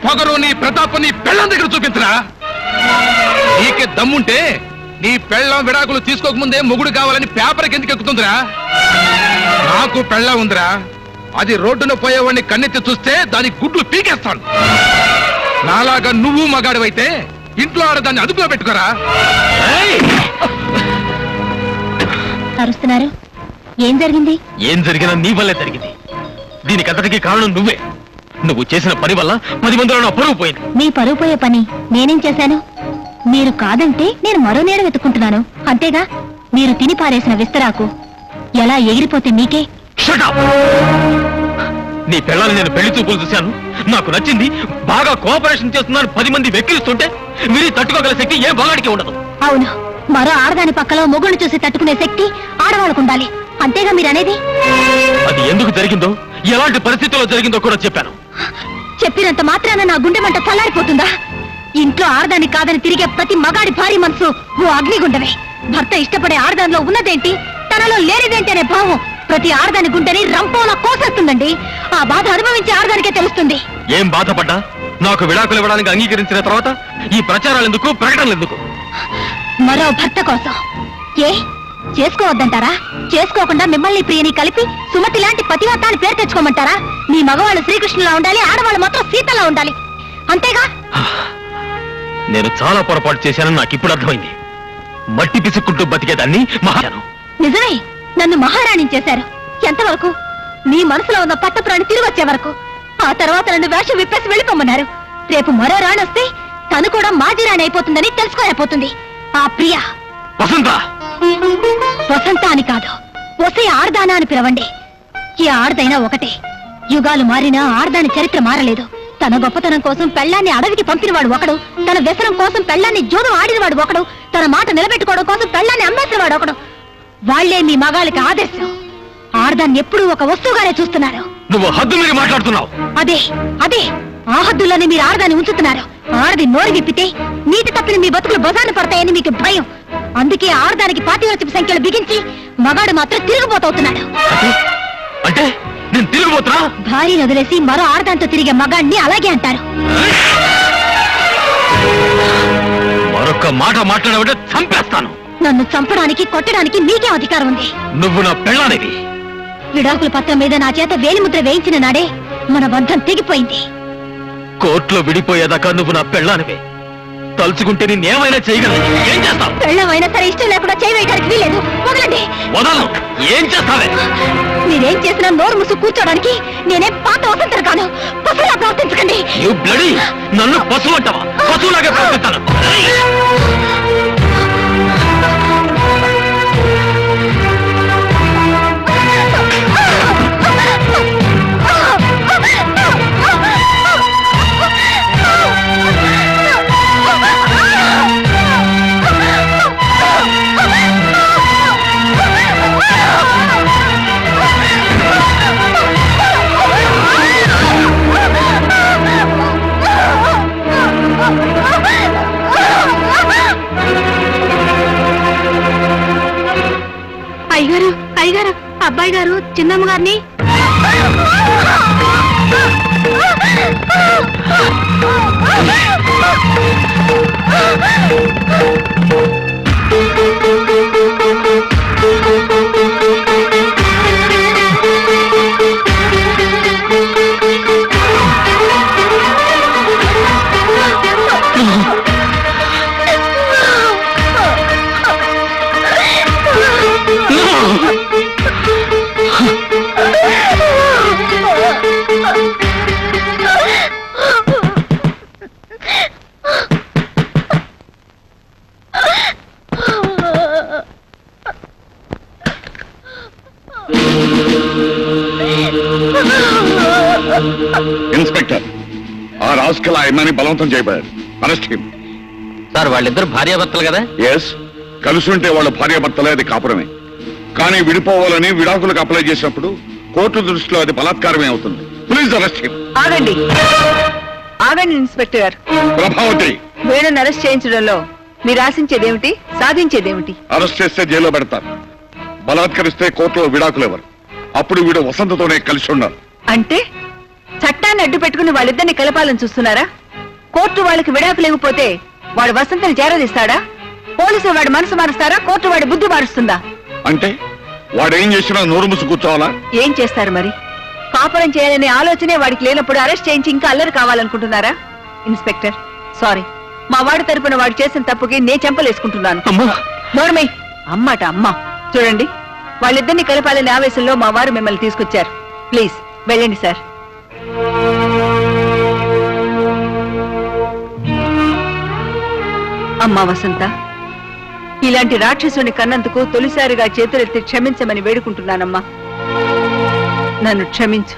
పొగరు నీ ప్రతాపం నీ పెళ్ళం దగ్గర చూపించరా. నీకే దమ్ముంటే నీ పెళ్ళం విడాకులు తీసుకోకముందే మొగుడు కావాలని పేపర్కి ఎందుకు ఎక్కుతుందిరా? నాకు పెళ్ళం ఉందిరా, అది రోడ్డున పోయేవాడిని కన్నెత్తి చూస్తే దాని గుడ్లు పీకేస్తాను. నాలాగా నువ్వు మగాడివైతే ఇంట్లో ఆడదాన్ని అదుపులో పెట్టుకోరా. అరుస్తున్నారు, ఏం జరిగింది? ఏం జరిగినా నీ వల్లే జరిగింది. దీనికంతటికీ కారణం నువ్వే. నువ్వు చేసిన పని వల్ల 10 మందిలో నా పరువు పోయింది. మీ పరువు పోయే పని నేనేం చేశాను? మీరు కాదంటే నేను మరో నీడ వెతుక్కుంటున్నాను అంతేగా. మీరు తిని పారేసిన విస్తరాకు ఎలా ఎగిరిపోతే మీకే. Shut up! నీ పిల్లల్ని నేను పెళ్లి చూపులు చూశాను, నాకు నచ్చింది, బాగా కోఆపరేషన్ చేస్తున్నాను 10 మంది వెక్కిరిస్తుంటే మీరు తట్టుకోగల శక్తి ఏ బాగాడికి ఉండదు. అవును, మరో ఆడదాని పక్కలో మొగుడిని చూసి తట్టుకునే శక్తి ఆడవాళ్ళకు ఉండాలి అంతేగా మీరనేది. అది ఎందుకు జరిగిందో, ఎలాంటి పరిస్థితుల్లో జరిగిందో కూడా చెప్పాను. చెప్పినంత మాత్రాన నా గుండె మంట చల్లారిపోతుందా? ఇంట్లో ఆడదాన్ని కాదని తిరిగే ప్రతి మగాడి భారీ మనసు ఓ అగ్నిగుండమే. భర్త ఇష్టపడే ఆడదానిలో ఉన్నదేంటి, తనలో లేనిదేంటి అనే భావం ప్రతి ఆడదాని గుండెని రంపోలా కోసేస్తుందండి. ఆ బాధ అనుభవించే ఆడదానికే తెలుస్తుంది. ఏం బాధపడ్డా నాకు విడాకులు ఇవ్వడానికి అంగీకరించిన తర్వాత ఈ ప్రచారాలు ఎందుకు, ప్రకటనలు ఎందుకు? మరో భర్త కోసం. ఏ చేసుకోవద్దంటారా? చేసుకోకుండా మిమ్మల్ని ప్రియని కలిపి సుమతి లాంటి పతివ్రతాన్ని పేరు తెచ్చుకోమంటారా? మీ మగవాళ్ళు శ్రీకృష్ణులా ఉండాలి, ఆడవాళ్ళు మాత్రం సీతలా ఉండాలి అంతేగా. నేను చాలా పొరపాటు చేశానని నాకు ఇప్పుడు అర్థమైంది. మట్టి పిసుక్కుంటూ బతికేదాన్ని మహాను. నిజమే, నన్ను మహారాణి చేశారు. ఎంతవరకు? మీ మనసులో ఉన్న పట్టపురాణి తిరిగి వచ్చే వరకు. ఆ తర్వాత నన్ను వేషం విప్పేసి వెళ్ళిపోమన్నారు. రేపు మరో రాణి వస్తే తను కూడా మాజీ రాణి అయిపోతుందని తెలుసుకోలేకపోతుంది. ఆ ప్రియ వసంత. వసంత అని కాదు, వసే ఆడదానా అని పిలవండి. ఈ ఆడదైనా ఒకటే. యుగాలు మారినా ఆడదాని చరిత్ర మారలేదు. తన గొప్పతనం కోసం పెళ్లాన్ని అడవికి పంపినవాడు ఒకడు, తన వ్యసనం కోసం పెళ్లాన్ని జోదం ఆడినవాడు ఒకడు, తన మాట నిలబెట్టుకోవడం కోసం పెళ్లాన్ని అమ్మేసినవాడు ఒకడు. వాళ్లే మీ మగాళ్ళకి ఆదర్శం. ఆడదాన్ని ఎప్పుడూ ఒక వస్తువుగానే చూస్తున్నారు. నువ్వు హద్దు మీరు మాట్లాడుతున్నావు. అదే అదే ఆ హద్దుల్లోనే మీరు ఆడదాన్ని ఉంచుతున్నారు. ఆడది నోరు విప్పితే నీటి తప్పిన మీ బతుకులు బజార్ను పడతాయని మీకు భయం. అందుకే ఆడదానికి పాతివ్రత్యపు సంఖ్యలు బిగించి మగాడు మాత్రం తిరుగుబోతవుతున్నాడు. అంటే నేను తిరిగిపోతున్నా? భార్యను వదిలేసి మరో ఆడదాంతో తిరిగే మగాడిని అలాగే అంటారు. మరొక్క మాట మాట్లాడబట్టే చంపేస్తాను. నన్ను చంపడానికి కొట్టడానికి మీకే అధికారం ఉంది. నువ్వు నా పెళ్ళానివి. విడాకుల పత్రం మీద నా చేత వేలిముద్ర వేయించిన నాడే మన బంధం తెగిపోయింది. కోర్టులో విడిపోయేదాకా నువ్వు నా పెళ్ళానివి. తలుచుకుంటే నేనేమైనా చేయగలను. ఏం చేస్తావు? పెళ్ళమైనా సరే ఇష్టం లేకుండా చేయవేయడానికి వీలేదు. వదలండి. వదలను. ఏం చేస్తావే? మీరేం చేసినా నోరు ముసు కూర్చోడానికి నేనేం పాత వసంతరు కాను. పశువులా ప్రవర్తించకండి. You bloody! నన్ను పశువు అంటావా? పశువులాగా ప్రవర్తిస్తాను. అయ్యగారు అయ్యగారు, అబ్బాయి గారు చిన్నమ్మ గారిని. ఇన్స్పెక్టర్, ఆ రాస్కల్ ఆ అమ్మాయిని బలవంతం చేయబడ్డాడు. Arrest him. సార్, వాళ్ళిద్దరు భార్యాభర్తలు కదా? ఎస్, కలిసి ఉంటే వాళ్ళ భార్యాభర్తలే, అది కాపురమే. కానీ విడిపోవాలని విడాకులకు అప్లై చేసినప్పుడు కోర్టు దృష్టిలో అది బలాత్కారమే అవుతుంది. Please arrest him. ఆగండి ఆగండి ఇన్స్పెక్టర్ గారు. ప్రభావతి, వేణుని అరెస్ట్ చేయించడంలో మీరు ఆశించేదేమిటి, సాధించేదేమిటి? అరెస్ట్ చేస్తే జైల్లో పెడతారు. బలాత్కరిస్తే కోర్టులో విడాకులు ఎవరు. అప్పుడు వీడు వసంతతోనే కలిసి ఉన్నారు. అంటే చట్టాన్ని న్యాయాన్ని అడ్డు పెట్టుకుని వాళ్ళిద్దరిని కలపాలని చూస్తున్నారా? కోర్టు వాళ్ళకి విడాకులు ఇవ్వకపోతే వాడు వసంతని చేరదీస్తాడా? పోలీసులు వాడి మనసు మారుస్తారా? కోర్టు వాడి బుద్ధి మారుస్తుందా? అంటే వాడేం చేసినా నోరు ముసు కూర్చోవాలా? ఏం చేస్తారు మరి? కాపురం చేయాలనే ఆలోచనే వాడికి లేనప్పుడు అరెస్ట్ చేయించి ఇంకా అల్లరి కావాలనుకుంటున్నారా? ఇన్స్పెక్టర్, సారీ, మా వాడి తరపున వాడు చేసిన తప్పుకి నేను చెంపలేసుకుంటున్నాను. నోర్మై, అమ్మాట అమ్మ. చూడండి, వాళ్ళిద్దరిని కలపాలనే ఆవేశంలో మా వారు మిమ్మల్ని తీసుకొచ్చారు. ప్లీజ్ వెళ్ళండి సార్. అమ్మా వసంత, ఇలాంటి రాక్షసుని కన్నందుకు తొలిసారిగా చేతులెత్తి క్షమించమని వేడుకుంటున్నానమ్మా. నన్ను క్షమించు.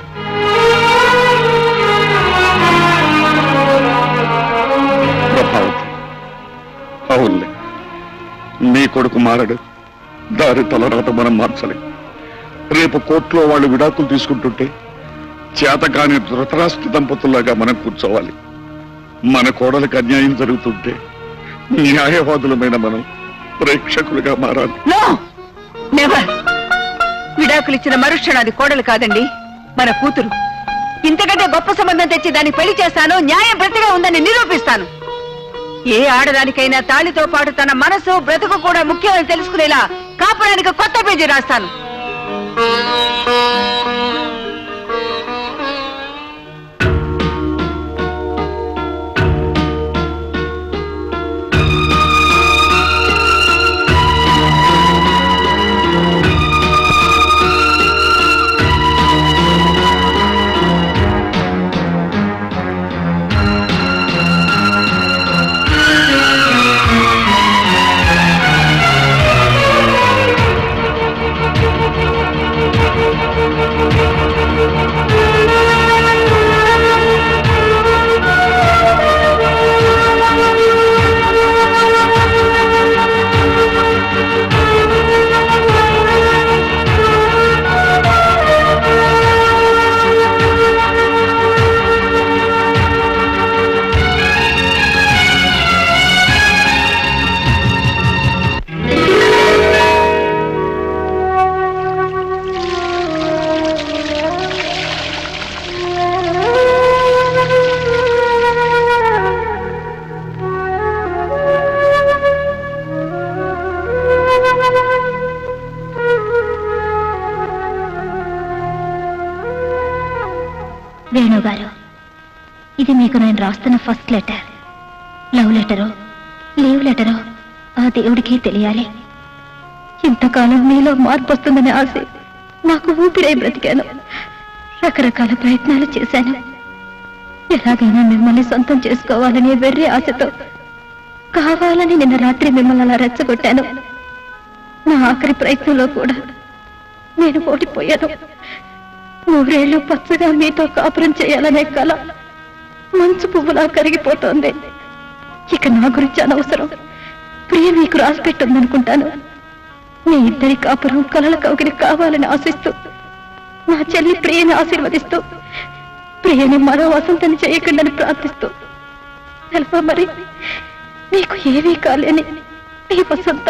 ప్రభావతి, అవునులే, నీ కొడుకు మారడు, దారి తలరాత మనం మార్చలేం. రేపు కోర్టులో వాళ్ళు విడాకులు తీసుకుంటుంటే చేతకాని ధృతరాష్ట్ర దంపతుల్లాగా మనం కూర్చోవాలి. మన కోడలకు అన్యాయం జరుగుతుంటే న్యాయవాదులమైన మనం ప్రేక్షకులుగా మారాలి. No, never. విడాకులు ఇచ్చిన మరుక్షణం అది కోడలు కాదండి, మన కూతురు. ఇంతకంటే గొప్ప సంబంధం తెచ్చి దాన్ని పెళ్లి చేస్తాను, న్యాయం ప్రతిగా ఉందని నిరూపిస్తాను. ఏ ఆడదానికైనా తాళితో పాటు తన మనసు బ్రతుకు కూడా ముఖ్యమని తెలుసుకునేలా కాపురానికి కొత్త పేజీ రాస్తాను. వేణుగారు, ఇది మీకు నేను రాస్తున్న ఫస్ట్ లెటర్. లవ్ లెటరో లీవ్ లెటరో ఆ దేవుడికి తెలియాలి. ఇంతకాలం మీలో మార్పు వస్తుందనే ఆశ నాకు ఊపిరై బ్రతికాను. రకరకాల ప్రయత్నాలు చేశాను. ఎలాగైనా మిమ్మల్ని సొంతం చేసుకోవాలనే వెర్రి ఆశతో కావాలని నిన్న రాత్రి మిమ్మల్ని అలా రెచ్చగొట్టాను. నా ఆఖరి ప్రయత్నంలో కూడా నేను ఓడిపోయాను. 100 ఏళ్ళు పచ్చగా మీతో కాపురం చేయాలనే కల మంచు పువ్వులా కరిగిపోతోంది. ఇక నా గురించి అనవసరం. ప్రియ మీకు రాసి పెట్టుందనుకుంటాను. మీ ఇద్దరి కాపురం కలల కౌగిలి కావాలని ఆశిస్తూ, నా చెల్లి ప్రియని ఆశీర్వదిస్తూ, ప్రియని మరో వసంతని చేయకుండాని ప్రార్థిస్తూ, తెలుపా మరి మీకు ఏమీ కాలేని మీ వసంత.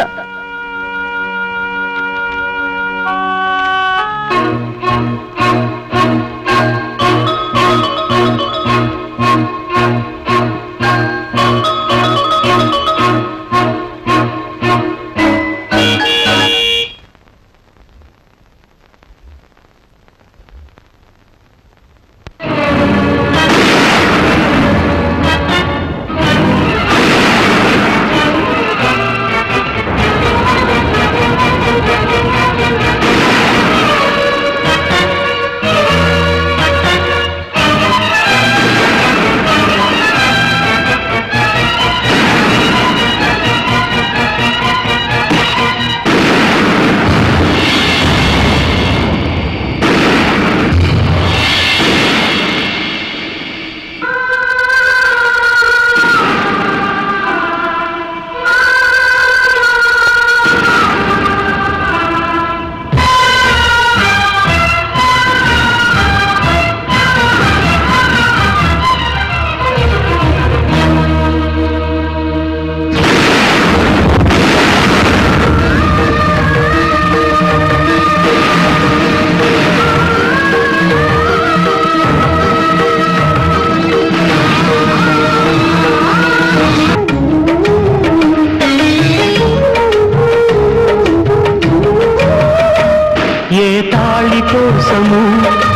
కోసము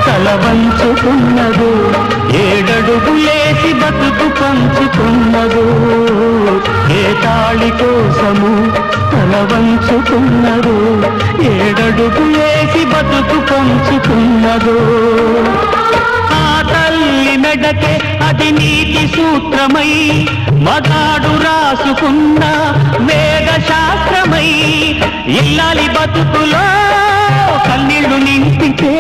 తల వంచుకున్నదో, ఏడడుగులేసి బతుకు పంచుకున్నదో, ఏ తాళి కోసము తల వంచుకున్నదో, ఏడడుగులేసి బతుకు పంచుకున్నదో. ఆ తల్లి మెడకే అది నీతి సూత్రమై, మగాడు రాసుకున్న వేద శాస్త్రమై, ఇల్లాలి బతుకులో కన్నీళ్లు నింపితే,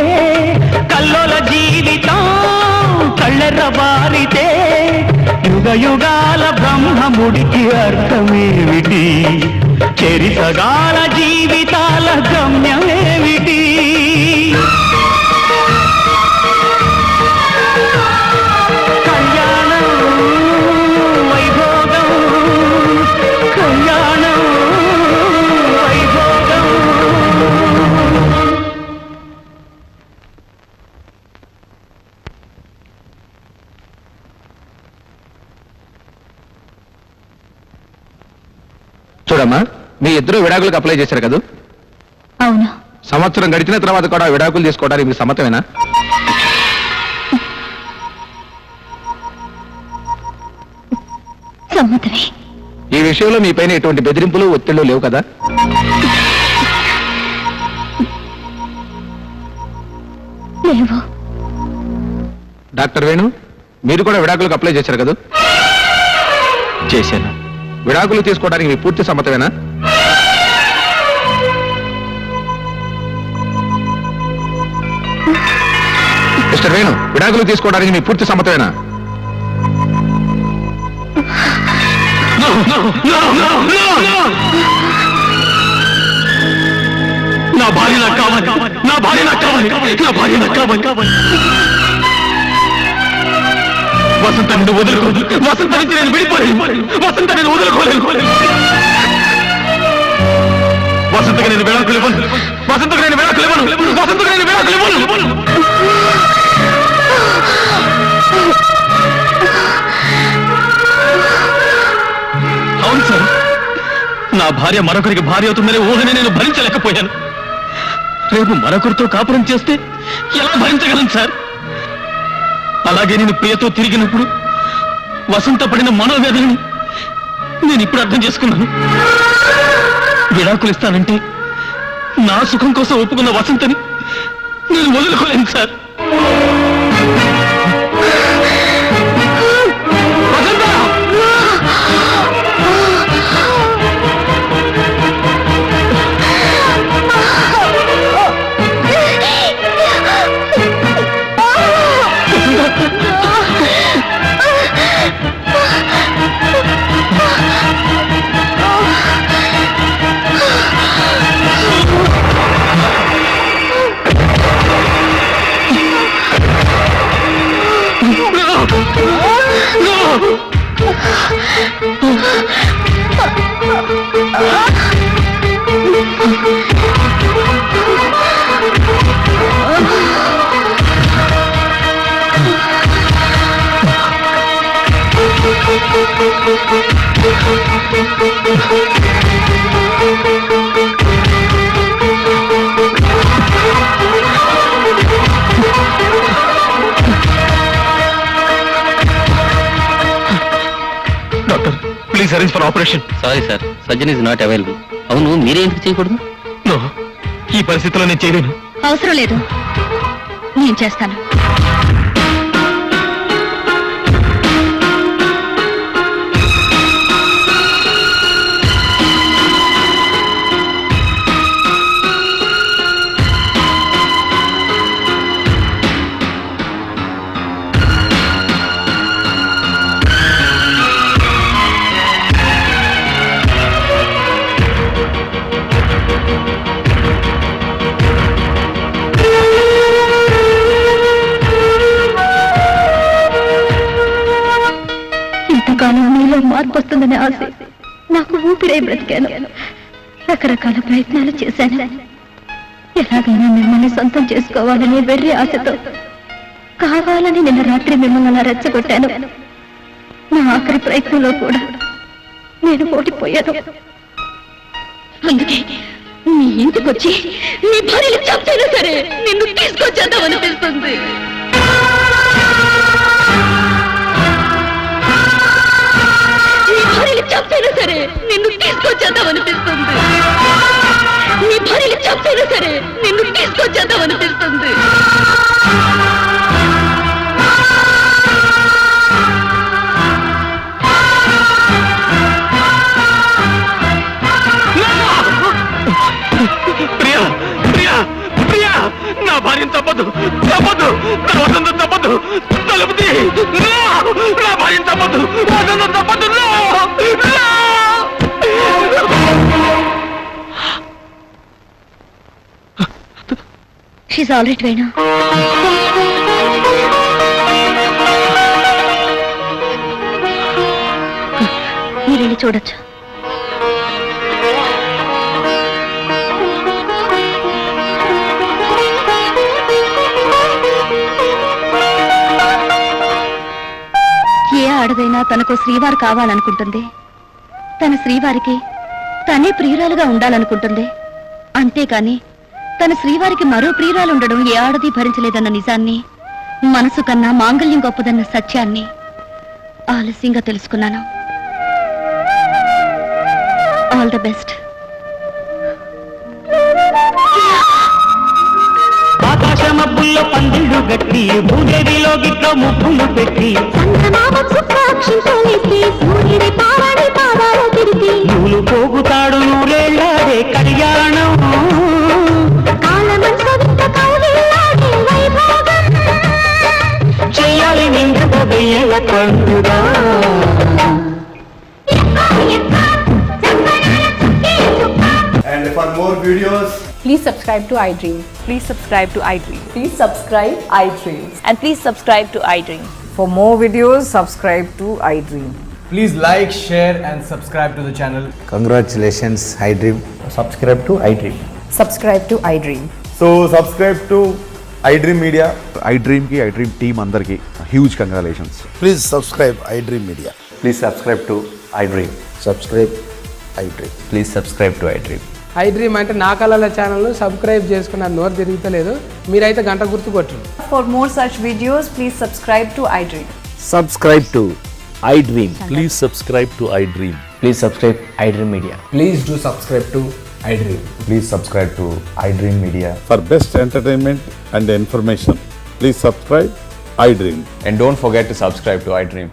కల్లోల జీవితం కళ్ళెర్ర బారితే, యుగ యుగాల బ్రహ్మముడికి అర్థమేమిటి, చెరిసగాల జీవితాల గమ్యమేమిటి? కళ్యాణం వైభోగం, కళ్యాణం వైభోగం. చూడమ్మా, మీ ఇద్దరు విడాకులకు అప్లై చేశారు కదా? అవును. సంవత్సరం గడిచిన తర్వాత కూడా విడాకులు తీసుకోవడానికి మీకు సమ్మతమేనా? సమ్మతమే. ఈ విషయంలో మీ పైన ఎటువంటి బెదిరింపులు ఒత్తిళ్లు లేవు కదా? లేవు. డాక్టర్ వేణు, మీరు కూడా విడాకులకు అప్లై చేశారు కదా? చేశాను. విడాకులు తీసుకోవడానికి మీ పూర్తి సమ్మతమేనా? మిస్టర్ వేణు, విడాకులు తీసుకోవడానికి మీ పూర్తి సమ్మతమేనా? నా భార్య నాకు కావాలి, నా భార్య నాకు కావాలి, నా భార్య నాకు కావాలి. వసంత నిన్ను వదులుకోదు, వసంత నుంచి నేను విడిపోలేను, వసంత నేను వదులుకోలేను. వసంతకి నేను విడాకులు ఇవ్వను, వసంతకు నేను విడాకులు ఇవ్వను, వసంతకు నేను విడాకులు ఇవ్వను. అవును సార్, నా భార్య మరొకరికి భార్య అవుతుందనే ఊహని నేను భరించలేకపోయాను. రేపు మరొకరితో కాపురం చేస్తే ఎలా భరించగలను సార్? అలాగే నేను ప్రియతో తిరిగినప్పుడు వసంత పడిన మనోవేదనని నేను ఇప్పుడు అర్థం చేసుకున్నాను. విడాకులు ఇస్తానంటే నా సుఖం కోసం ఒప్పుకున్న వసంతని నేను వదులుకోలేను sir. Doctor, please arrange for operation. Sorry sir, surgeon is not available. అవును, మీరే ఎందుకు చేయకూడదు? నో, ఈ పరిస్థితిలో నేను చేయలేను. అవసరం లేదు, నేను చేస్తాను. ఇంతకాలం మీలో మార్పు వస్తుందనే ఆశ నాకు ఊపిరై బ్రతికాను. రకరకాల ప్రయత్నాలు చేశాను. ఎలాగైనా మిమ్మల్ని సొంతం చేసుకోవాలనే వెర్రి ఆశతో కావాలని నిన్న రాత్రి మిమ్మల్ని అలా రెచ్చగొట్టాను. నా ఆఖరి ప్రయత్నంలో కూడా నేను ఓడిపోయాను. నీ ఇంటికొచ్చి నీ భార్యలు చంపైనా సరే నిన్ను తీసుకొచ్చేద్దామనిపిస్తుంది. నీ భార్యలు చంపైనా సరే నిన్ను తీసుకొచ్చేద్దామనిపిస్తుంది. నీ భార్యలు చంపైనా సరే నిన్ను తీసుకొచ్చేద్దామనిపిస్తుంది. ప్రియా ప్రియా ప్రియా నా భార్యను తప్పదు తప్పదు నా వసంతం తప్పదు తలుపు తీ. నా భార్యను తప్పదు వసంతం తప్పదు. She's all right, Venu. మీరు వెళ్ళి చూడొచ్చు. ఏ ఆడదైనా తనకు శ్రీవారు కావాలనుకుంటుంది. తన శ్రీవారికి తనే ప్రియురాలుగా ఉండాలనుకుంటుంది. అంతేకాని తన శ్రీవారికి మరో ప్రియురాలు ఉండడం ఏ ఆడది భరించలేదన్న నిజాన్ని, మనసు కన్నా మాంగళ్యం గొప్పదన్న సత్యాన్ని ఆలస్యంగా తెలుసుకున్నాను. All the best. ఆకాశమబ్బుల్లో పందిళ్ళు గట్టి భూదేవిలో గిట్లో ముప్పులు పెట్టి నూలు పోగుతాడు నూరేళ్ళాడే కళ్యాణం చెయ్యాలి నిండుగా వెయ్యల పండుగ. And for more videos, Please subscribe to iDream. Please subscribe to iDream. Please subscribe iDream. And please subscribe to iDream. For more videos, subscribe to iDream. please like, share and subscribe to the channel. Congratulations, iDream. Subscribe to iDream. Subscribe to iDream. So subscribe to iDream Media. iDream ki iDream team andarki huge congratulations. Please subscribe iDream Media. Please subscribe to iDream. Subscribe iDream. Please subscribe to iDream. iDream అంటే నా కళల ఛానల్ సబ్స్క్రైబ్ చేసుకున్న నోరు తిరుగుతలేదు. మీరైతే గంట గుర్తు కొట్టండి. For more such videos, please subscribe to iDream. Subscribe to iDream. Please subscribe to iDream. Please subscribe iDream Media. Please do subscribe to iDream. Please subscribe to iDream Media. For best entertainment and information, please subscribe iDream. And don't forget to subscribe to iDream.